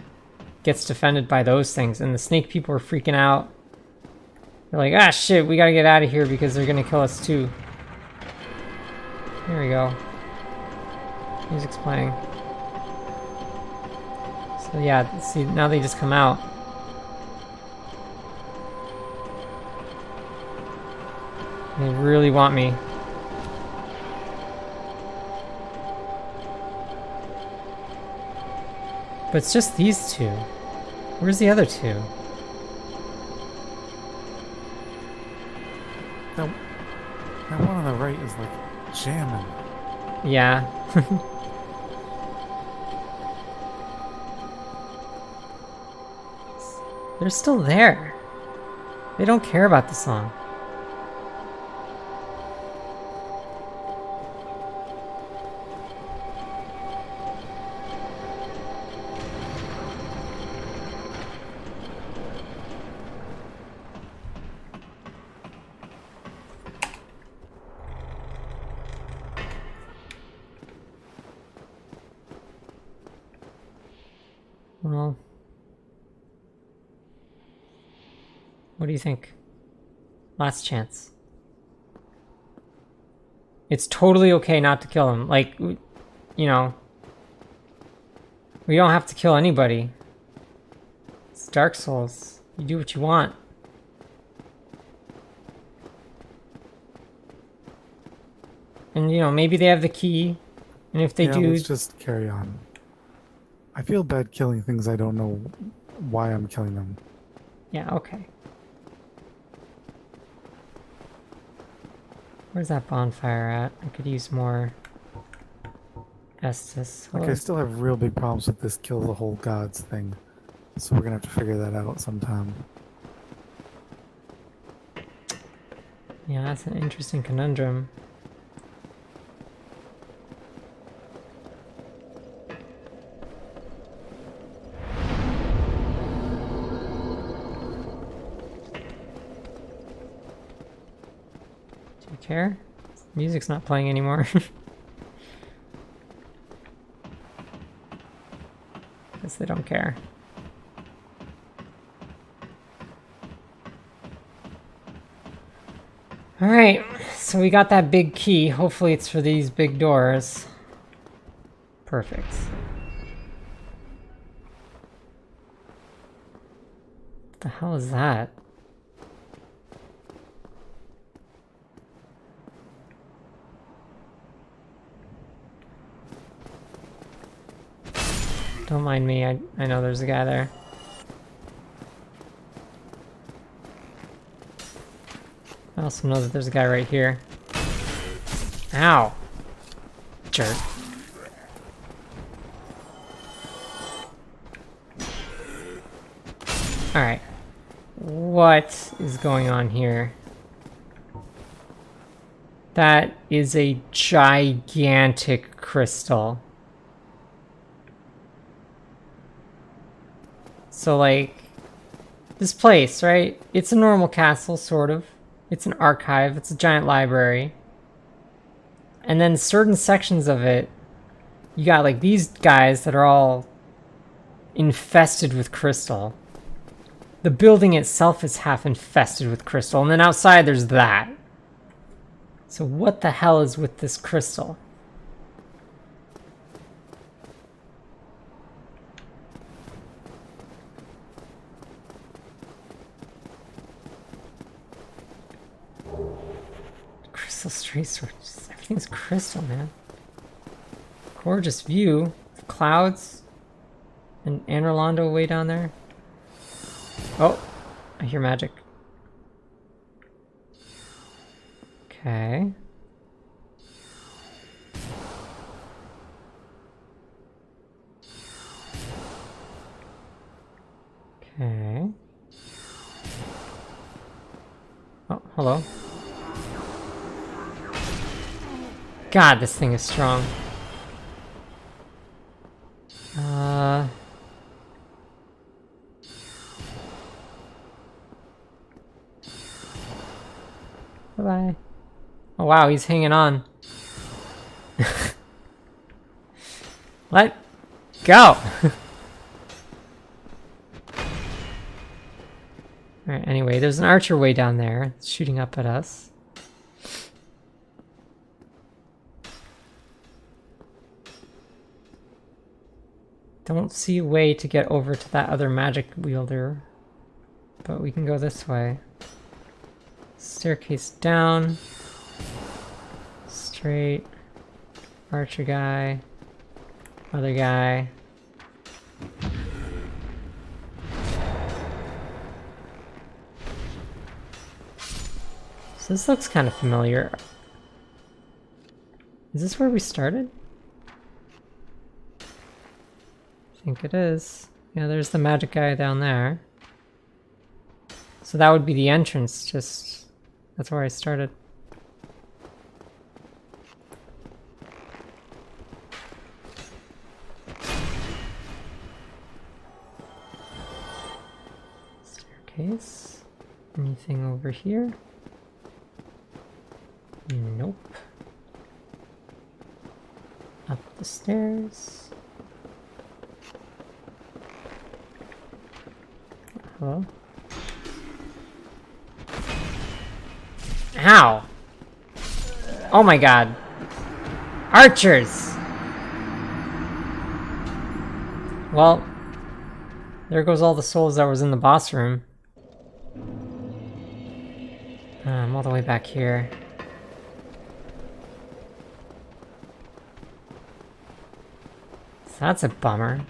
gets defended by those things, and the snake people are freaking out. They're like, ah shit, we gotta get out of here because they're gonna kill us too. Here we go. Music's playing. So yeah, see, now they just come out. They really want me. But it's just these two. Where's the other two? That one on the right is like jamming. Yeah. They're still there. They don't care about the song. Well, what do you think? Last chance. It's totally okay not to kill him. Like, you know, we don't have to kill anybody. It's Dark Souls. You do what you want. And, you know, maybe they have the key. And if they do... let's just carry on. I feel bad killing things I don't know why I'm killing them. Yeah, okay. Where's that bonfire at? I could use more Estus. Like, I still have real big problems with this kill the whole gods thing. So we're gonna have to figure that out sometime. Yeah, that's an interesting conundrum. Care? Music's not playing anymore. Guess they don't care. Alright, so we got that big key. Hopefully it's for these big doors. Perfect. What the hell is that? Don't mind me, I know there's a guy there. I also know that there's a guy right here. Ow! Jerk. Alright. What is going on here? That is a gigantic crystal. So, like, this place, right? It's a normal castle, sort of. It's an archive. It's a giant library. And then certain sections of it, you got like these guys that are all infested with crystal. The building itself is half infested with crystal. And then outside there's that. So what the hell is with this crystal? Crystal straight sword. Everything's crystal, man. Gorgeous view. Clouds. And Anorlando way down there. Oh, I hear magic. Okay. Okay. Oh, hello. God, this thing is strong. Bye-bye. Oh wow, he's hanging on. Let go! Alright, anyway, there's an archer way down there shooting up at us. Don't see a way to get over to that other magic wielder, but we can go this way. Staircase down. Straight. Archer guy. Other guy. So this looks kind of familiar. Is this where we started? I think it is. Yeah, there's the magic guy down there. So that would be the entrance, just... That's where I started. Staircase. Anything over here? Nope. Up the stairs. Hello? Ow! Oh my god. Archers! Well, there goes all the souls that was in the boss room. I'm all the way back here. So that's a bummer.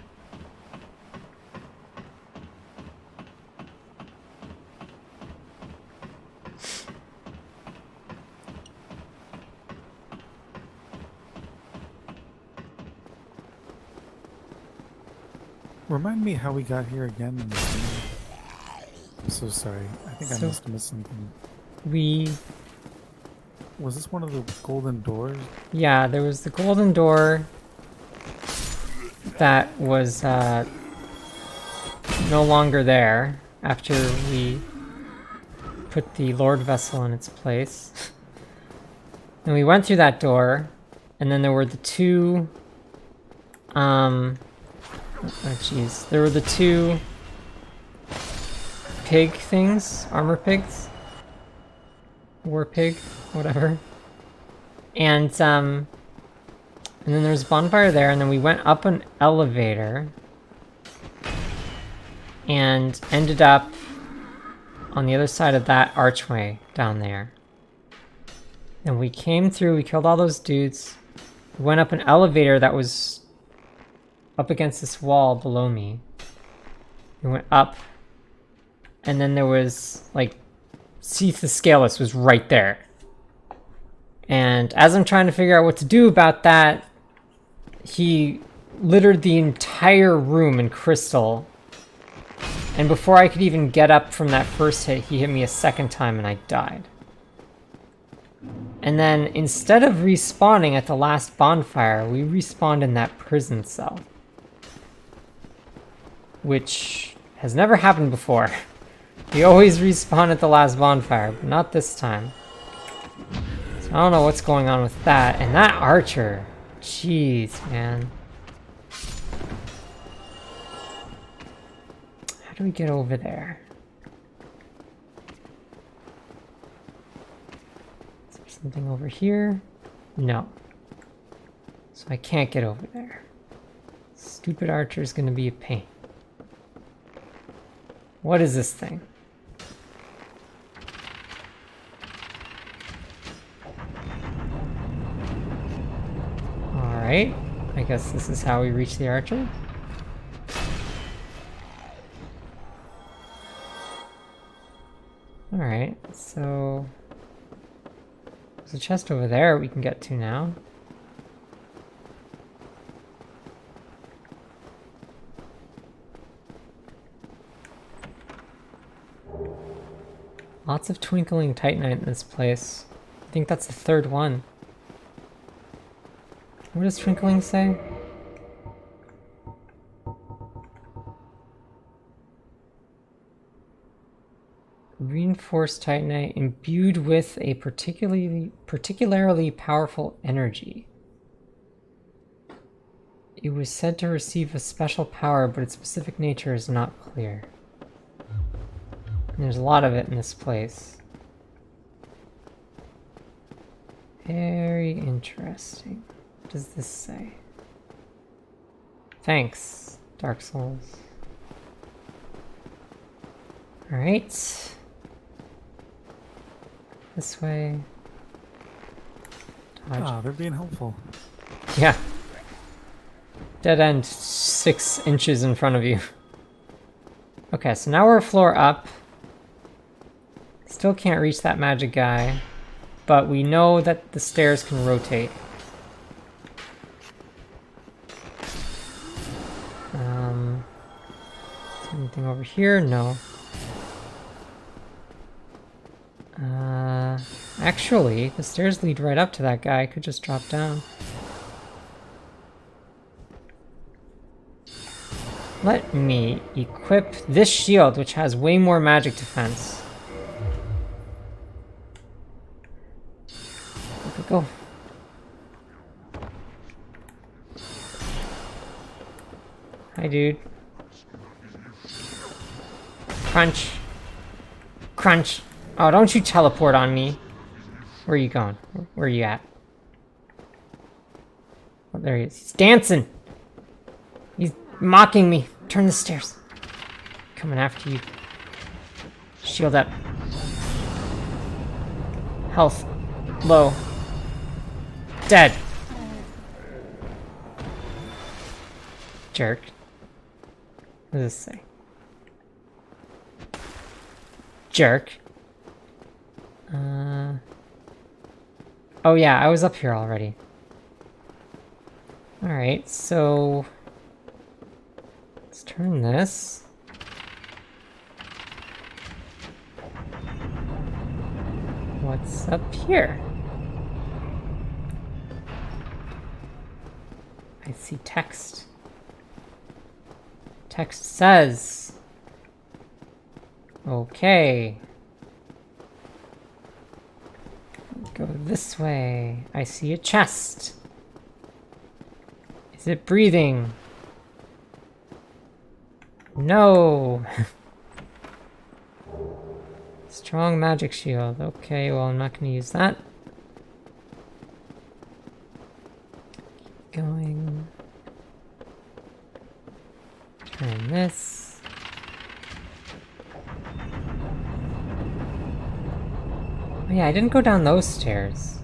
Remind me how we got here again. I'm so sorry. I think I must have missed something. Was this one of the golden doors? Yeah, there was the golden door that was no longer there after we put the Lord Vessel in its place. And we went through that door, and then there were the two oh jeez. There were the two pig things, armor pigs, war pig, whatever. And then there's a bonfire there, and then we went up an elevator and ended up on the other side of that archway down there. And we came through, we killed all those dudes, we went up an elevator that was up against this wall below me. We went up, and then there was, like, Seath the Scaleless was right there. And as I'm trying to figure out what to do about that, he littered the entire room in crystal. And before I could even get up from that first hit, he hit me a second time and I died. And then instead of respawning at the last bonfire, we respawned in that prison cell. Which has never happened before. We always respawn at the last bonfire, but not this time. So I don't know what's going on with that. And that archer. Jeez, man. How do we get over there? Is there something over here? No. So I can't get over there. Stupid archer is going to be a pain. What is this thing? Alright, I guess this is how we reach the archer. Alright, so there's a chest over there we can get to now. Lots of twinkling titanite in this place. I think that's the third one. What does twinkling say? Reinforced titanite imbued with a particularly powerful energy. It was said to receive a special power, but its specific nature is not clear. And there's a lot of it in this place. Very interesting. What does this say? Thanks, Dark Souls. Alright. This way. Dodge. Ah, they're being helpful. Yeah. Dead end 6 inches in front of you. Okay, so now we're a floor up. Still can't reach that magic guy, but we know that the stairs can rotate. Is there anything over here? No. Actually, the stairs lead right up to that guy. I could just drop down. Let me equip this shield, which has way more magic defense. Go. Hi, dude. Crunch. Crunch. Oh, don't you teleport on me. Where are you going? Where are you at? Oh, there he is. He's dancing. He's mocking me. Turn the stairs. Coming after you. Shield up. Health. Low. Dead. Jerk. What does this say? Jerk. Oh yeah, I was up here already. Alright, so let's turn this. What's up here? I see text. Text says... Okay. Go this way. I see a chest. Is it breathing? No. Strong magic shield. Okay, well, I'm not going to use that. Keep going. Turn this. Oh yeah, I didn't go down those stairs.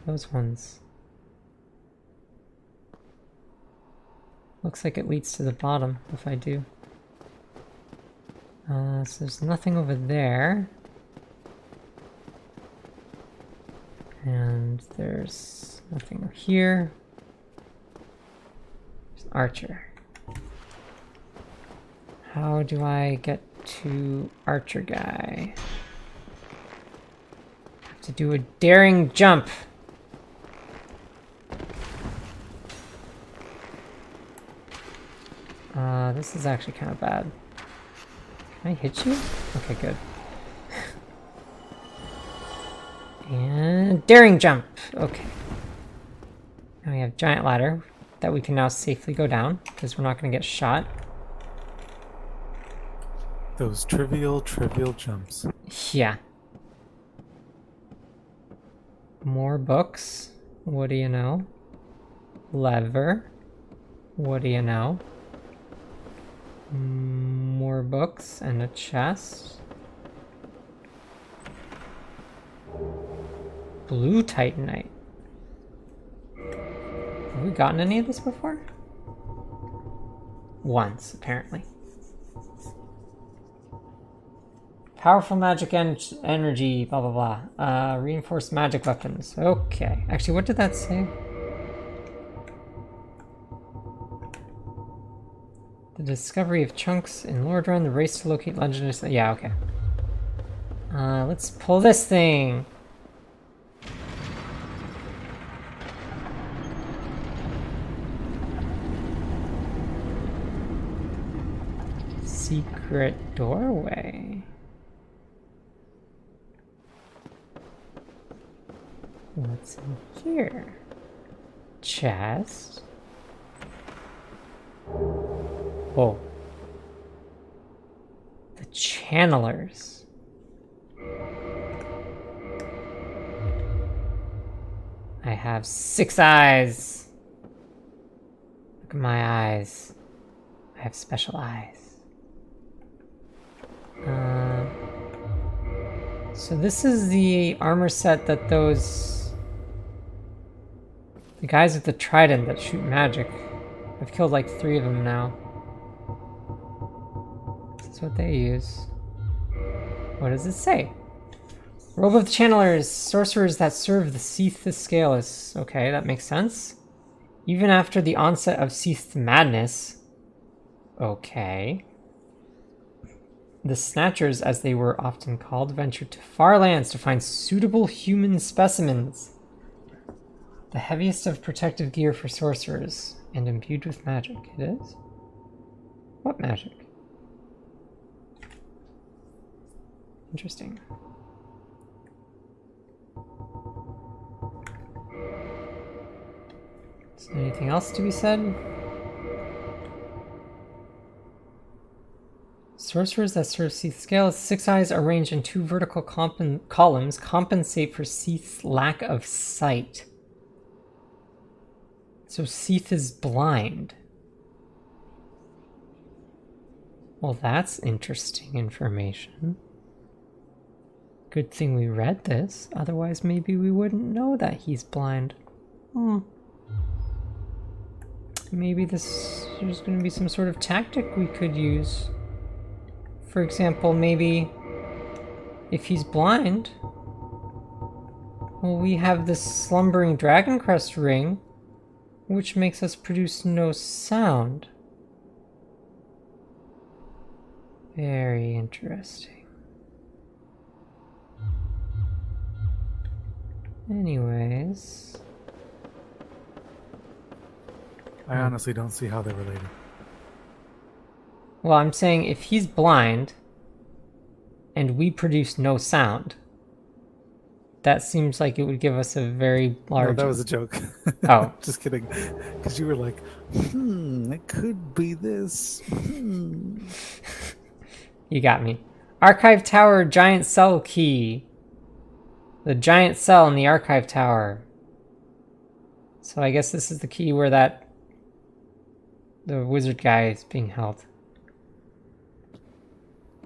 Those ones. Looks like it leads to the bottom if I do. So there's nothing over there. And there's nothing over here. There's an archer. How do I get to archer guy? I have to do a daring jump. This is actually kind of bad. Can I hit you? Okay, good. And daring jump. Okay. Now we have giant ladder that we can now safely go down because we're not going to get shot. Those trivial jumps. Yeah. More books. What do you know? Lever. What do you know? More books and a chest. Blue Titanite. Have we gotten any of this before? Once, apparently. Powerful magic energy, blah blah blah. Reinforced magic weapons. Okay. Actually, what did that say? The discovery of chunks in Lordran, the race to locate legendary... Yeah, okay. Let's pull this thing. Secret doorway. What's in here? Chest. Whoa. The channelers. I have 6 eyes. Look at my eyes. I have special eyes. So this is the armor set that the guys with the trident that shoot magic. I've killed like 3 of them now. This is what they use. What does it say? Robe of the Channelers, sorcerers that serve the Seath the Scaleless. Okay, that makes sense. Even after the onset of Seath's madness. Okay. The Snatchers, as they were often called, ventured to far lands to find suitable human specimens. The heaviest of protective gear for sorcerers, and imbued with magic. It is? What magic? Interesting. Is there anything else to be said? Sorcerers that serve Seath's scale, 6 eyes arranged in 2 vertical columns compensate for Seath's lack of sight. So Seath is blind. Well, that's interesting information. Good thing we read this, otherwise maybe we wouldn't know that he's blind. Maybe there's going to be some sort of tactic we could use. For example, maybe if he's blind, well, we have this slumbering dragon crest ring, which makes us produce no sound. Very interesting. Anyways, I honestly don't see how they're related. Well, I'm saying if he's blind and we produce no sound, that seems like it would give us a very large... No, that was a joke. Oh. Just kidding. Because you were like, it could be this. You got me. Archive Tower Giant Cell Key. The giant cell in the Archive Tower. So I guess this is the key where the wizard guy is being held.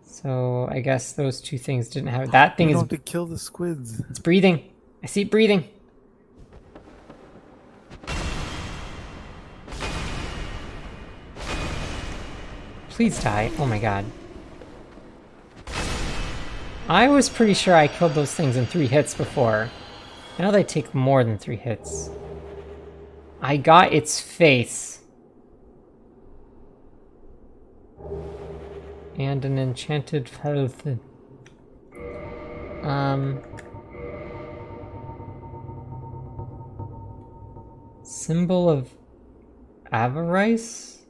So I guess those 2 things didn't have... That thing you is... have to kill the squids. It's breathing. I see it breathing. Please die. Oh my god. I was pretty sure I killed those things in 3 hits before. I know they take more than 3 hits. I got its face. And an enchanted health. Symbol of avarice?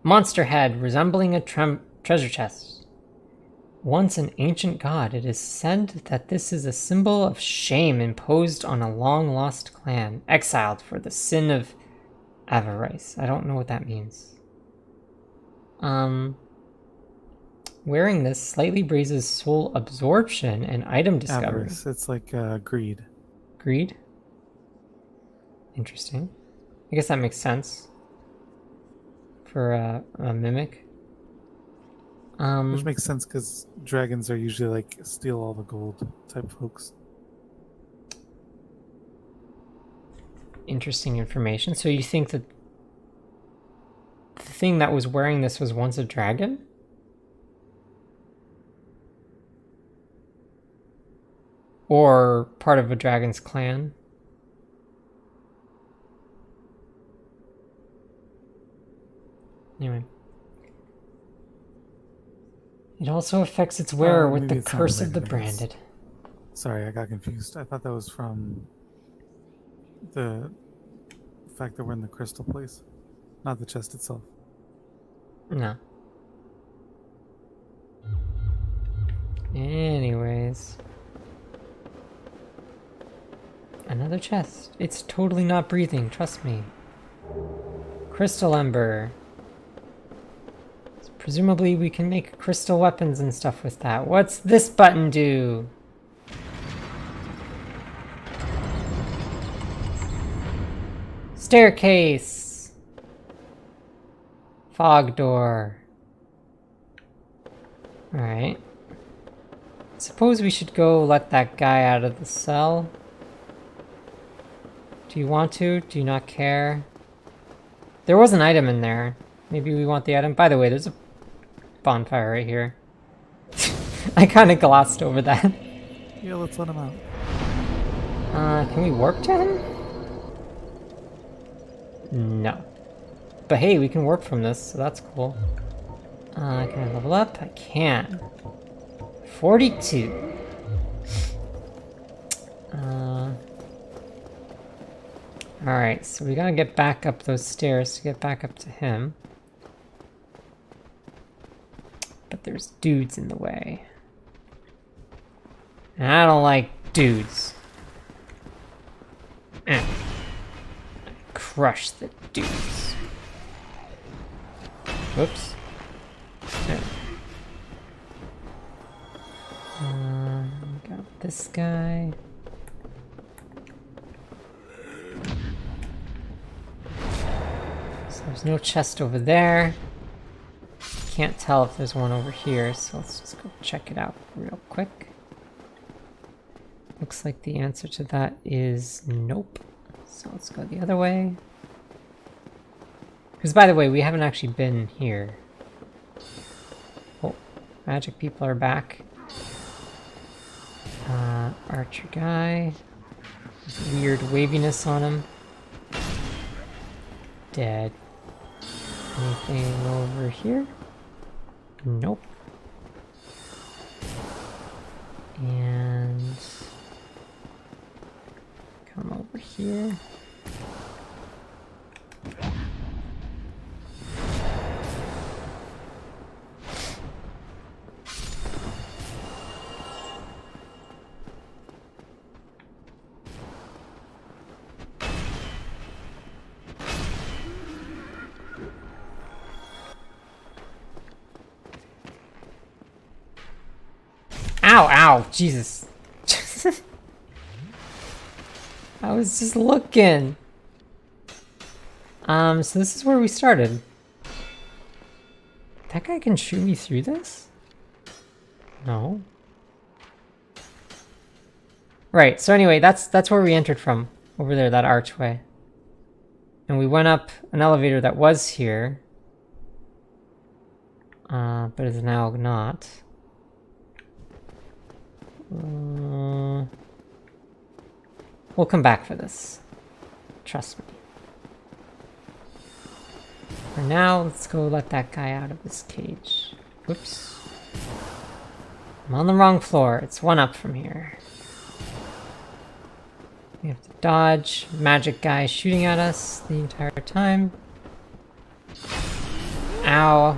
Monster head resembling a treasure chest. Once an ancient god, it is said that this is a symbol of shame imposed on a long-lost clan, exiled for the sin of avarice. I don't know what that means. Wearing this slightly raises soul absorption and item discovery. Avarice. It's like greed. Greed? Interesting. I guess that makes sense for a mimic. Which makes sense because dragons are usually like steal all the gold type folks. Interesting information. So you think that the thing that was wearing this was once a dragon? Or part of a dragon's clan? Anyway. It also affects its wearer with the curse of the branded. Sorry, I got confused. I thought that was from the fact that we're in the crystal place, not the chest itself. No. Anyways. Another chest. It's totally not breathing, trust me. Crystal Ember. Presumably we can make crystal weapons and stuff with that. What's this button do? Staircase. Fog door. Alright. Suppose we should go let that guy out of the cell. Do you want to? Do you not care? There was an item in there. Maybe we want the item. By the way, there's a bonfire right here. I kind of glossed over that. Yeah, let's let him out. Can we warp to him? No. But hey, we can warp from this, so that's cool. Can I level up? I can. 42. Alright, so we gotta get back up those stairs to get back up to him. But there's dudes in the way. And I don't like dudes. Crush the dudes. Whoops. There. Got this guy. So there's no chest over there. Can't tell if there's one over here, so let's just go check it out real quick. Looks like the answer to that is nope. So let's go the other way. Because by the way, we haven't actually been here. Oh, magic people are back. Archer guy. Weird waviness on him. Dead. Anything over here? Nope. And come over here. Ow, ow, Jesus. I was just looking. So this is where we started. That guy can shoot me through this? No. Right, so anyway, that's where we entered from. Over there, that archway. And we went up an elevator that was here. But is now not. We'll come back for this. Trust me. For now, let's go let that guy out of this cage. Whoops. I'm on the wrong floor. It's one up from here. We have to dodge. Magic guy shooting at us the entire time. Ow. Ow.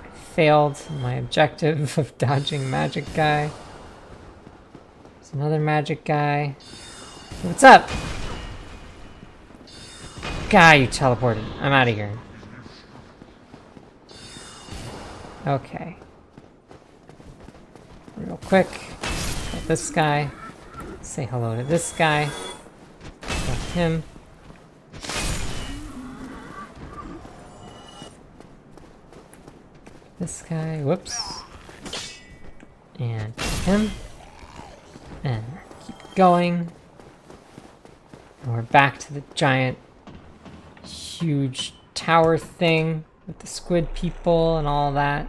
I failed my objective of dodging magic guy. There's another magic guy. What's up? Guy, you teleported. I'm out of here. Okay. Real quick. Kill this guy. Say hello to this guy. Kill him. This guy. Whoops. And him. And keep going. And we're back to the giant, huge tower thing with the squid people and all that.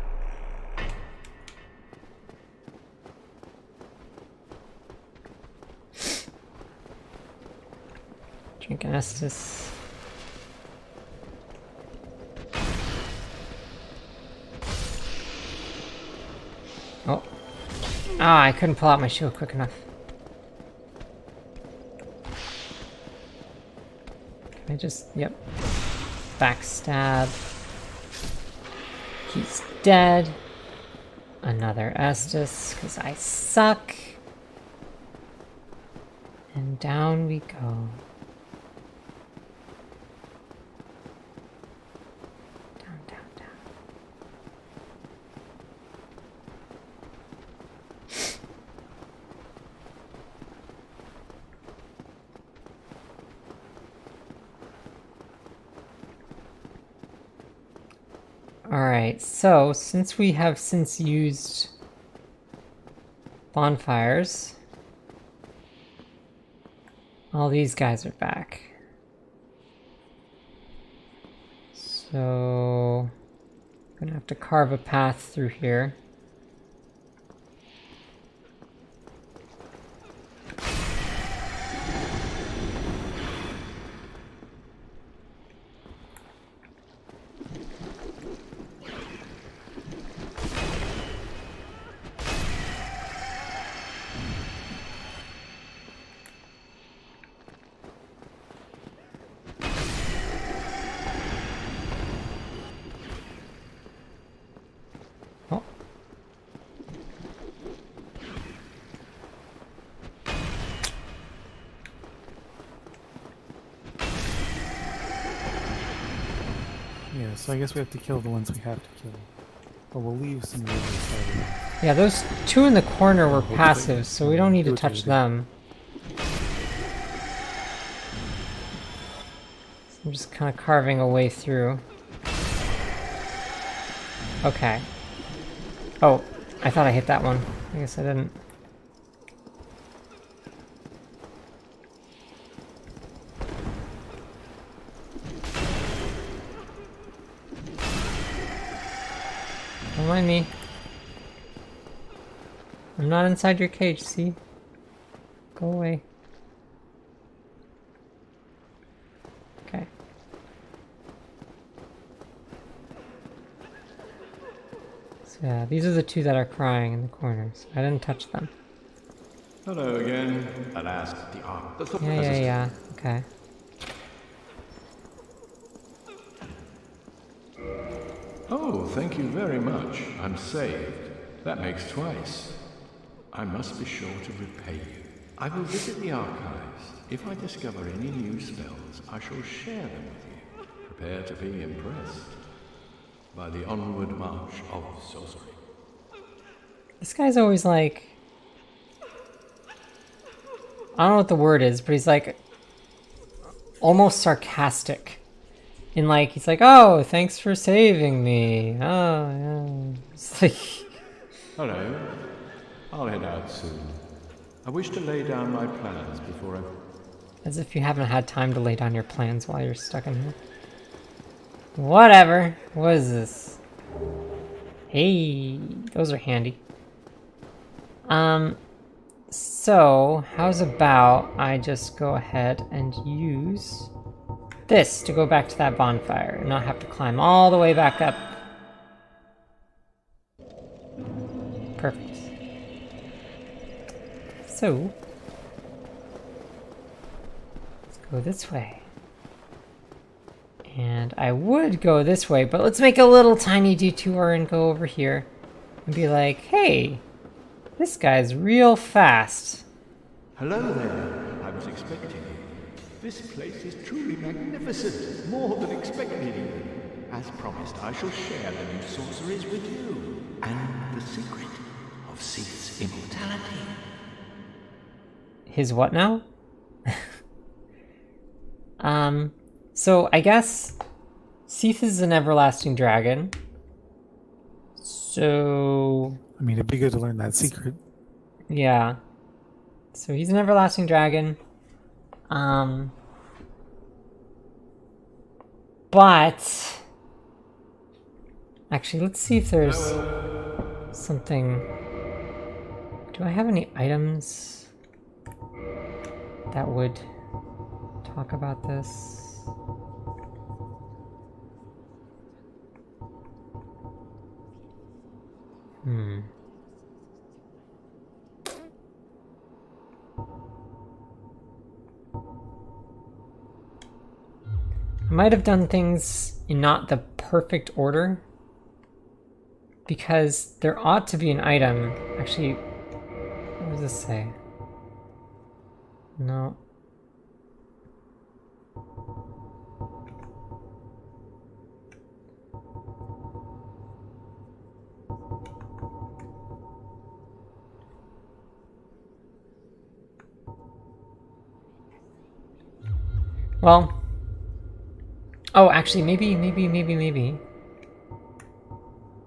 Drink an Estus. Oh. Ah, I couldn't pull out my shield quick enough. Can I just, yep. Backstab. He's dead. Another Estus, because I suck. And down we go. Down, down, down. Alright, so since we have since used bonfires, all these guys are back. So I'm gonna have to carve a path through here. Yeah, so I guess we have to kill the ones we have to kill. But we'll leave some of the other side. Yeah, those two in the corner were passive, so we don't need to touch them. So I'm just kind of carving a way through. Okay. Oh, I thought I hit that one. I guess I didn't. Don't mind me. I'm not inside your cage, see? Go away. Okay. So yeah, these are the two that are crying in the corners. I didn't touch them. Hello again. Alas, the ark. Yeah. Okay. Oh, thank you very much. I'm saved. That makes twice. I must be sure to repay you. I will visit the archives. If I discover any new spells, I shall share them with you. Prepare to be impressed by the onward march of sorcery. This guy's always like... I don't know what the word is, but he's like... almost sarcastic. In like, he's like, oh, thanks for saving me. Oh, yeah. It's like... Hello. I'll head out soon. I wish to lay down my plans before I... As if you haven't had time to lay down your plans while you're stuck in here. Whatever. What is this? Hey, those are handy. So, how's about I just go ahead and use this to go back to that bonfire and not have to climb all the way back up. Perfect. So, let's go this way. And I would go this way, but let's make a little tiny detour and go over here and be like, hey, this guy's real fast. Hello there. I was expecting you. This place is truly magnificent, more than expected even. As promised, I shall share the new sorceries with you, and the secret of Seath's immortality. His what now? So I guess Seath is an everlasting dragon. So... I mean, it'd be good to learn that secret. Yeah. So he's an everlasting dragon. But... Actually, let's see if there's something... Do I have any items that would talk about this? I might have done things in not the perfect order, because there ought to be an item. Actually, what does this say? No. Well, oh, actually, maybe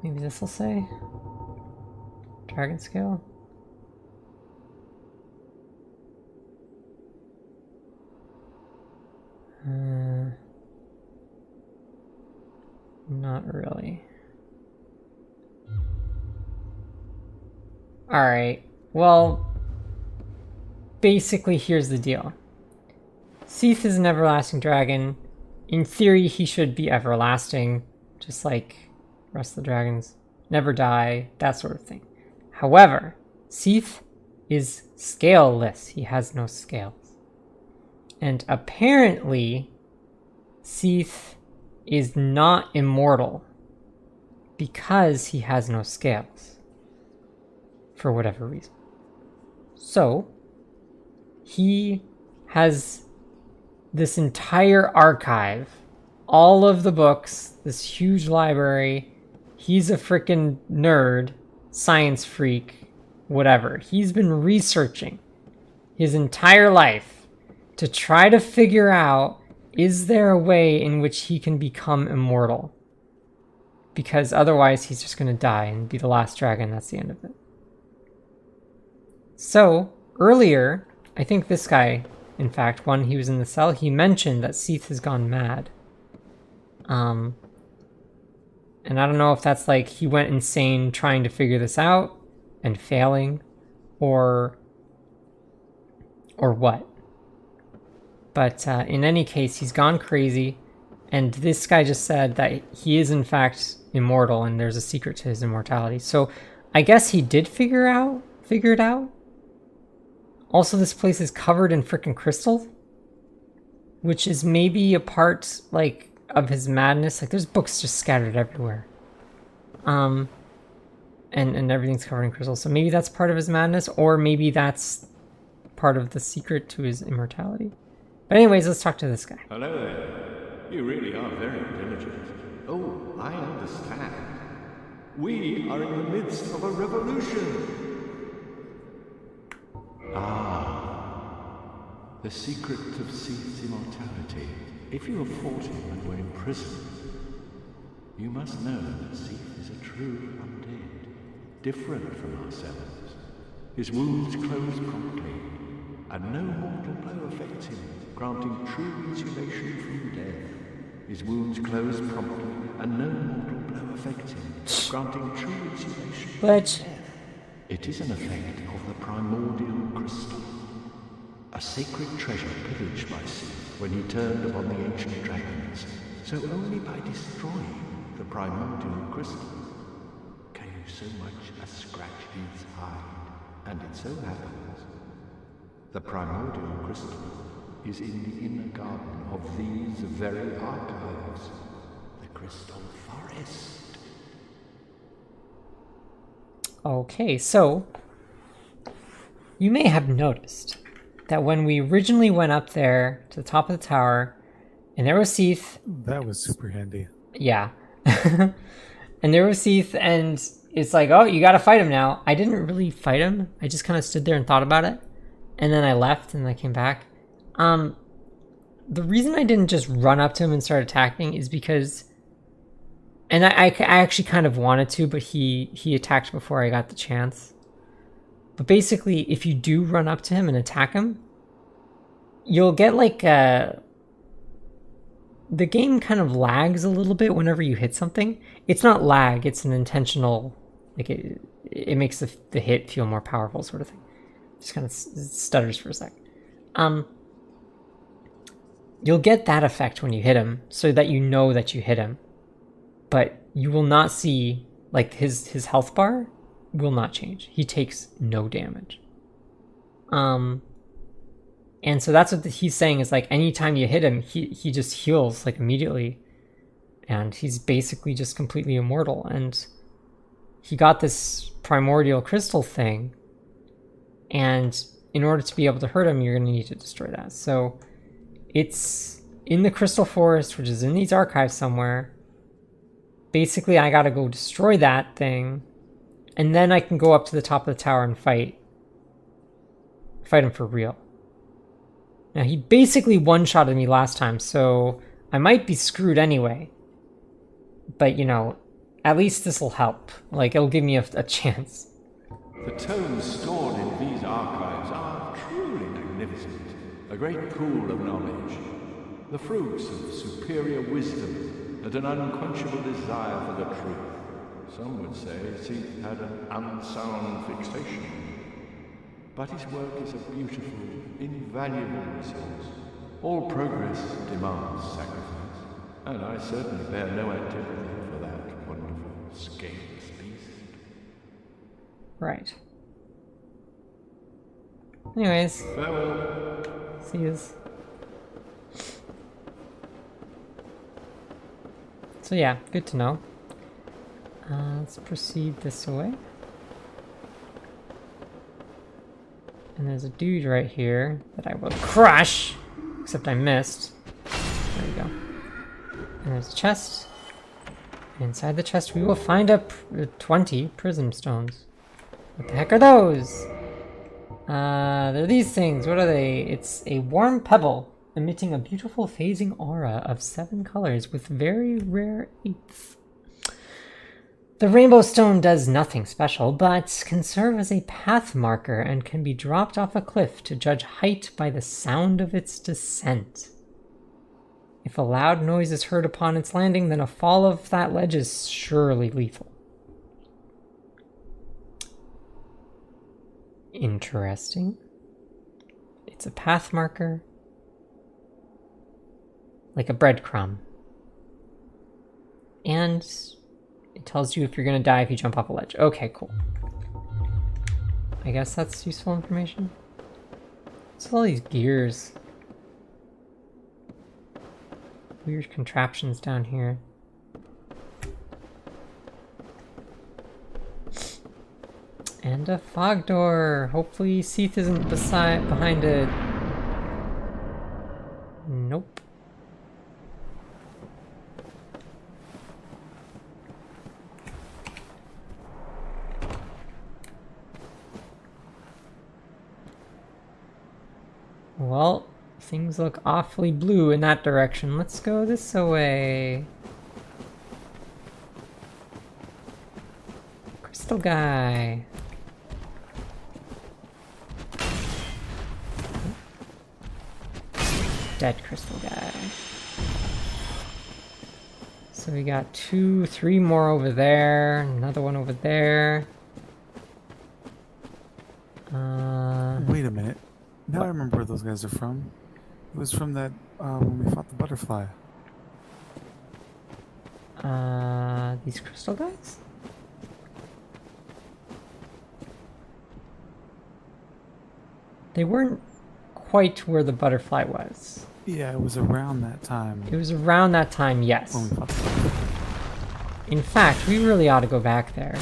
this will say dragon scale. Not really. All right. Well, basically, here's the deal. Seath is an everlasting dragon. In theory, he should be everlasting, just like the rest of the dragons. Never die, that sort of thing. However, Seath is scaleless. He has no scales. And apparently, Seath is not immortal because he has no scales. For whatever reason. So, he has this entire archive, all of the books, this huge library. He's a freaking nerd, science freak, whatever. He's been researching his entire life to try to figure out, is there a way in which he can become immortal? Because otherwise he's just going to die and be the last dragon. That's the end of it. So, earlier, I think this guy, in fact, when he was in the cell, he mentioned that Seath has gone mad. And I don't know if that's like he went insane trying to figure this out and failing, or what. But in any case, he's gone crazy, and this guy just said that he is in fact immortal and there's a secret to his immortality. So I guess he did figure it out. Also, this place is covered in frickin' crystal, which is maybe a part, like, of his madness. Like, there's books just scattered everywhere. And everything's covered in crystal. So maybe that's part of his madness, or maybe that's part of the secret to his immortality. But anyways, let's talk to this guy. Hello there. You really are very intelligent. Oh, I understand. We are in the midst of a revolution. The secret of Seath's immortality. If you have fought him and were imprisoned, you must know that Seath is a true undead, different from ourselves. His wounds close promptly, and no mortal blow affects him, granting true insulation from death. His wounds close promptly, and no mortal blow affects him, granting true insulation from death. It is an effect of the primordial crystal, a sacred treasure pillaged by Seath when he turned upon the ancient dragons. So only by destroying the primordial crystal can you so much as scratch his hide. And it so happens, the primordial crystal is in the inner garden of these very archives, the Crystal Forest. Okay, so you may have noticed that when we originally went up there to the top of the tower, and there was Seath. That was super handy. Yeah. And there was Seath, and it's like, oh, you gotta fight him now. I didn't really fight him. I just kind of stood there and thought about it. And then I left, and I came back. The reason I didn't just run up to him and start attacking is because... And I actually kind of wanted to, but he attacked before I got the chance. But basically, if you do run up to him and attack him, you'll get like the game kind of lags a little bit whenever you hit something. It's not lag, it's an intentional, like it makes the hit feel more powerful sort of thing. Just kind of stutters for a sec. You'll get that effect when you hit him, so that you know that you hit him. But you will not see, like, his health bar will not change. He takes no damage. And so that's what he's saying is, like, anytime you hit him, he just heals, like, immediately. And he's basically just completely immortal. And he got this primordial crystal thing. And in order to be able to hurt him, you're going to need to destroy that. So it's in the Crystal Forest, which is in these archives somewhere. Basically, I gotta go destroy that thing, and then I can go up to the top of the tower and fight him for real. Now, he basically one-shotted me last time, so I might be screwed anyway. But, you know, at least this will help. Like, it'll give me a chance. The tomes stored in these archives are truly magnificent. A great pool of knowledge. The fruits of superior wisdom and an unquenchable desire for the truth. Some would say Seath had an unsound fixation. But his work is a beautiful, invaluable resource. All progress demands sacrifice, and I certainly bear no antipathy for that wonderful, scaleless beast. Right. Anyways. Farewell. See yous. So yeah, good to know. Let's proceed this way. And there's a dude right here that I will crush! Except I missed. There we go. And there's a chest. And inside the chest we will find 20 Prism Stones. What the heck are those? They're these things. What are they? It's a warm pebble, emitting a beautiful phasing aura of 7 colors with very rare eighths. The rainbow stone does nothing special, but can serve as a path marker and can be dropped off a cliff to judge height by the sound of its descent. If a loud noise is heard upon its landing, then a fall of that ledge is surely lethal. Interesting. It's a path marker. Like a breadcrumb. And it tells you if you're gonna die if you jump off a ledge. Okay, cool. I guess that's useful information. What's all these gears? Weird contraptions down here. And a fog door. Hopefully Seath isn't behind it. Nope. Well, things look awfully blue in that direction. Let's go this way. Crystal guy. Dead crystal guy. So we got 2, 3 more over there. Another one over there. Wait a minute. Now I remember where those guys are from. It was from that, when we fought the butterfly. These crystal guys? They weren't quite where the butterfly was. Yeah, it was around that time. It was around that time, yes. When we fought the In fact, we really ought to go back there.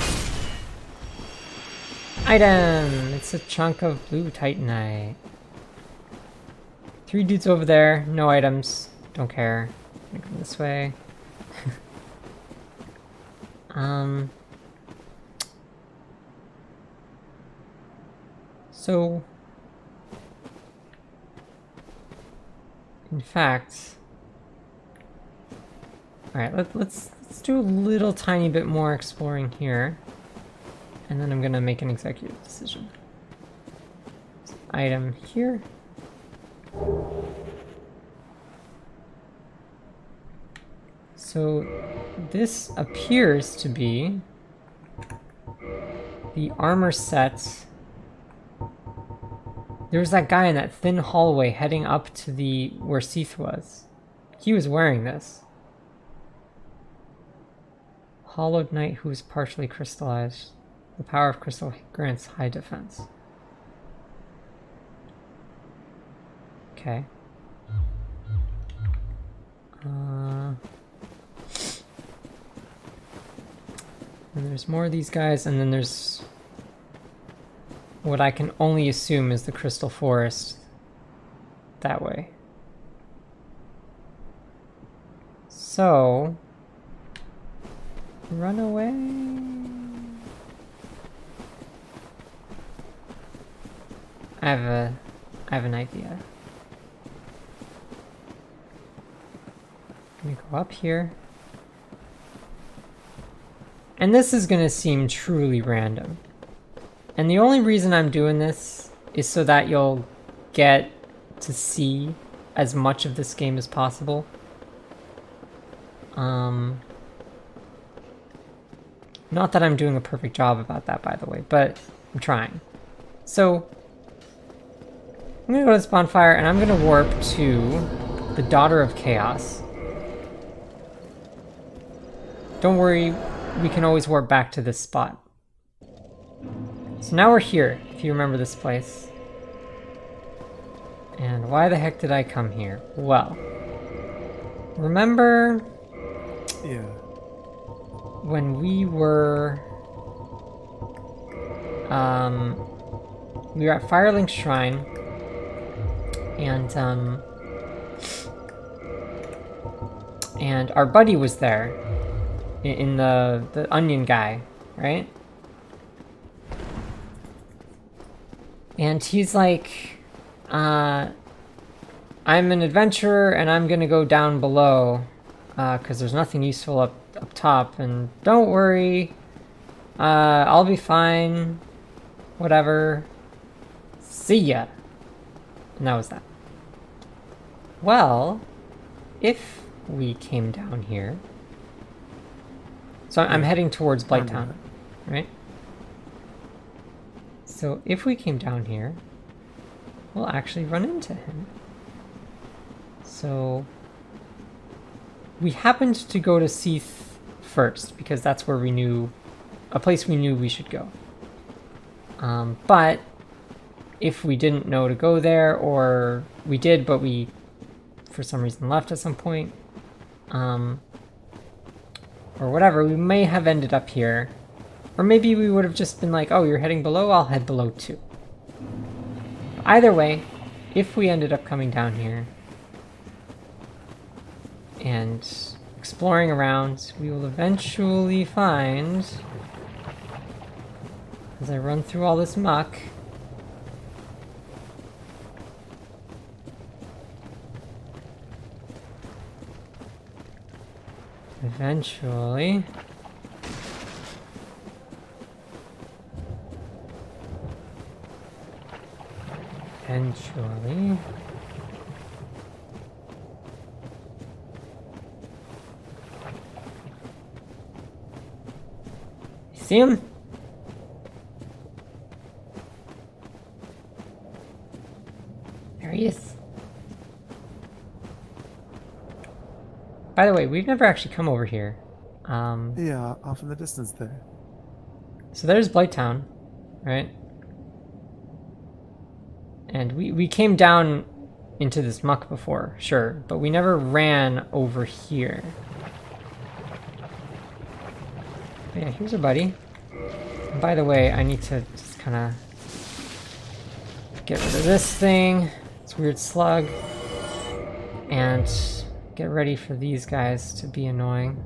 Item! It's a chunk of blue titanite. 3 dudes over there, no items. Don't care. I'm gonna go this way. So, in fact, all right, let's do a little tiny bit more exploring here, and then I'm gonna make an executive decision. Item here. So this appears to be the armor set. There was that guy in that thin hallway heading up to the where Seath was. He was wearing this. Hollowed Knight who is partially crystallized. The power of crystal grants high defense. Okay. And there's more of these guys, and then there's what I can only assume is the Crystal Forest that way. So, run away. I have an idea. I'm gonna go up here. And this is gonna seem truly random. And the only reason I'm doing this is so that you'll get to see as much of this game as possible. Not that I'm doing a perfect job about that, by the way, but I'm trying. So, I'm gonna go to this bonfire and I'm gonna warp to the Daughter of Chaos. Don't worry, we can always warp back to this spot. So now we're here, if you remember this place. And why the heck did I come here? Well, remember... Yeah. When we were at Firelink Shrine, and our buddy was there, in the onion guy, right? And he's like, I'm an adventurer and I'm gonna go down below, because there's nothing useful up top, and don't worry, I'll be fine, whatever, see ya. And that was that. Well, if we came down here, so I'm heading towards Blighttown, right? So if we came down here, we'll actually run into him. So we happened to go to Seath first, because that's where we knew, a place we knew we should go. But if we didn't know to go there, or we did, but we, for some reason, left at some point, or whatever, we may have ended up here. Or maybe we would have just been like, oh, you're heading below, I'll head below too. Either way, if we ended up coming down here and exploring around, we will eventually find, as I run through all this muck, eventually see him? There he is. By the way, we've never actually come over here. Yeah, off in the distance there. So there's Blighttown, right? And we came down into this muck before, sure, but we never ran over here. But yeah, here's our buddy. And by the way, I need to just kind of get rid of this thing, this weird slug, and get ready for these guys to be annoying.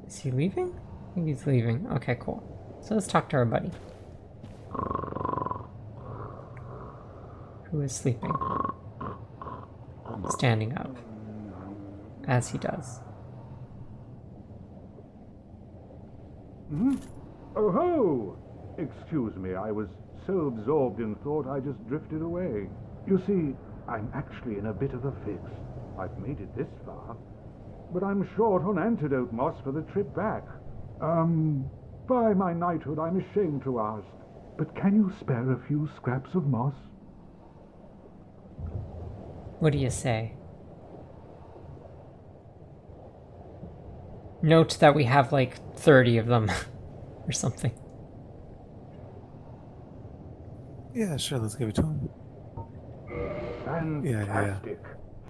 Is he leaving? I think he's leaving. Okay, cool. So let's talk to our buddy, who is sleeping, standing up, as he does. Hmm? Oh ho! Excuse me, I was so absorbed in thought I just drifted away. You see, I'm actually in a bit of a fix. I've made it this far, but I'm short on antidote moss for the trip back. By my knighthood, I'm ashamed to ask, but can you spare a few scraps of moss? What do you say? Note that we have like 30 of them or something. Yeah, sure, let's give it to him. Fantastic.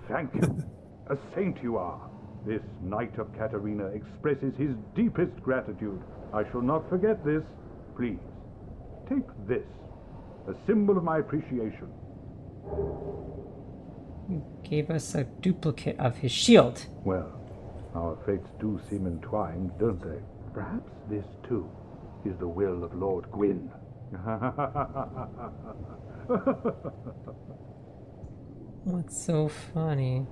Thank you. A saint you are. This Knight of Katarina expresses his deepest gratitude. I shall not forget this. Please, take this, a symbol of my appreciation. He gave us a duplicate of his shield. Well, our fates do seem entwined, don't they? Perhaps this, too, is the will of Lord Gwyn. What's so funny?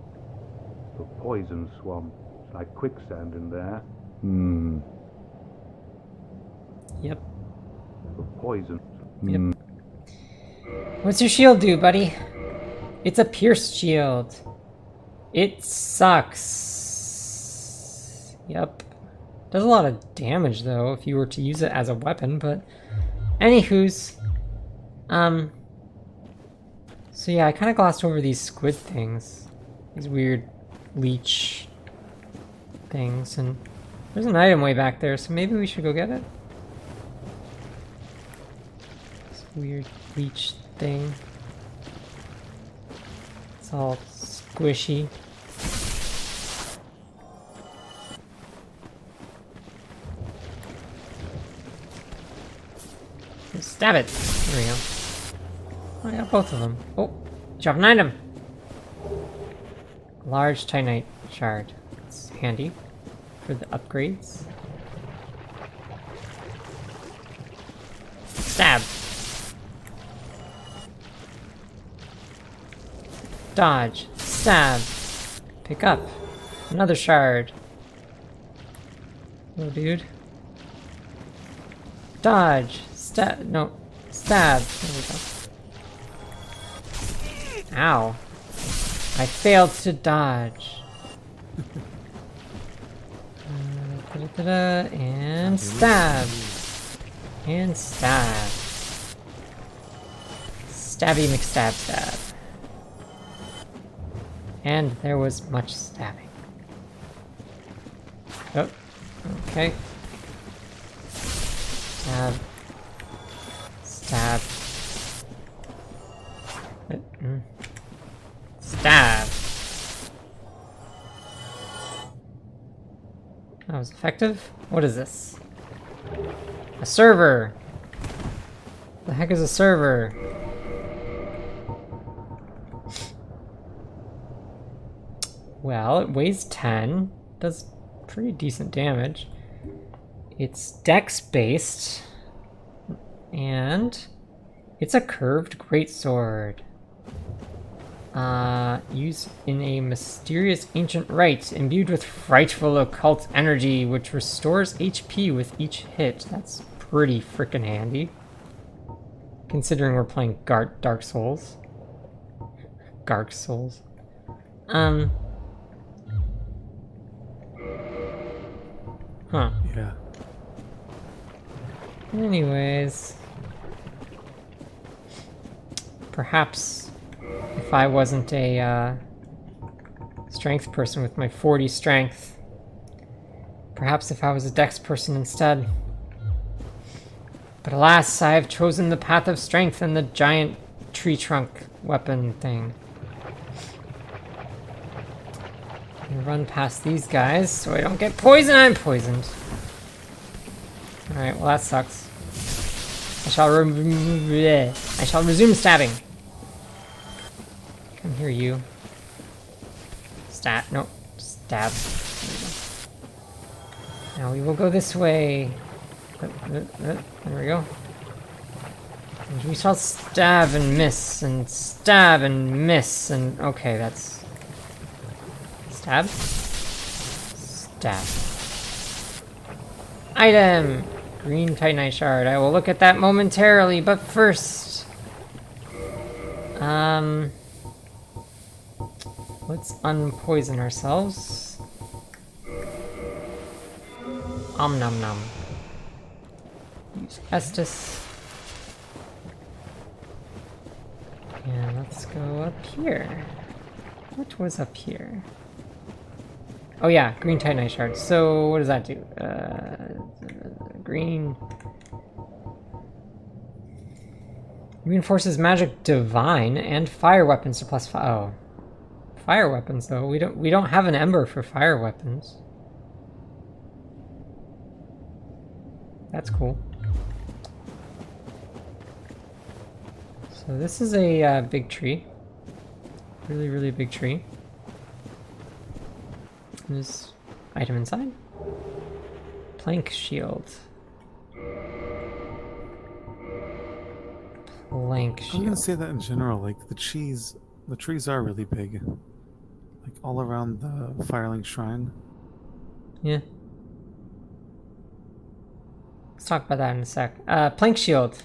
The poison swamp. It's like quicksand in there. Yep. The poison. Yep. What's your shield do, buddy? It's a pierced shield. It sucks. Yep. Does a lot of damage, though, if you were to use it as a weapon, but... Anywho's. So yeah, I kind of glossed over these squid things. These weird leech things, and there's an item way back there, so maybe we should go get it. This weird leech thing. It's all squishy. Stab it! There we go. Oh, I got both of them. Oh, drop an item! Large Titanite shard. It's handy for the upgrades. Stab! Dodge. Stab. Pick up. Another shard. Oh, dude. Dodge. Stab. No. Stab. There we go. Ow. I failed to dodge. And stab. And stab. Stabby McStab stab. And there was much stabbing. Oh. Okay. Stab. Stab. Stab. That was effective. What is this? A server. The heck is a server? Well, it weighs 10. Does pretty decent damage. It's dex-based. And it's a curved greatsword. Used in a mysterious ancient rite, imbued with frightful occult energy, which restores HP with each hit. That's pretty freaking handy. Considering we're playing Dark Souls. Dark Souls. Huh. Yeah. Anyways. Perhaps if I wasn't a strength person with my 40 strength, perhaps if I was a dex person instead. But alas, I have chosen the path of strength and the giant tree trunk weapon thing. And run past these guys so I don't get poisoned. I'm poisoned. Alright, well that sucks. I shall resume stabbing. Come here, you. No, stab. Now we will go this way. There we go. And we shall stab and miss and stab and miss and okay, that's stab. Stab. Item! Green Titanite shard. I will look at that momentarily, but first. Let's unpoison ourselves. Om nom nom. Use Estus. And let's go up here. What was up here? Oh yeah, green Titanite shard. So what does that do? Green reinforces magic divine and fire weapons to +5. Oh, fire weapons though. We don't have an ember for fire weapons. That's cool. So this is a big tree. Really, really big tree. There's item inside. Plank shield. Plank shield. I'm gonna say that in general, like the trees are really big. Like all around the Firelink Shrine. Yeah. Let's talk about that in a sec. Plank shield.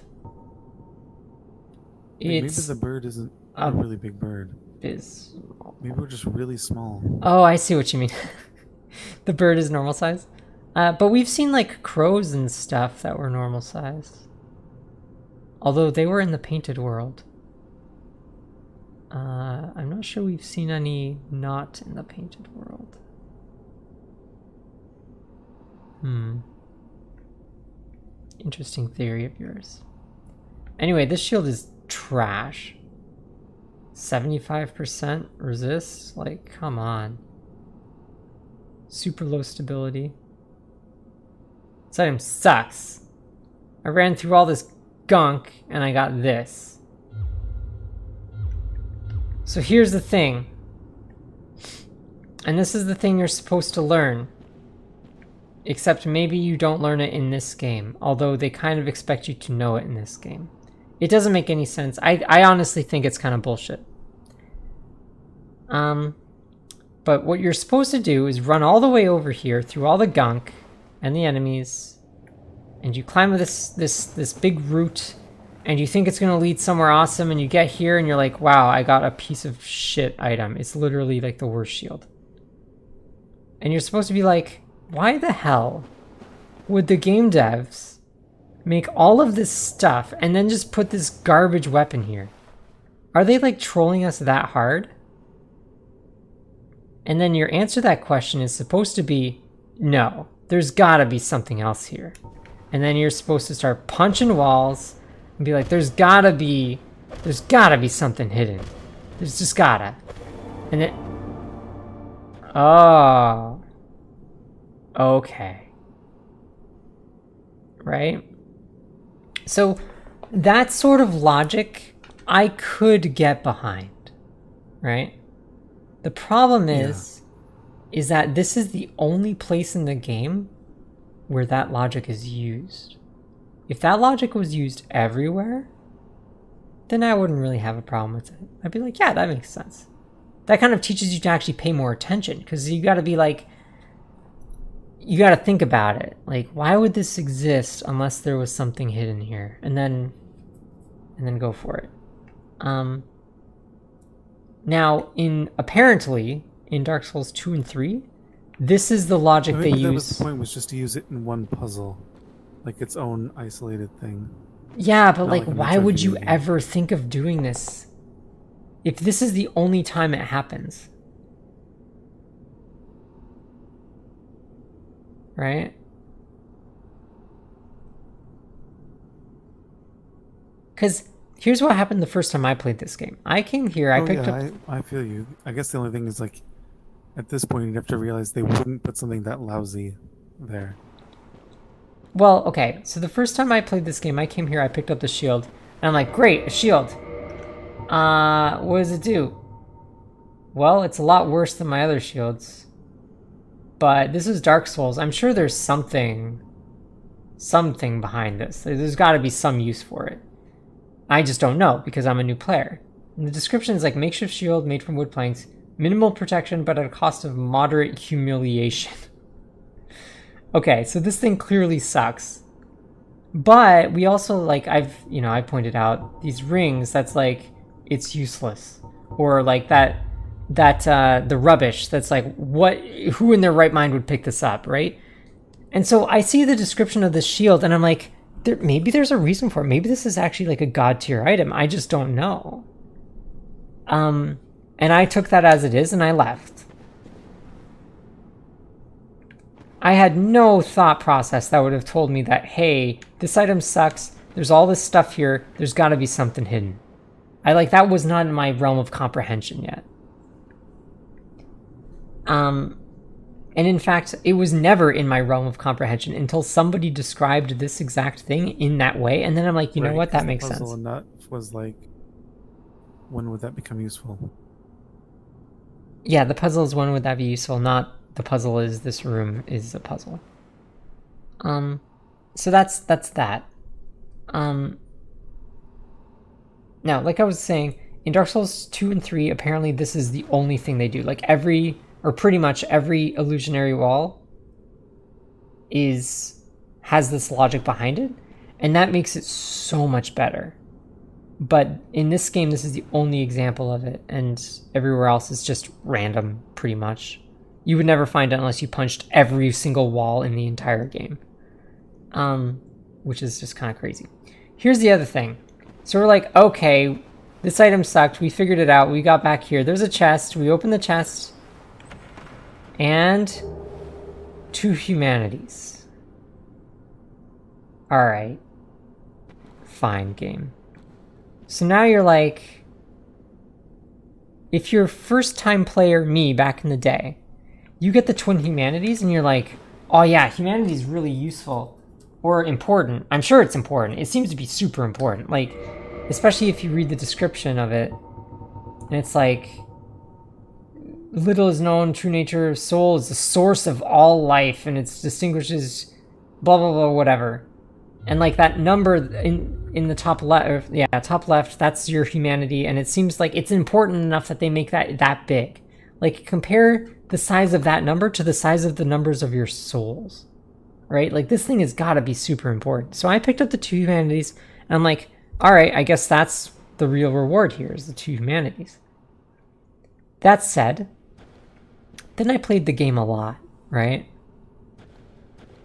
Maybe the bird isn't a really big bird. Maybe we're just really small. Oh, I see what you mean. The bird is normal size. But we've seen like crows and stuff that were normal size. Although they were in the painted world. I'm not sure we've seen any not in the painted world. Interesting theory of yours. Anyway, this shield is trash. 75% resist? Like, come on. Super low stability. This item sucks. I ran through all this gunk and I got this. So here's the thing. And this is the thing you're supposed to learn. Except maybe you don't learn it in this game. Although they kind of expect you to know it in this game. It doesn't make any sense. I honestly think it's kind of bullshit. But what you're supposed to do is run all the way over here through all the gunk and the enemies, and you climb this big route, and you think it's gonna lead somewhere awesome, and you get here and you're like, wow, I got a piece of shit item. It's literally like the worst shield. And you're supposed to be like, why the hell would the game devs make all of this stuff and then just put this garbage weapon here? Are they like trolling us that hard? And then your answer to that question is supposed to be, no, there's gotta be something else here. And then you're supposed to start punching walls and be like, there's gotta be something hidden. There's just gotta. And then, oh, okay. Right? So that sort of logic I could get behind, right? The problem is that this is the only place in the game where that logic is used. If that logic was used everywhere, then I wouldn't really have a problem with it. I'd be like, yeah, that makes sense. That kind of teaches you to actually pay more attention, because you gotta be like, you gotta think about it. Like, why would this exist unless there was something hidden here? And then go for it. Now, apparently in Dark Souls 2 and 3, this is the logic they use. That was the point, was just to use it in one puzzle, like its own isolated thing. Yeah, but like why would you ever think of doing this if this is the only time it happens? Right? Because here's what happened the first time I played this game. I came here, I picked up... I feel you. I guess the only thing is, like, at this point, you'd have to realize they wouldn't put something that lousy there. Well, okay, so the first time I played this game, I came here, I picked up the shield, and I'm like, great, a shield. What does it do? Well, it's a lot worse than my other shields. But this is Dark Souls. I'm sure there's something behind this. There's got to be some use for it. I just don't know because I'm a new player. And the description is like makeshift shield made from wood planks, minimal protection but at a cost of moderate humiliation. Okay, so this thing clearly sucks. But we also, like, I pointed out these rings, that's like, it's useless. Or like the rubbish that's like, who in their right mind would pick this up, right? And so I see the description of this shield and I'm like, maybe there's a reason for it. Maybe this is actually like a god tier item. I just don't know. And I took that as it is and I left. I had no thought process that would have told me that, hey, this item sucks. There's all this stuff here. There's got to be something hidden. That was not in my realm of comprehension yet. And in fact, it was never in my realm of comprehension until somebody described this exact thing in that way. And then I'm like, you know what? That makes sense. And that was like, when would that become useful? Yeah, the puzzle is when would that be useful, not the puzzle is this room is a puzzle. So that's that. Now, like I was saying, in Dark Souls 2 and 3, apparently this is the only thing they do. Like pretty much every illusionary wall has this logic behind it, and that makes it so much better. But in this game, this is the only example of it, and everywhere else is just random, pretty much. You would never find it unless you punched every single wall in the entire game. Which is just kind of crazy. Here's the other thing. So we're like, okay, this item sucked. We figured it out. We got back here. There's a chest. We open the chest. And 2 humanities. Alright. Fine, game. So now you're like, if you're first time player me back in the day, you get the twin humanities and you're like, oh yeah, humanity is really useful or important. I'm sure it's important. It seems to be super important. Like, especially if you read the description of it and it's like, little is known, true nature of soul is the source of all life and it distinguishes blah, blah, blah, whatever. And like that number in the top left, top left, that's your humanity. And it seems like it's important enough that they make that big. Like compare the size of that number to the size of the numbers of your souls, right? Like this thing has got to be super important. So I picked up the 2 humanities and I'm like, all right, I guess that's the real reward here is the 2 humanities. That said, then I played the game a lot, right?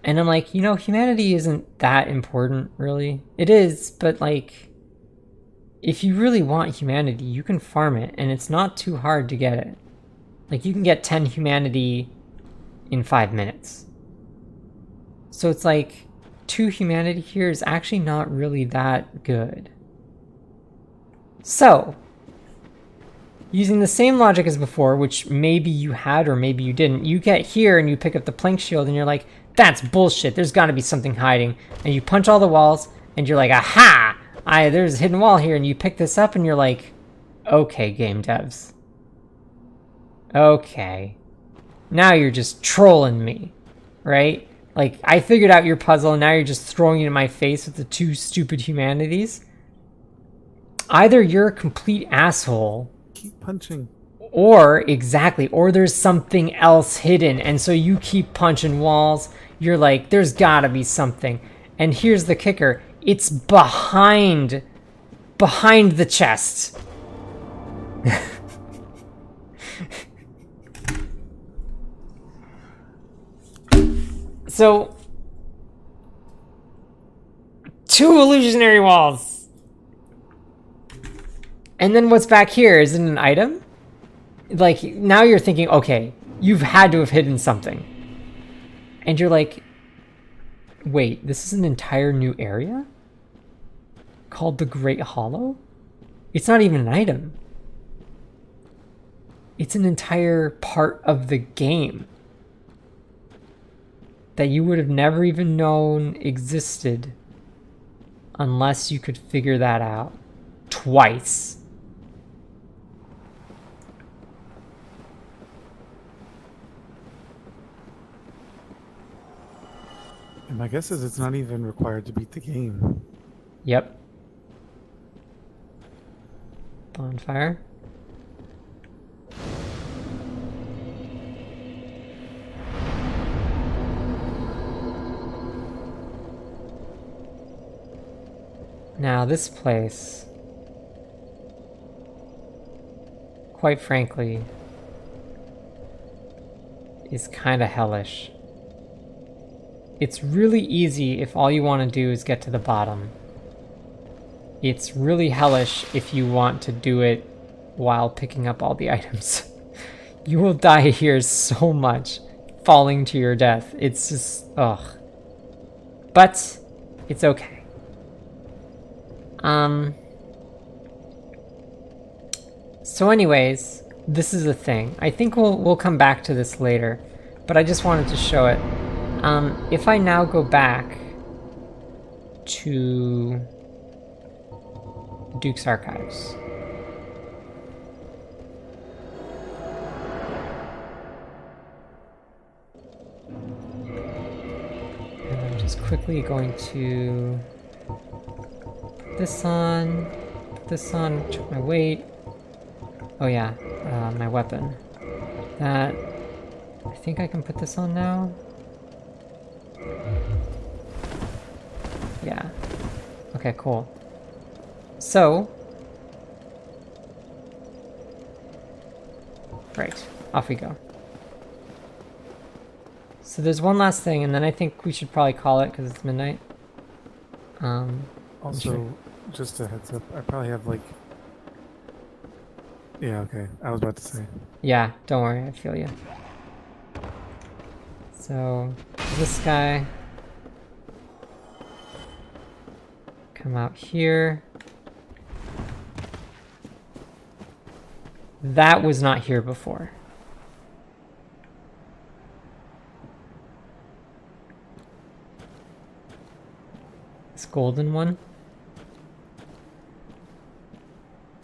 And I'm like, humanity isn't that important, really. It is, but like, if you really want humanity, you can farm it, and it's not too hard to get it. Like, you can get 10 humanity in 5 minutes. So it's like, 2 humanity here is actually not really that good. So, using the same logic as before, which maybe you had or maybe you didn't, you get here and you pick up the plank shield and you're like, that's bullshit, there's got to be something hiding. And you punch all the walls and you're like, aha, there's a hidden wall here. And you pick this up and you're like, okay, game devs. Okay. Now you're just trolling me, right? Like, I figured out your puzzle and now you're just throwing it in my face with the 2 stupid humanities. Either you're a complete asshole. Keep punching. Or there's something else hidden, and so you keep punching walls. You're like, there's gotta be something. And here's the kicker. It's behind the chest. So, 2 illusionary walls. And then what's back here? Is it an item? Like, now you're thinking, okay, you've had to have hidden something. And you're like, wait, this is an entire new area? called the Great Hollow? It's not even an item. It's an entire part of the game that you would have never even known existed unless you could figure that out twice. And my guess is it's not even required to beat the game. Yep. Bonfire. Now this place, quite frankly, is kind of hellish. It's really easy if all you want to do is get to the bottom. It's really hellish if you want to do it while picking up all the items. You will die here so much, falling to your death. It's just, ugh. But it's okay. So anyways, this is a thing. I think we'll come back to this later, but I just wanted to show it. If I now go back to Duke's Archives. And I'm just quickly going to put this on, check my weight. Oh yeah, my weapon. That, I think I can put this on now. Yeah. Okay, cool. So, right, off we go. So there's one last thing, and then I think we should probably call it because it's midnight. Also, just a heads up, I probably have like... Yeah, okay, I was about to say. Yeah, don't worry, I feel you. So, this guy. Come out here. That was not here before. This golden one.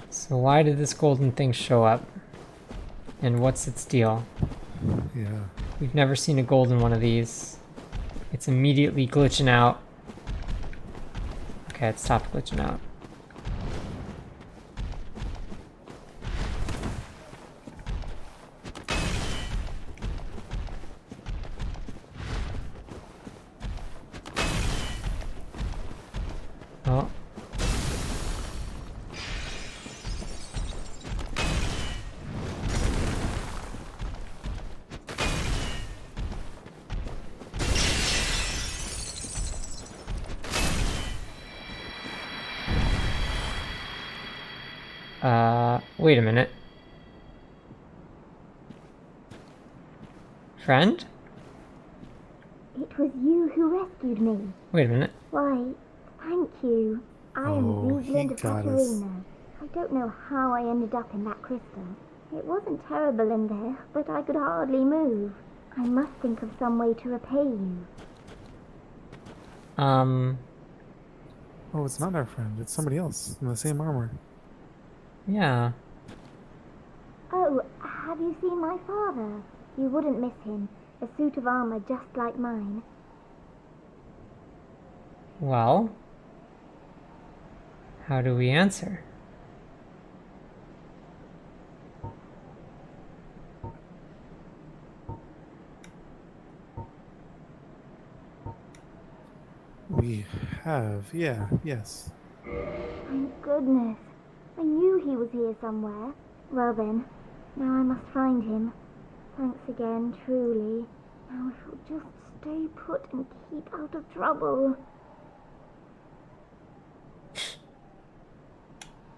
So why did this golden thing show up? And what's its deal? Yeah. We've never seen a golden one of these. It's immediately glitching out. Okay, it stopped glitching out. Oh. Wait a minute. Friend? It was you who rescued me. Wait a minute. Why, thank you. I am Rosalind of Katarina. I don't know how I ended up in that crystal. It wasn't terrible in there, but I could hardly move. I must think of some way to repay you. Oh, it's not our friend. It's somebody else in the same armor. Yeah. Oh, have you seen my father? You wouldn't miss him. A suit of armor just like mine. Well, how do we answer? We have, yeah, yes. Thank goodness. I knew he was here somewhere. Well then, now I must find him. Thanks again, truly. Now if you'll just stay put and keep out of trouble.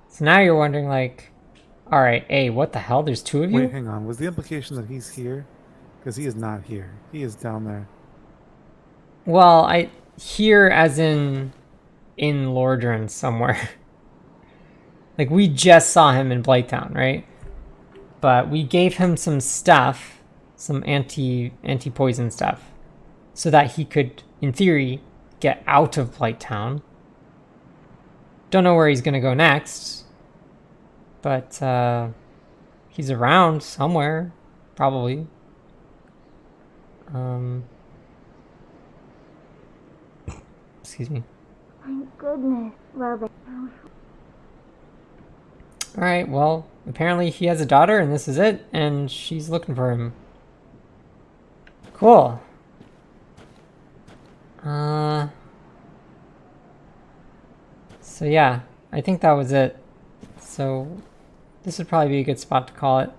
So now you're wondering, like, alright, A, what the hell? There's two of you? Wait, hang on. Was the implication that he's here? Because he is not here. He is down there. Well, here as in in Lordran somewhere. Like, we just saw him in Blighttown, right? But we gave him some stuff, some anti-poison stuff, so that he could, in theory, get out of Blighttown. Don't know where he's gonna go next, but he's around somewhere, probably. Excuse me. Thank goodness. Well then. Alright, well, apparently he has a daughter and this is it, and she's looking for him. Cool. So yeah, I think that was it. So this would probably be a good spot to call it.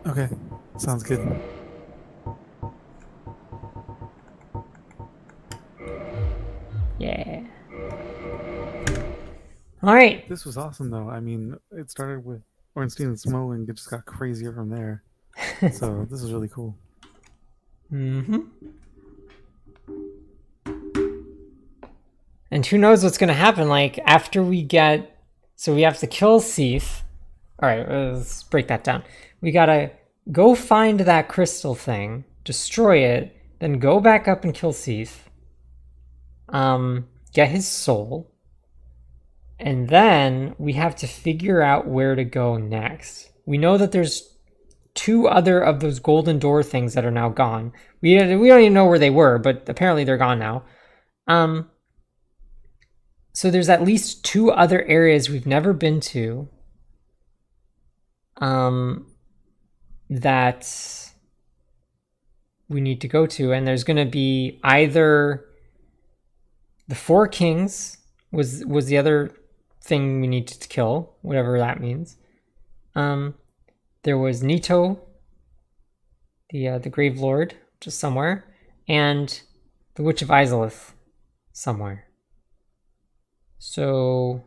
Okay, sounds good. Yeah. Alright. This was awesome, though. I mean, it started with Ornstein and Smo, and it just got crazier from there. So this was really cool. Mm-hmm. And who knows what's going to happen, like, after we get... So we have to kill Seath. Alright, let's break that down. We gotta go find that crystal thing, destroy it, then go back up and kill Seath. Get his soul. And then we have to figure out where to go next. We know that there's 2 other of those golden door things that are now gone. We don't even know where they were, but apparently they're gone now. So there's at least 2 other areas we've never been to. That we need to go to, and there's going to be either the 4 kings was the other thing we need to kill, whatever that means. There was Nito, the Grave Lord, just somewhere, and the Witch of Izalith somewhere. So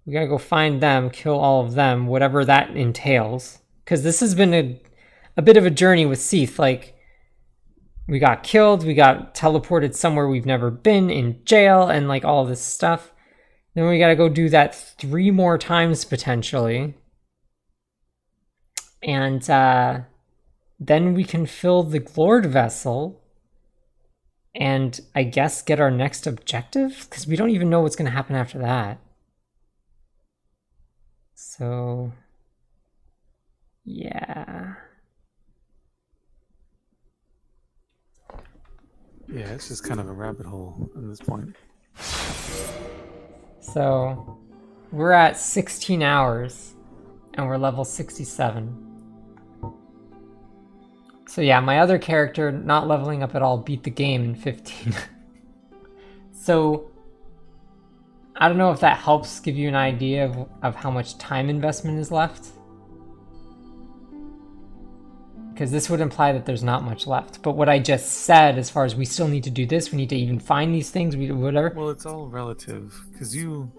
we gotta go find them, kill all of them, whatever that entails. Because this has been a bit of a journey with Seath. Like, we got killed, we got teleported somewhere we've never been, in jail, and like all this stuff. Then we gotta go do that 3 more times potentially. And then we can fill the Glord vessel and I guess get our next objective? Because we don't even know what's gonna happen after that. So... yeah. Yeah, it's just kind of a rabbit hole at this point. So, we're at 16 hours, and we're level 67. So yeah, my other character, not leveling up at all, beat the game in 15. So, I don't know if that helps give you an idea of how much time investment is left. Because this would imply that there's not much left. But what I just said, as far as we still need to do this, we need to even find these things, whatever. Well, it's all relative, because you...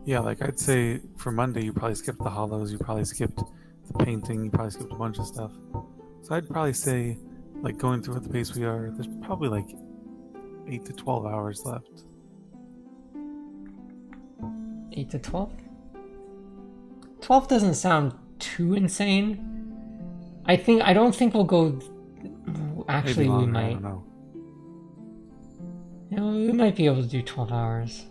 Yeah, like I'd say for Monday, you probably skipped the hollows, you probably skipped the painting, you probably skipped a bunch of stuff. So I'd probably say, like going through at the pace we are, there's probably like 8 to 12 hours left. 8 to 12? 12 doesn't sound too insane. I don't think we'll go... Actually, Maybe longer, we might. I don't know. You know, we might be able to do 12 hours.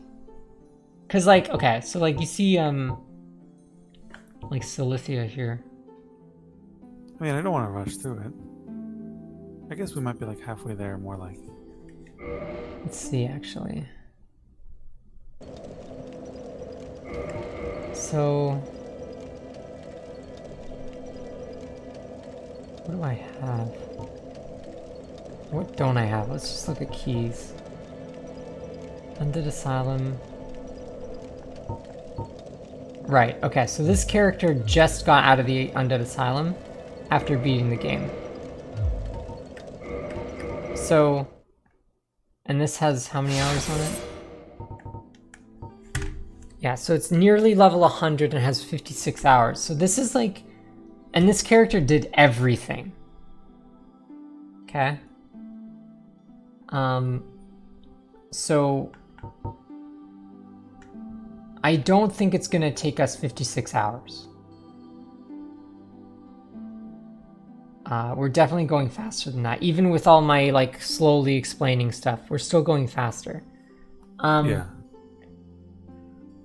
Because, like, okay, so, like, you see, like, Silithia here. I mean, I don't want to rush through it. I guess we might be, like, halfway there, more like. Let's see, actually. So... what do I have? What don't I have? Let's just look at keys. Undead Asylum... Right, okay, so this character just got out of the Undead Asylum after beating the game. so... And this has how many hours on it? Yeah, so it's nearly level 100 and has 56 hours. So this is like... And this character did everything. Okay? So... I don't think it's gonna take us 56 hours. We're definitely going faster than that. Even with all my, like, slowly explaining stuff, we're still going faster. Yeah.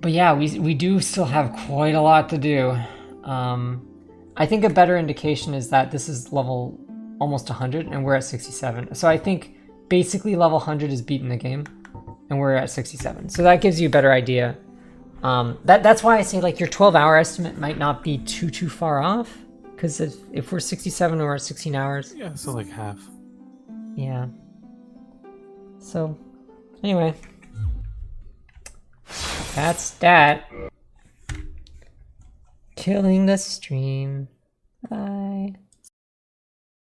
But yeah, we do still have quite a lot to do. I think a better indication is that this is level almost 100 and we're at 67. So I think basically level 100 is beaten the game and we're at 67. So that gives you a better idea. That's why I say, like, your 12-hour estimate might not be too far off. Because if we're 67 or 16 hours... Yeah, so like half. Yeah. So, anyway. That's that. Killing the stream. Bye.